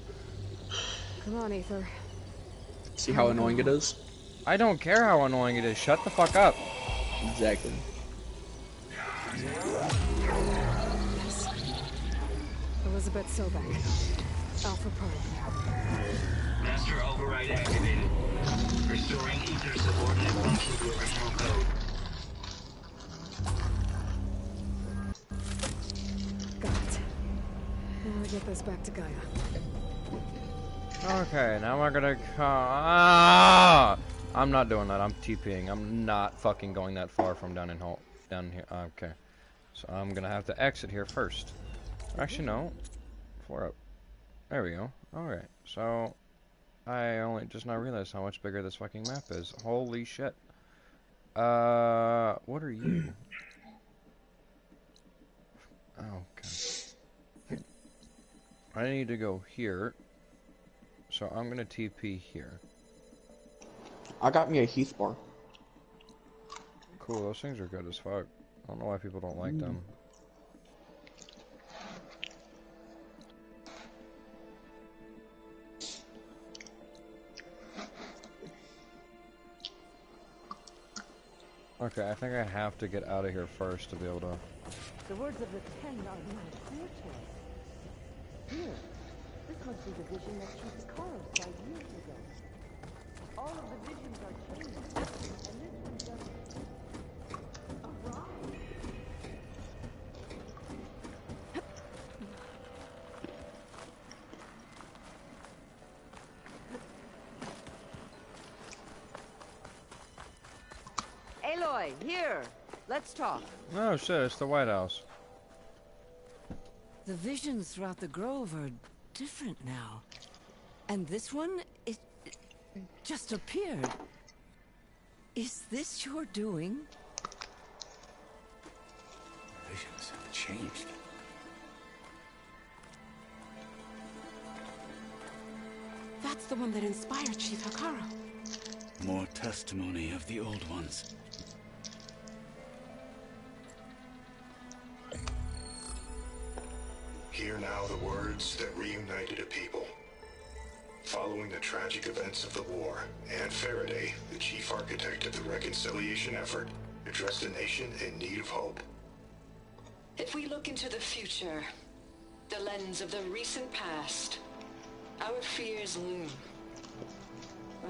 [SPEAKER 3] Come on, Aether.
[SPEAKER 22] See how annoying it is?
[SPEAKER 16] I don't care how annoying it is. Shut the fuck up.
[SPEAKER 22] Exactly.
[SPEAKER 3] Yes. Elizabeth Sobek. Alpha Prime.
[SPEAKER 12] Master override activated. Restoring Aether subordinate function to original code.
[SPEAKER 3] Got it. Now I get this back to Gaia.
[SPEAKER 16] Okay, now we're gonna I'm not doing that. I'm TPing. I'm not fucking going that far from down here. Okay. So I'm gonna have to exit here first. Actually, no. 4 up. There we go. Alright. So I only just now realized how much bigger this fucking map is. Holy shit. What are you? Okay. I need to go here. So I'm gonna TP here.
[SPEAKER 22] I got me a Heath bar.
[SPEAKER 16] Cool, those things are good as fuck. I don't know why people don't like them. Okay, I think I have to get out of here first to be able to...
[SPEAKER 7] The words of the 10 are not clear to us. Here, this must be the vision that Chief Carl saw years ago. All of the visions are changed, and this one just arrived. Aloy, here! Let's talk.
[SPEAKER 16] Oh shit, it's the White House.
[SPEAKER 7] The visions throughout the grove are different now. And this one, it just appeared. Is this your doing?
[SPEAKER 14] Visions have changed.
[SPEAKER 2] That's the one that inspired Chief Hekarro.
[SPEAKER 14] More testimony of the old ones.
[SPEAKER 13] Hear now the words that reunited a people. Following the tragic events of the war, Anne Faraday, the chief architect of the reconciliation effort, addressed a nation in need of hope.
[SPEAKER 23] If we look into the future, the lens of the recent past, our fears loom.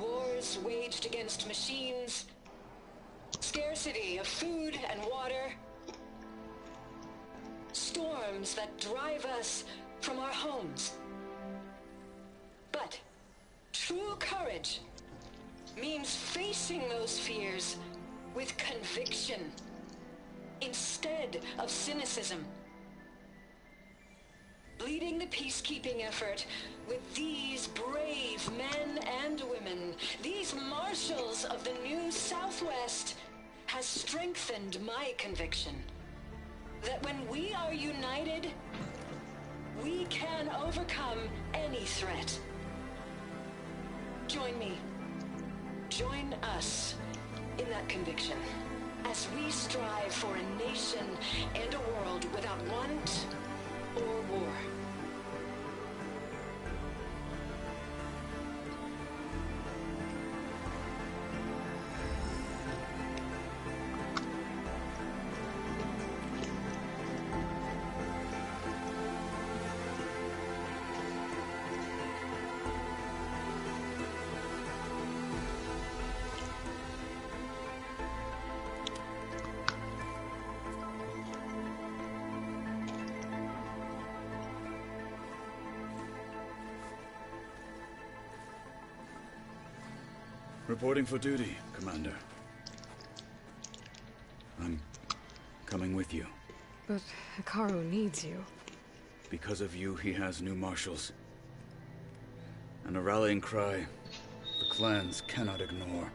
[SPEAKER 23] Wars waged against machines, scarcity of food and water, storms that drive us from our homes. But true courage means facing those fears with conviction instead of cynicism. leading the peacekeeping effort with these brave men and women, these marshals of the new Southwest, has strengthened my conviction that when we are united, we can overcome any threat. Join me. Join us in that conviction as we strive for a nation and a world without want or war.
[SPEAKER 14] Reporting for duty, Commander. I'm coming with you.
[SPEAKER 3] But Hekarro needs you.
[SPEAKER 14] Because of you, he has new marshals. And a rallying cry the clans cannot ignore.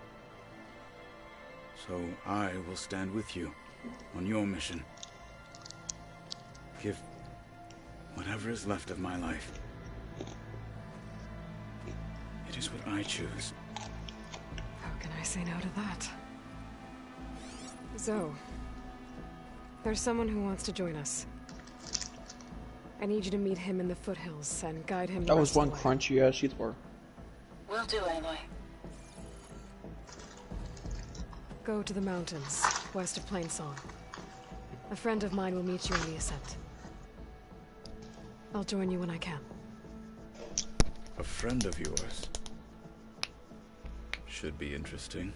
[SPEAKER 14] So I will stand with you on your mission. Give whatever is left of my life. It is what I choose.
[SPEAKER 3] How can I say no to that? Zoe, there's someone who wants to join us. I need you to meet him in the foothills and guide him.
[SPEAKER 22] That was one crunchy ass Thor.
[SPEAKER 23] Will do, Aloy.
[SPEAKER 3] Go to the mountains, west of Plainsong. A friend of mine will meet you in the ascent. I'll join you when I can.
[SPEAKER 14] A friend of yours? Should be interesting.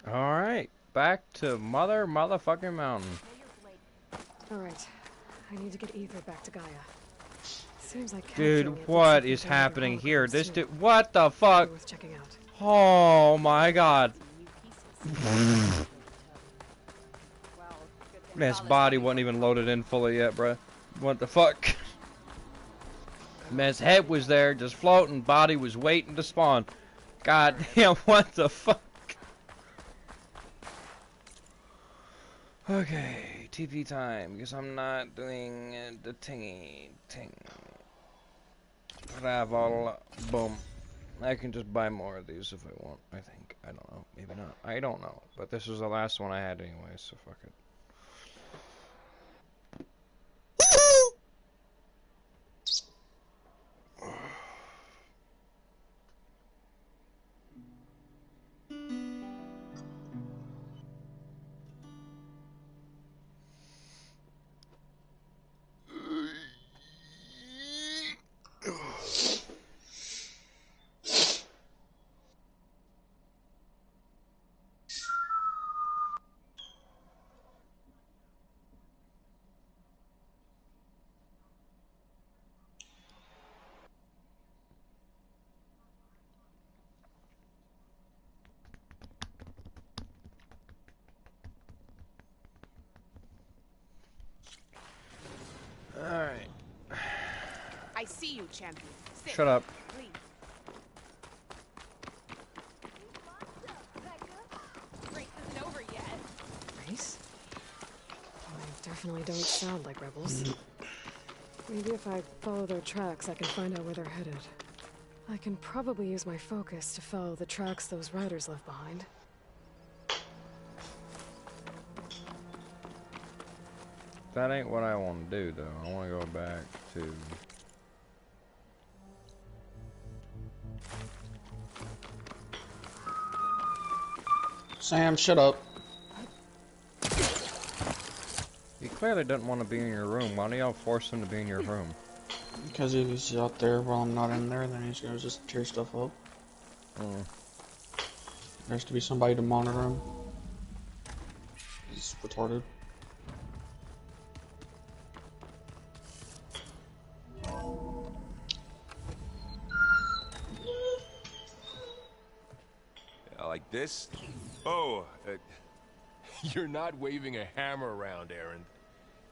[SPEAKER 16] Alright, back to motherfucking mountain.
[SPEAKER 3] Alright, I need to get Ether back to Gaia. Seems like
[SPEAKER 16] Dude, what is happening here? This dude, what the fuck?
[SPEAKER 3] Worth checking out.
[SPEAKER 16] Oh my god. Man's body wasn't even loaded in fully yet, bruh. What the fuck? Man's head was there, just floating. Body was waiting to spawn. God damn, what the fuck? Okay, TP time, because I'm not doing the ting. Travel, boom. I can just buy more of these if I want, I think. I don't know, maybe not. I don't know, but this was the last one I had anyway, so fuck it. Alright.
[SPEAKER 2] I see you, champion. Sit.
[SPEAKER 16] Shut up.
[SPEAKER 2] Please. Race isn't over yet.
[SPEAKER 3] Race? I definitely don't sound like rebels. Maybe if I follow their tracks, I can find out where they're headed. I can probably use my focus to follow the tracks those riders left behind.
[SPEAKER 16] That ain't what I want to do, though. I want to go back to...
[SPEAKER 22] Sam, shut up.
[SPEAKER 16] He clearly doesn't want to be in your room. Why do y'all force him to be in your room?
[SPEAKER 22] Because if he's out there while I'm not in there, then he's gonna just tear stuff up. There has to be somebody to monitor him. He's retarded.
[SPEAKER 1] Yeah, like Like this? Oh, You're not waving a hammer around, Erend.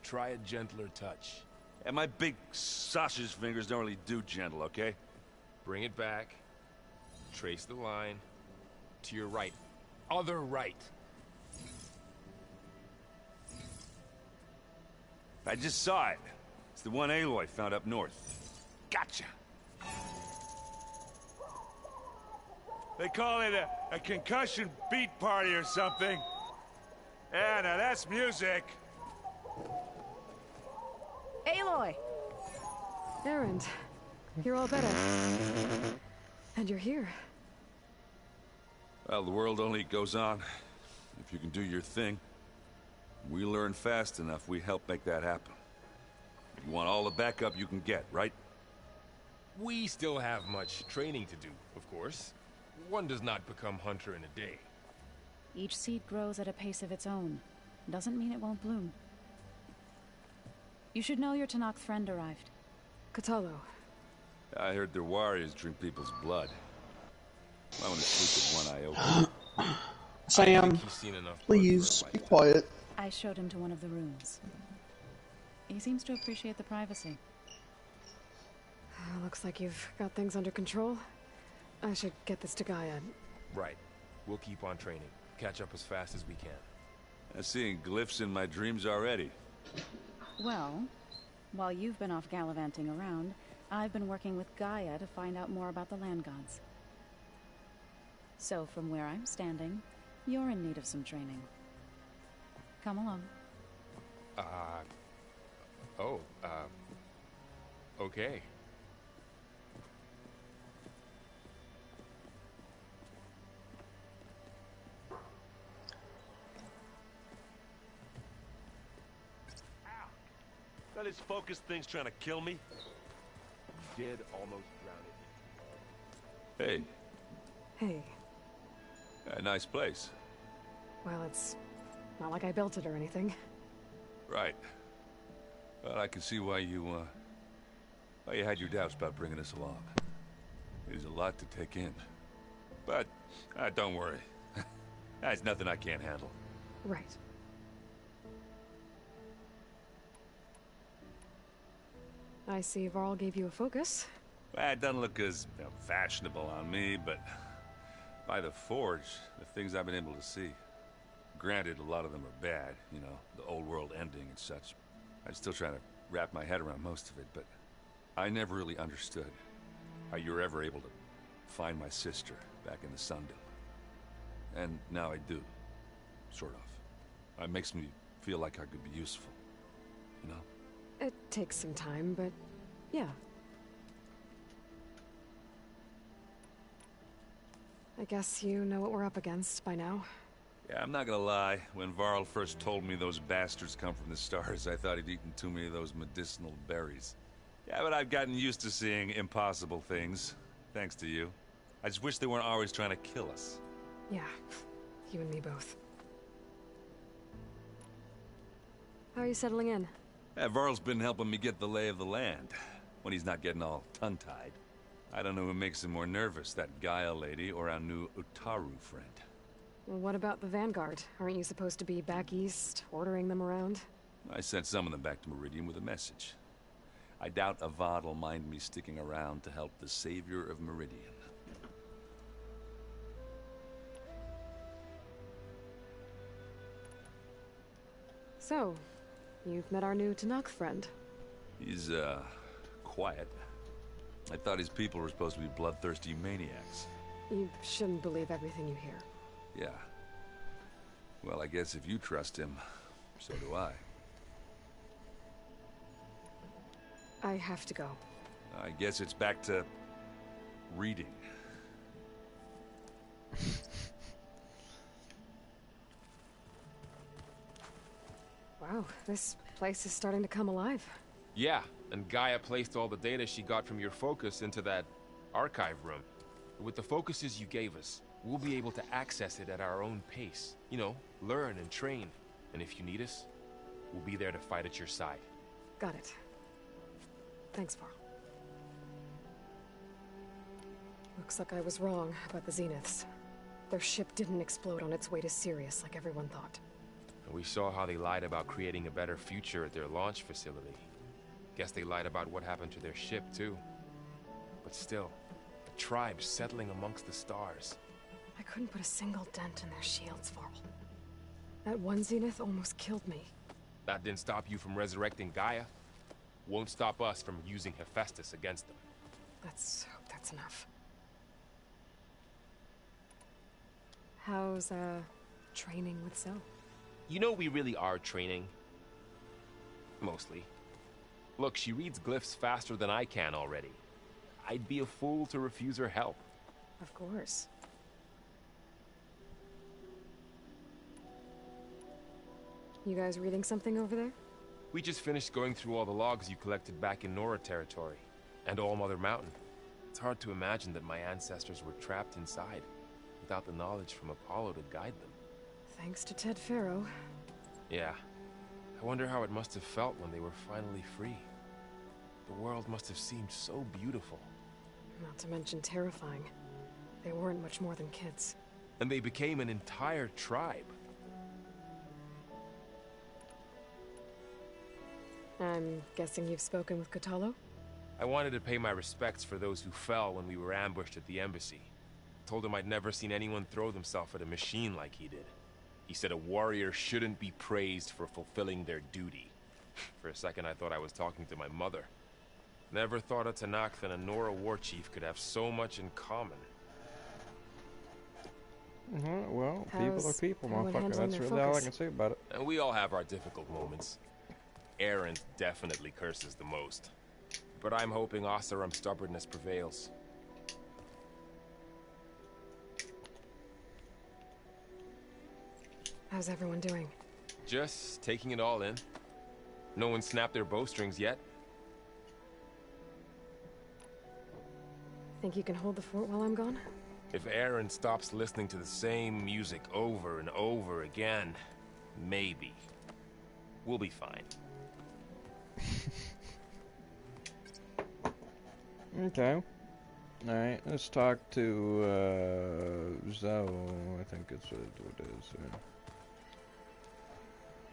[SPEAKER 1] Try a gentler touch.
[SPEAKER 5] And my big sausage fingers don't really do gentle, okay?
[SPEAKER 1] Bring it back. Trace the line. To your right. Other right.
[SPEAKER 5] I just saw it. It's the one Aloy found up north. Gotcha! They call it a concussion beat party or something. Yeah, now that's music.
[SPEAKER 3] Aloy! Erend, you're all better. And you're here.
[SPEAKER 5] Well, the world only goes on if you can do your thing. We learn fast enough, we help make that happen. You want all the backup you can get, right?
[SPEAKER 1] We still have much training to do, of course. One does not become hunter in a day.
[SPEAKER 11] Each seed grows at a pace of its own. Doesn't mean it won't bloom. You should know your Tenakth friend arrived.
[SPEAKER 3] Kotallo.
[SPEAKER 5] I heard their warriors drink people's blood. I want to sleep with one eye open.
[SPEAKER 22] Sam, please be quiet.
[SPEAKER 11] I showed him to one of the rooms. He seems to appreciate the privacy.
[SPEAKER 3] Looks like you've got things under control. I should get this to Gaia.
[SPEAKER 1] Right. We'll keep on training. Catch up as fast as we can.
[SPEAKER 5] I'm seeing glyphs in my dreams already.
[SPEAKER 11] Well, while you've been off gallivanting around, I've been working with Gaia to find out more about the land gods. So from where I'm standing, you're in need of some training. Come along.
[SPEAKER 1] Okay.
[SPEAKER 5] That this focus thing's trying to kill me?
[SPEAKER 1] You did almost drown it.
[SPEAKER 5] Hey.
[SPEAKER 3] Hey.
[SPEAKER 5] A nice place.
[SPEAKER 3] Well, it's not like I built it or anything.
[SPEAKER 5] Right. Well, I can see why you had your doubts about bringing us along. It is a lot to take in. But, don't worry. That's nothing I can't handle.
[SPEAKER 3] Right. I see Varl gave you a focus.
[SPEAKER 5] Well, it doesn't look as fashionable on me, but by the Forge, the things I've been able to see. Granted, a lot of them are bad, you know, the old world ending and such. I'm still trying to wrap my head around most of it, but I never really understood how you were ever able to find my sister back in the Sundom. And now I do, sort of. It makes me feel like I could be useful, you know?
[SPEAKER 3] It takes some time, but yeah. I guess you know what we're up against by now.
[SPEAKER 5] Yeah, I'm not gonna lie. When Varl first told me those bastards come from the stars, I thought he'd eaten too many of those medicinal berries. Yeah, but I've gotten used to seeing impossible things, thanks to you. I just wish they weren't always trying to kill us.
[SPEAKER 3] Yeah, you and me both. How are you settling in?
[SPEAKER 5] Yeah, Varl's been helping me get the lay of the land, when he's not getting all tongue-tied. I don't know who makes him more nervous, that Gaia lady or our new Utaru friend.
[SPEAKER 3] Well, what about the Vanguard? Aren't you supposed to be back east, ordering them around?
[SPEAKER 5] I sent some of them back to Meridian with a message. I doubt Avad will mind me sticking around to help the savior of Meridian.
[SPEAKER 3] So, you've met our new Tenakth friend.
[SPEAKER 5] He's, quiet. I thought his people were supposed to be bloodthirsty maniacs.
[SPEAKER 3] You shouldn't believe everything you hear.
[SPEAKER 5] Yeah. Well, I guess if you trust him, so do I.
[SPEAKER 3] I have to go.
[SPEAKER 5] I guess it's back to reading.
[SPEAKER 3] Wow, this place is starting to come alive.
[SPEAKER 1] Yeah, and Gaia placed all the data she got from your focus into that archive room. With the focuses you gave us, we'll be able to access it at our own pace. You know, learn and train. And if you need us, we'll be there to fight at your side.
[SPEAKER 3] Got it. Thanks, Varl. Looks like I was wrong about the Zeniths. Their ship didn't explode on its way to Sirius like everyone thought.
[SPEAKER 1] And we saw how they lied about creating a better future at their launch facility. Guess they lied about what happened to their ship, too. But still, the tribe's settling amongst the stars.
[SPEAKER 3] I couldn't put a single dent in their shields, Varl. That one Zenith almost killed me.
[SPEAKER 1] That didn't stop you from resurrecting Gaia. Won't stop us from using Hephaestus against them.
[SPEAKER 3] Let's hope that's enough. How's, training with Zoe?
[SPEAKER 1] You know we really are training. Mostly. Look, she reads glyphs faster than I can already. I'd be a fool to refuse her help.
[SPEAKER 3] Of course. You guys reading something over there?
[SPEAKER 1] We just finished going through all the logs you collected back in Nora territory, and All Mother Mountain. It's hard to imagine that my ancestors were trapped inside, without the knowledge from Apollo to guide them.
[SPEAKER 3] Thanks to Ted Faro.
[SPEAKER 1] Yeah. I wonder how it must have felt when they were finally free. The world must have seemed so beautiful.
[SPEAKER 3] Not to mention terrifying. They weren't much more than kids.
[SPEAKER 1] And they became an entire tribe.
[SPEAKER 3] I'm guessing you've spoken with Kotallo?
[SPEAKER 1] I wanted to pay my respects for those who fell when we were ambushed at the embassy. Told him I'd never seen anyone throw themselves at a machine like he did. He said a warrior shouldn't be praised for fulfilling their duty. For a second I thought I was talking to my mother. Never thought a Tenakth and a Nora war chief could have so much in common.
[SPEAKER 16] Well, people are people, motherfucker. That's really all I can say about it.
[SPEAKER 1] And we all have our difficult moments. Erend definitely curses the most. But I'm hoping Oseram's stubbornness prevails.
[SPEAKER 3] How's everyone doing?
[SPEAKER 1] Just taking it all in. No one snapped their bowstrings yet.
[SPEAKER 3] Think you can hold the fort while I'm gone?
[SPEAKER 1] If Erend stops listening to the same music over and over again, maybe. We'll be fine.
[SPEAKER 16] Okay. Alright, let's talk to, Zoe, I think it's what it is.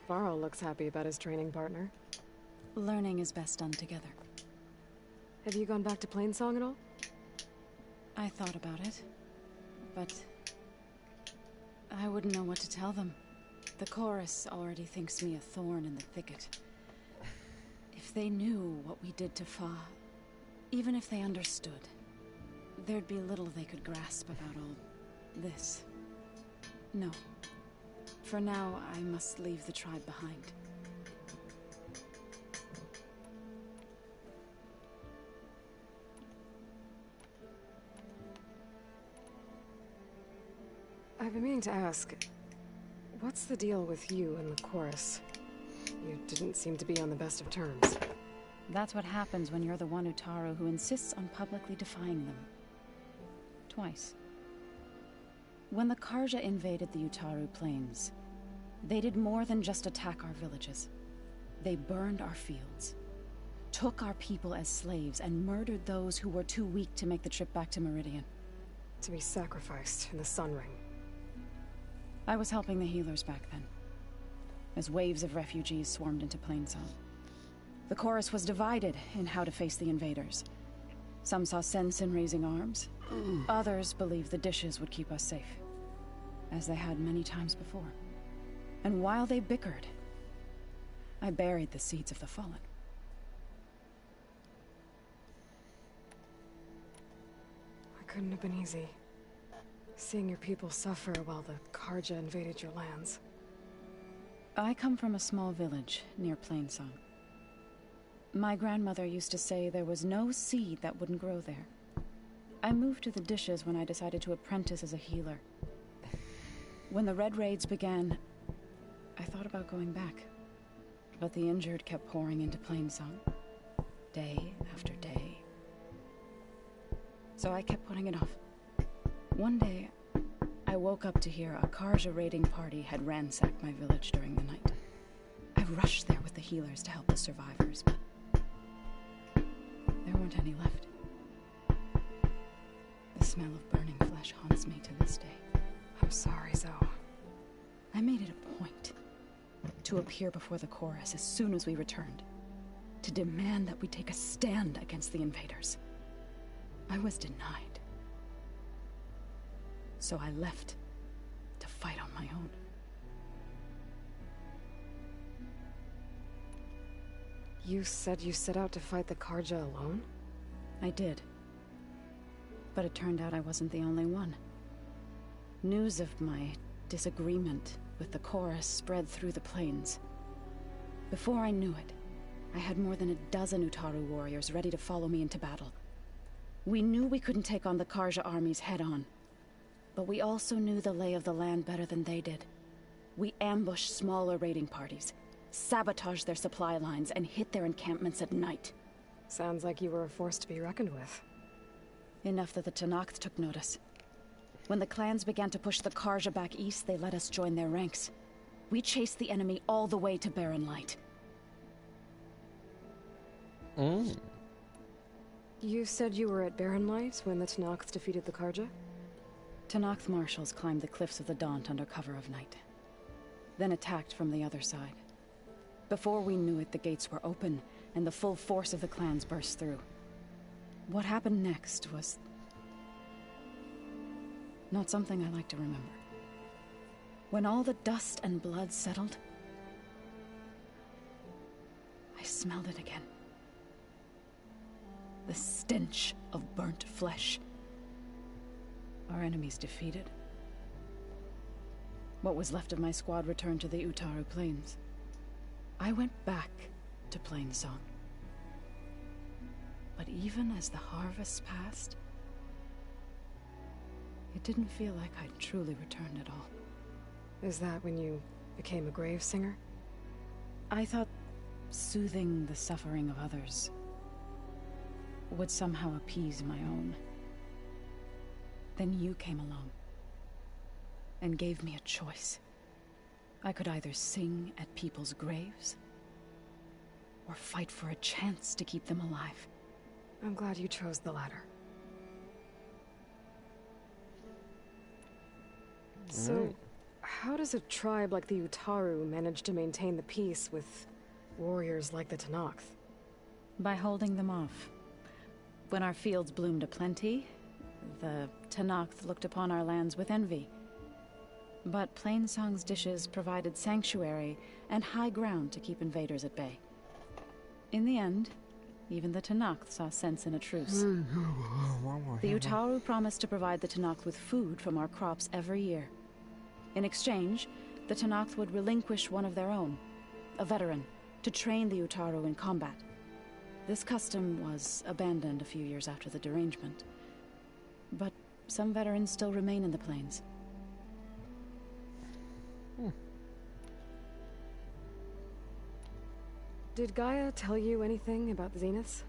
[SPEAKER 3] Varl looks happy about his training partner.
[SPEAKER 11] Learning is best done together.
[SPEAKER 3] Have you gone back to Plainsong at all?
[SPEAKER 11] I thought about it, but I wouldn't know what to tell them. The chorus already thinks me a thorn in the thicket. If they knew what we did to Fa, even if they understood, there'd be little they could grasp about all this. No. For now, I must leave the tribe behind.
[SPEAKER 3] I've been meaning to ask, what's the deal with you and the chorus? You didn't seem to be on the best of terms.
[SPEAKER 11] That's what happens when you're the one Utaru who insists on publicly defying them. Twice. When the Karja invaded the Utaru plains, they did more than just attack our villages. They burned our fields, took our people as slaves, and murdered those who were too weak to make the trip back to Meridian.
[SPEAKER 3] To be sacrificed in the Sun Ring.
[SPEAKER 11] I was helping the healers back then, as waves of refugees swarmed into Plainsong. The chorus was divided in how to face the invaders. Some saw sense in raising arms. Others believed the dishes would keep us safe, as they had many times before. And while they bickered, I buried the seeds of the fallen.
[SPEAKER 3] It couldn't have been easy. Seeing your people suffer while the Karja invaded your lands.
[SPEAKER 11] I come from a small village near Plainsong. My grandmother used to say there was no seed that wouldn't grow there. I moved to the dishes when I decided to apprentice as a healer. When the Red Raids began, I thought about going back. But the injured kept pouring into Plainsong, day after day. So I kept putting it off. One day, I woke up to hear a Karja raiding party had ransacked my village during the night. I rushed there with the healers to help the survivors, but there weren't any left. The smell of burning flesh haunts me to this day.
[SPEAKER 3] I'm sorry, Zoe.
[SPEAKER 11] I made it a point to appear before the chorus as soon as we returned, to demand that we take a stand against the invaders. I was denied. So I left to fight on my own.
[SPEAKER 3] You said you set out to fight the Karja alone?
[SPEAKER 11] I did. But it turned out I wasn't the only one. News of my disagreement with the chorus spread through the plains. Before I knew it, I had more than a dozen Utaru warriors ready to follow me into battle. We knew we couldn't take on the Karja armies head-on, but we also knew the lay of the land better than they did. We ambushed smaller raiding parties, sabotaged their supply lines, and hit their encampments at night.
[SPEAKER 3] Sounds like you were a force to be reckoned with.
[SPEAKER 11] Enough that the Tenakth took notice. When the clans began to push the Karja back east, they let us join their ranks. We chased the enemy all the way to Barren Light.
[SPEAKER 3] You said you were at Barren Light when the Tenakth defeated the Karja?
[SPEAKER 11] Tenakth marshals climbed the cliffs of the Daunt under cover of night, then attacked from the other side. Before we knew it, the gates were open, and the full force of the clans burst through. What happened next was not something I like to remember. When all the dust and blood settled, I smelled it again. The stench of burnt flesh. Our enemies defeated. What was left of my squad returned to the Utaru Plains. I went back to Plainsong. But even as the harvest passed, it didn't feel like I'd truly returned at all.
[SPEAKER 3] Is that when you became a grave singer?
[SPEAKER 11] I thought soothing the suffering of others would somehow appease my own. Then you came along and gave me a choice. I could either sing at people's graves or fight for a chance to keep them alive.
[SPEAKER 3] I'm glad you chose the latter. So, how does a tribe like the Utaru manage to maintain the peace with warriors like the Tenakth?
[SPEAKER 11] By holding them off. When our fields bloomed aplenty, the Tenakth looked upon our lands with envy. But Plainsong's dishes provided sanctuary and high ground to keep invaders at bay. In the end, even the Tenakth saw sense in a truce. The Utaru promised to provide the Tenakth with food from our crops every year. In exchange, the Tenakth would relinquish one of their own, a veteran, to train the Utaru in combat. This custom was abandoned a few years after the derangement. But some veterans still remain in the plains.
[SPEAKER 3] Did Gaia tell you anything about the Zeniths?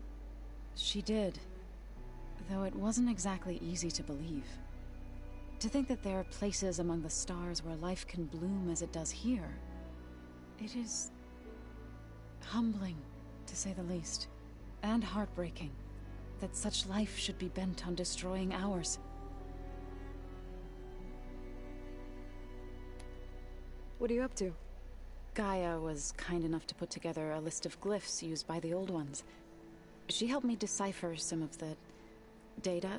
[SPEAKER 11] She did, though it wasn't exactly easy to believe. To think that there are places among the stars where life can bloom as it does here, it is humbling, to say the least, and heartbreaking that such life should be bent on destroying ours.
[SPEAKER 3] What are you up to?
[SPEAKER 11] Gaia was kind enough to put together a list of glyphs used by the Old Ones. She helped me decipher some of the data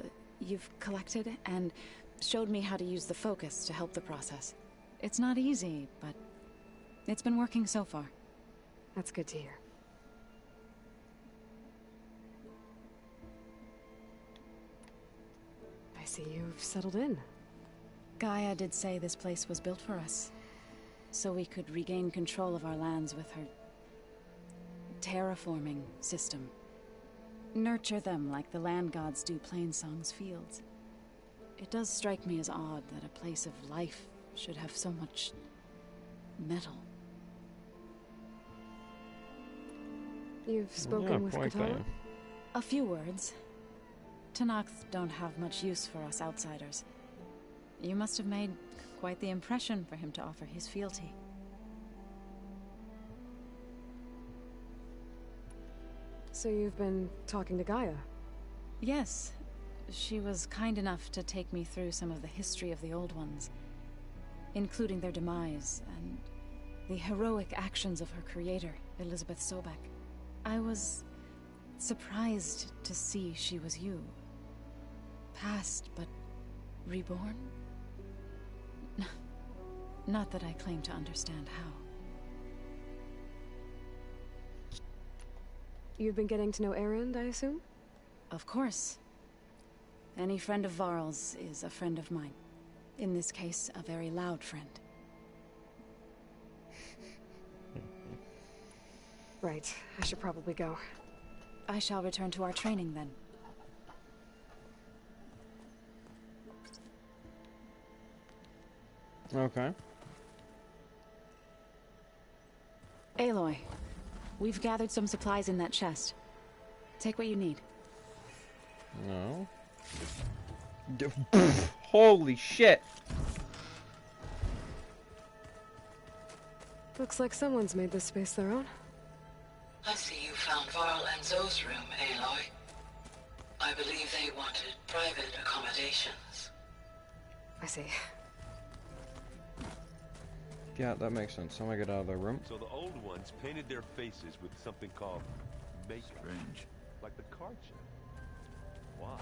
[SPEAKER 11] you've collected, and showed me how to use the focus to help the process. It's not easy, but it's been working so far.
[SPEAKER 3] That's good to hear. I see you've settled in.
[SPEAKER 11] Gaia did say this place was built for us, so we could regain control of our lands with her terraforming system. Nurture them like the land gods do Plainsong's fields. It does strike me as odd that a place of life should have so much metal.
[SPEAKER 3] You've spoken with Katara?
[SPEAKER 11] A few words. Tenakth don't have much use for us outsiders. You must have made quite the impression for him to offer his fealty.
[SPEAKER 3] So you've been talking to Gaia?
[SPEAKER 11] Yes. She was kind enough to take me through some of the history of the Old Ones. including their demise and the heroic actions of her creator, Elizabeth Sobek. I was surprised to see she was you. Past, but reborn? Not that I claim to understand how.
[SPEAKER 3] You've been getting to know Erend, I assume?
[SPEAKER 11] Of course. Any friend of Varl's is a friend of mine. In this case, a very loud friend.
[SPEAKER 3] Right. I should probably go.
[SPEAKER 11] I shall return to our training then.
[SPEAKER 16] Okay.
[SPEAKER 11] Aloy, we've gathered some supplies in that chest. Take what you need.
[SPEAKER 16] No. Holy shit!
[SPEAKER 3] Looks like someone's made this space their own.
[SPEAKER 12] I see you found Varl and Zoe's room, Aloy. I believe they wanted private accommodations.
[SPEAKER 3] I see.
[SPEAKER 16] Yeah, that makes sense. I'm gonna get out of their room.
[SPEAKER 4] So the old ones painted their faces with something called makeup.
[SPEAKER 17] Strange.
[SPEAKER 4] Like the card check. Why?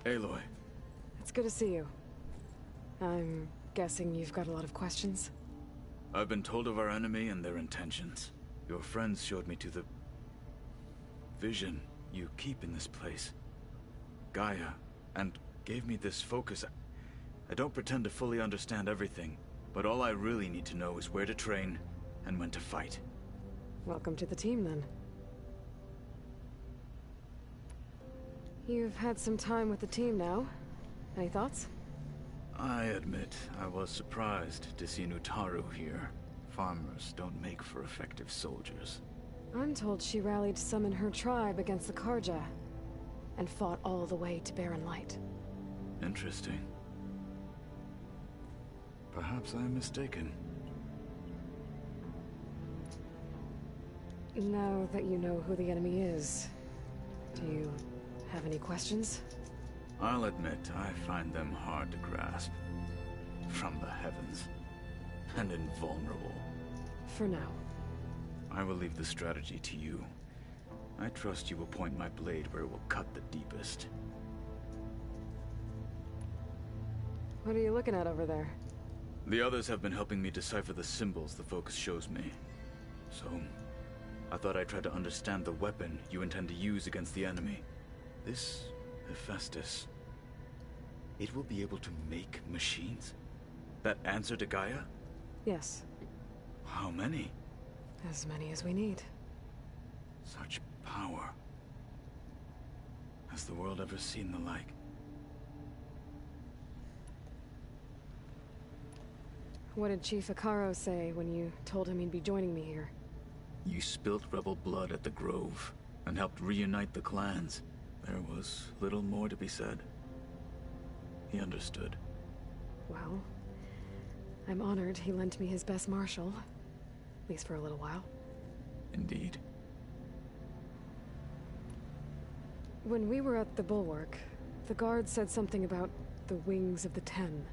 [SPEAKER 17] Aloy.
[SPEAKER 3] It's good to see you. I'm guessing you've got a lot of questions?
[SPEAKER 17] I've been told of our enemy and their intentions. Your friends showed me to the vision you keep in this place, Gaia, and gave me this focus. I don't pretend to fully understand everything, but all I really need to know is where to train and when to fight.
[SPEAKER 3] Welcome to the team, then. You've had some time with the team now. Any thoughts?
[SPEAKER 17] I admit, I was surprised to see Nutaru here. Farmers don't make for effective soldiers.
[SPEAKER 3] I'm told she rallied some in her tribe against the Karja, and fought all the way to Barren Light.
[SPEAKER 17] Interesting. Perhaps I'm mistaken.
[SPEAKER 3] Now that you know who the enemy is, do you have any questions?
[SPEAKER 17] I'll admit, I find them hard to grasp. From the heavens. And invulnerable.
[SPEAKER 3] For now.
[SPEAKER 17] I will leave the strategy to you. I trust you will point my blade where it will cut the deepest.
[SPEAKER 3] What are you looking at over there?
[SPEAKER 17] The others have been helping me decipher the symbols the focus shows me. So, I thought I'd try to understand the weapon you intend to use against the enemy. This Hephaestus. It will be able to make machines? That answer to Gaia?
[SPEAKER 3] Yes.
[SPEAKER 17] How many?
[SPEAKER 3] As many as we need.
[SPEAKER 17] Such power. Has the world ever seen the like?
[SPEAKER 3] What did Chief Hekarro say when you told him he'd be joining me here?
[SPEAKER 17] You spilt rebel blood at the Grove, and helped reunite the clans. There was little more to be said. He understood.
[SPEAKER 3] Well, I'm honored he lent me his best marshal. At least for a little while.
[SPEAKER 17] Indeed.
[SPEAKER 3] When we were at the Bulwark, the guard said something about the Wings of the Ten.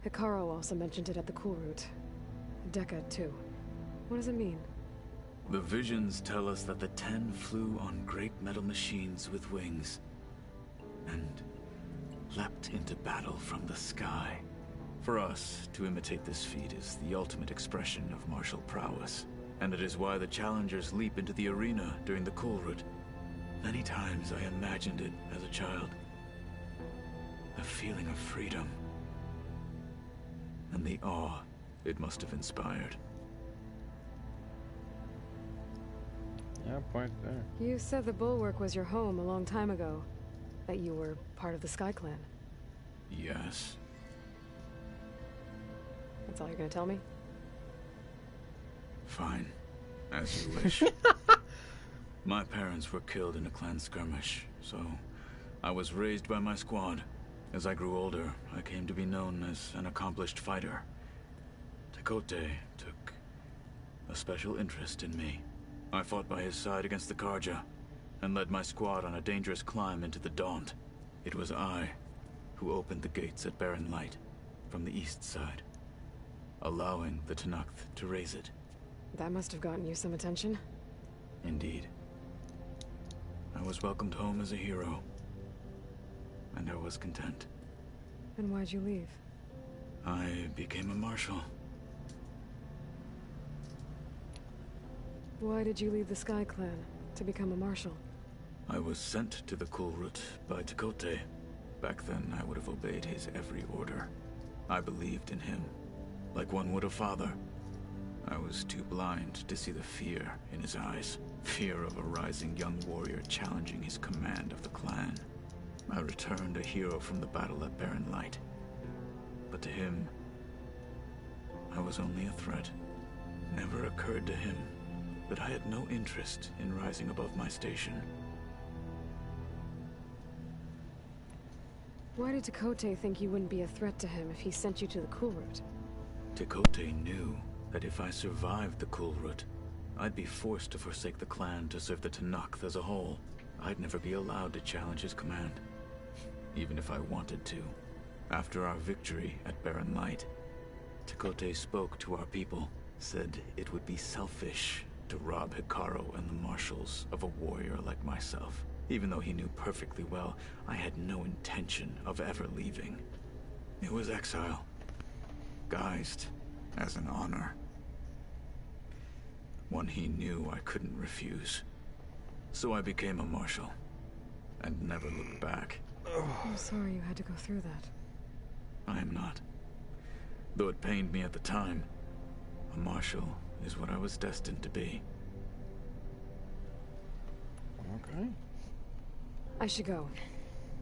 [SPEAKER 3] Hekarro also mentioned it at the Cool Route. Decca, too. What does it mean?
[SPEAKER 17] The visions tell us that the Ten flew on great metal machines with wings, and leapt into battle from the sky. For us, to imitate this feat is the ultimate expression of martial prowess, and it is why the challengers leap into the arena during the Cool Route. Many times I imagined it as a child. The feeling of freedom, and the awe it must have inspired.
[SPEAKER 16] Yeah, point there.
[SPEAKER 3] You said the Bulwark was your home a long time ago. That you were part of the Sky Clan.
[SPEAKER 17] Yes.
[SPEAKER 3] That's all you're gonna tell me?
[SPEAKER 17] Fine. As you wish. My parents were killed in a clan skirmish, so I was raised by my squad. As I grew older, I came to be known as an accomplished fighter. Tekote took a special interest in me. I fought by his side against the Karja, and led my squad on a dangerous climb into the Daunt. It was I who opened the gates at Barren Light from the east side, allowing the Tenakth to raise it.
[SPEAKER 3] That must have gotten you some attention.
[SPEAKER 17] Indeed. I was welcomed home as a hero, and I was content.
[SPEAKER 3] And why'd you leave?
[SPEAKER 17] I became a marshal.
[SPEAKER 3] Why did you leave the Sky Clan to become a marshal?
[SPEAKER 17] I was sent to the Kulrut by Tekotteh. Back then, I would have obeyed his every order. I believed in him, like one would a father. I was too blind to see the fear in his eyes. Fear of a rising young warrior challenging his command of the clan. I returned a hero from the battle at Barren Light. But to him, I was only a threat. Never occurred to him that I had no interest in rising above my station.
[SPEAKER 3] Why did Tekotteh think you wouldn't be a threat to him if he sent you to the Kulrut?
[SPEAKER 17] Tekotteh knew that if I survived the Kulrut, I'd be forced to forsake the clan to serve the Tenakth as a whole. I'd never be allowed to challenge his command, even if I wanted to. After our victory at Barren Light, Tekotteh spoke to our people, said it would be selfish to rob Hekarro and the marshals of a warrior like myself. Even though he knew perfectly well I had no intention of ever leaving. It was exile, guised as an honor. One he knew I couldn't refuse. So I became a marshal, and never looked back.
[SPEAKER 3] I'm sorry you had to go through that.
[SPEAKER 17] I am not. Though it pained me at the time, a marshal is what I was destined to be.
[SPEAKER 16] Okay.
[SPEAKER 3] I should go.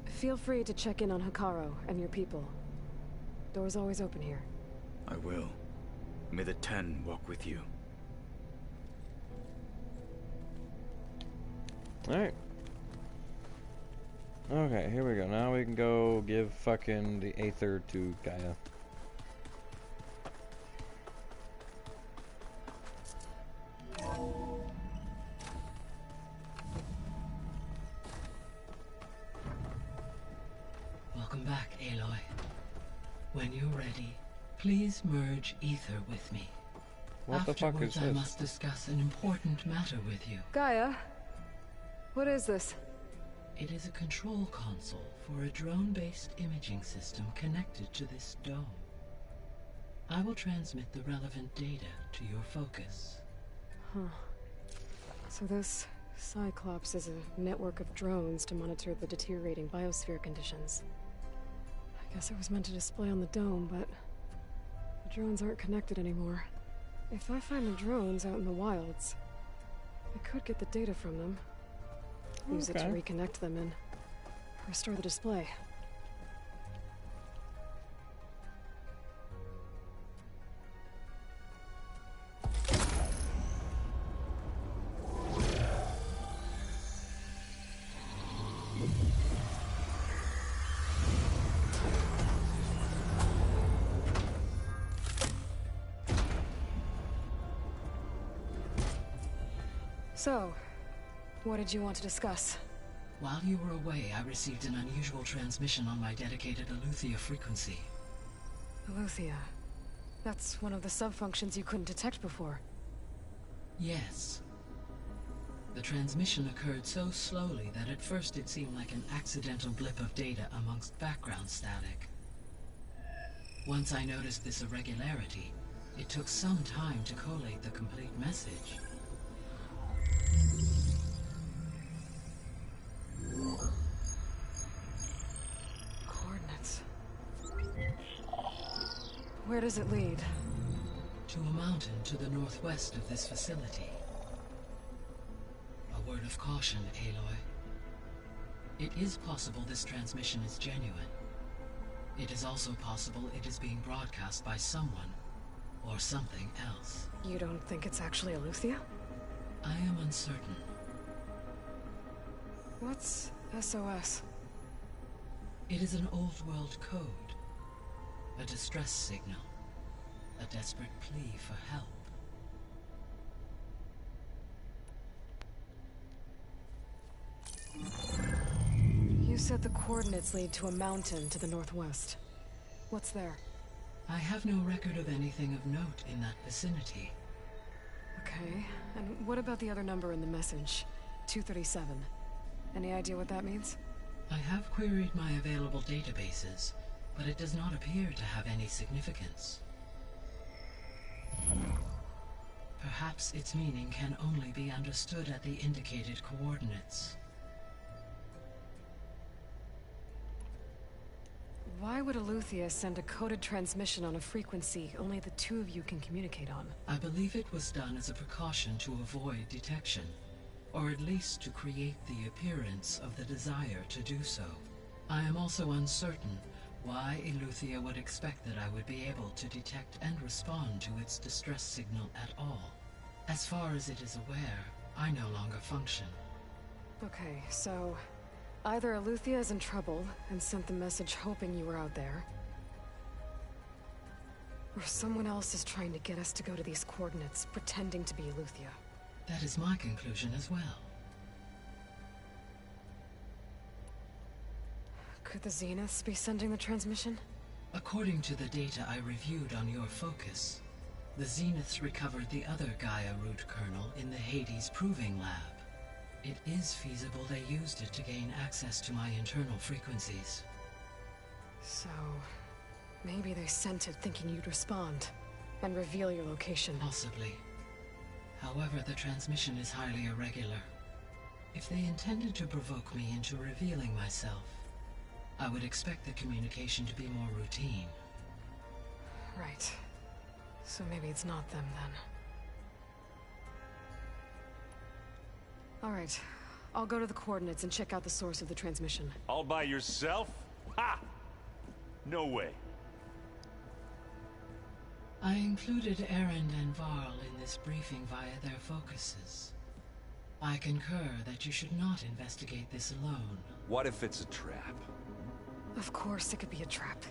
[SPEAKER 3] Feel free to check in on Hekarro and your people. Door's always open here.
[SPEAKER 17] I will. May the Ten walk with you.
[SPEAKER 16] Alright. Okay, here we go. Now we can go give fucking the Aether to Gaia.
[SPEAKER 12] Welcome back, Aloy. When you're ready, please merge Aether with me.
[SPEAKER 16] What the fuck is
[SPEAKER 12] Afterwards, I
[SPEAKER 16] this?
[SPEAKER 12] must discuss an important matter with you.
[SPEAKER 3] Gaia? What is this?
[SPEAKER 12] It is a control console for a drone-based imaging system connected to this dome. I will transmit the relevant data to your focus.
[SPEAKER 3] Huh. So this Cyclops is a network of drones to monitor the deteriorating biosphere conditions. I guess it was meant to display on the dome, but the drones aren't connected anymore. If I find the drones out in the wilds, I could get the data from them. Use it to reconnect them and restore the display. So, what did you want to discuss?
[SPEAKER 12] While you were away, I received an unusual transmission on my dedicated Aletheia frequency.
[SPEAKER 3] Aletheia. That's one of the sub-functions you couldn't detect before.
[SPEAKER 12] Yes. The transmission occurred so slowly that at first it seemed like an accidental blip of data amongst background static. Once I noticed this irregularity, it took some time to collate the complete message.
[SPEAKER 3] Coordinates. Where does it lead?
[SPEAKER 12] To a mountain to the northwest of this facility. A word of caution, Aloy. It is possible this transmission is genuine. It is also possible it is being broadcast by someone or something else.
[SPEAKER 3] You don't think it's actually Aletheia?
[SPEAKER 12] I am uncertain.
[SPEAKER 3] What's SOS?
[SPEAKER 12] It is an old world code. A distress signal. A desperate plea for help.
[SPEAKER 3] You said the coordinates lead to a mountain to the northwest. What's there?
[SPEAKER 12] I have no record of anything of note in that vicinity.
[SPEAKER 3] Okay, and what about the other number in the message? 237. Any idea what that means?
[SPEAKER 12] I have queried my available databases, but it does not appear to have any significance. Perhaps its meaning can only be understood at the indicated coordinates.
[SPEAKER 3] Why would Eleuthia send a coded transmission on a frequency only the two of you can communicate on?
[SPEAKER 12] I believe it was done as a precaution to avoid detection, or at least to create the appearance of the desire to do so. I am also uncertain why Eleuthia would expect that I would be able to detect and respond to its distress signal at all. As far as it is aware, I no longer function.
[SPEAKER 3] Okay, so either Eleuthia is in trouble and sent the message hoping you were out there, or someone else is trying to get us to go to these coordinates, pretending to be Eleuthia.
[SPEAKER 12] That is my conclusion as well.
[SPEAKER 3] Could the Zeniths be sending the transmission?
[SPEAKER 12] According to the data I reviewed on your focus, the Zeniths recovered the other Gaia root kernel in the Hades Proving Lab. It is feasible they used it to gain access to my internal frequencies.
[SPEAKER 3] So, maybe they sent it thinking you'd respond and reveal your location.
[SPEAKER 12] Possibly. However, the transmission is highly irregular. If they intended to provoke me into revealing myself, I would expect the communication to be more routine.
[SPEAKER 3] Right. So maybe it's not them then. Alright. I'll go to the coordinates and check out the source of the transmission.
[SPEAKER 4] All by yourself? Ha! No way.
[SPEAKER 12] I included Erend and Varl in this briefing via their focuses. I concur that you should not investigate this alone.
[SPEAKER 4] What if it's a trap?
[SPEAKER 3] Of course it could be a trap.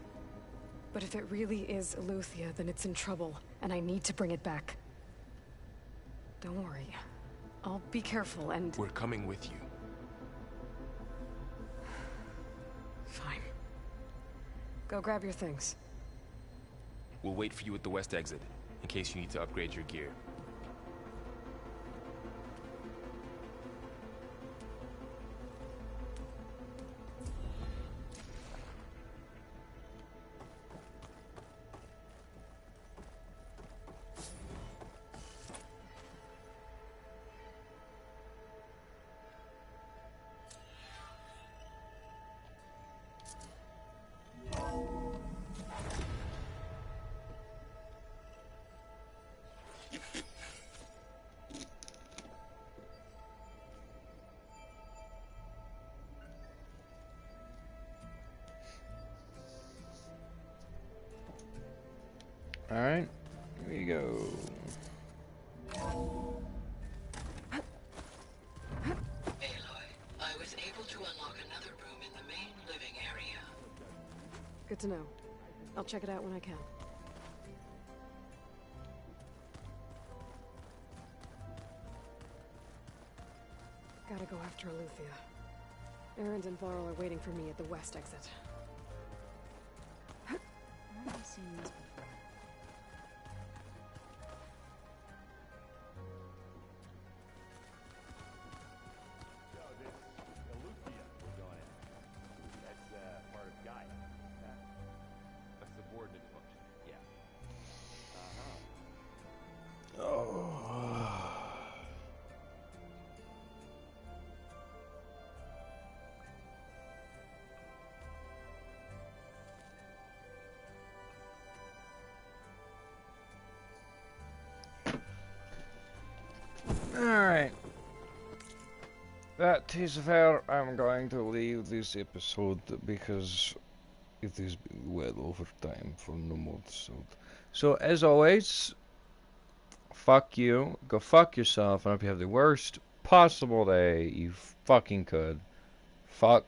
[SPEAKER 3] But if it really is Eleuthia, then it's in trouble, and I need to bring it back. Don't worry. I'll be careful and...
[SPEAKER 1] We're coming with you.
[SPEAKER 3] Fine. Go grab your things.
[SPEAKER 1] We'll wait for you at the west exit, in case you need to upgrade your gear.
[SPEAKER 16] Alright, here we go.
[SPEAKER 12] Aloy, I was able to unlock another room in the main living area.
[SPEAKER 3] Good to know. I'll check it out when I can. Gotta go after Eleuthia. Erend and Varl are waiting for me at the west exit.
[SPEAKER 11] I've seen this before.
[SPEAKER 16] Alright. That is where I'm going to leave this episode because it is well over time for no more episode. So as always, fuck you, go fuck yourself, and I hope you have the worst possible day you fucking could. Fuck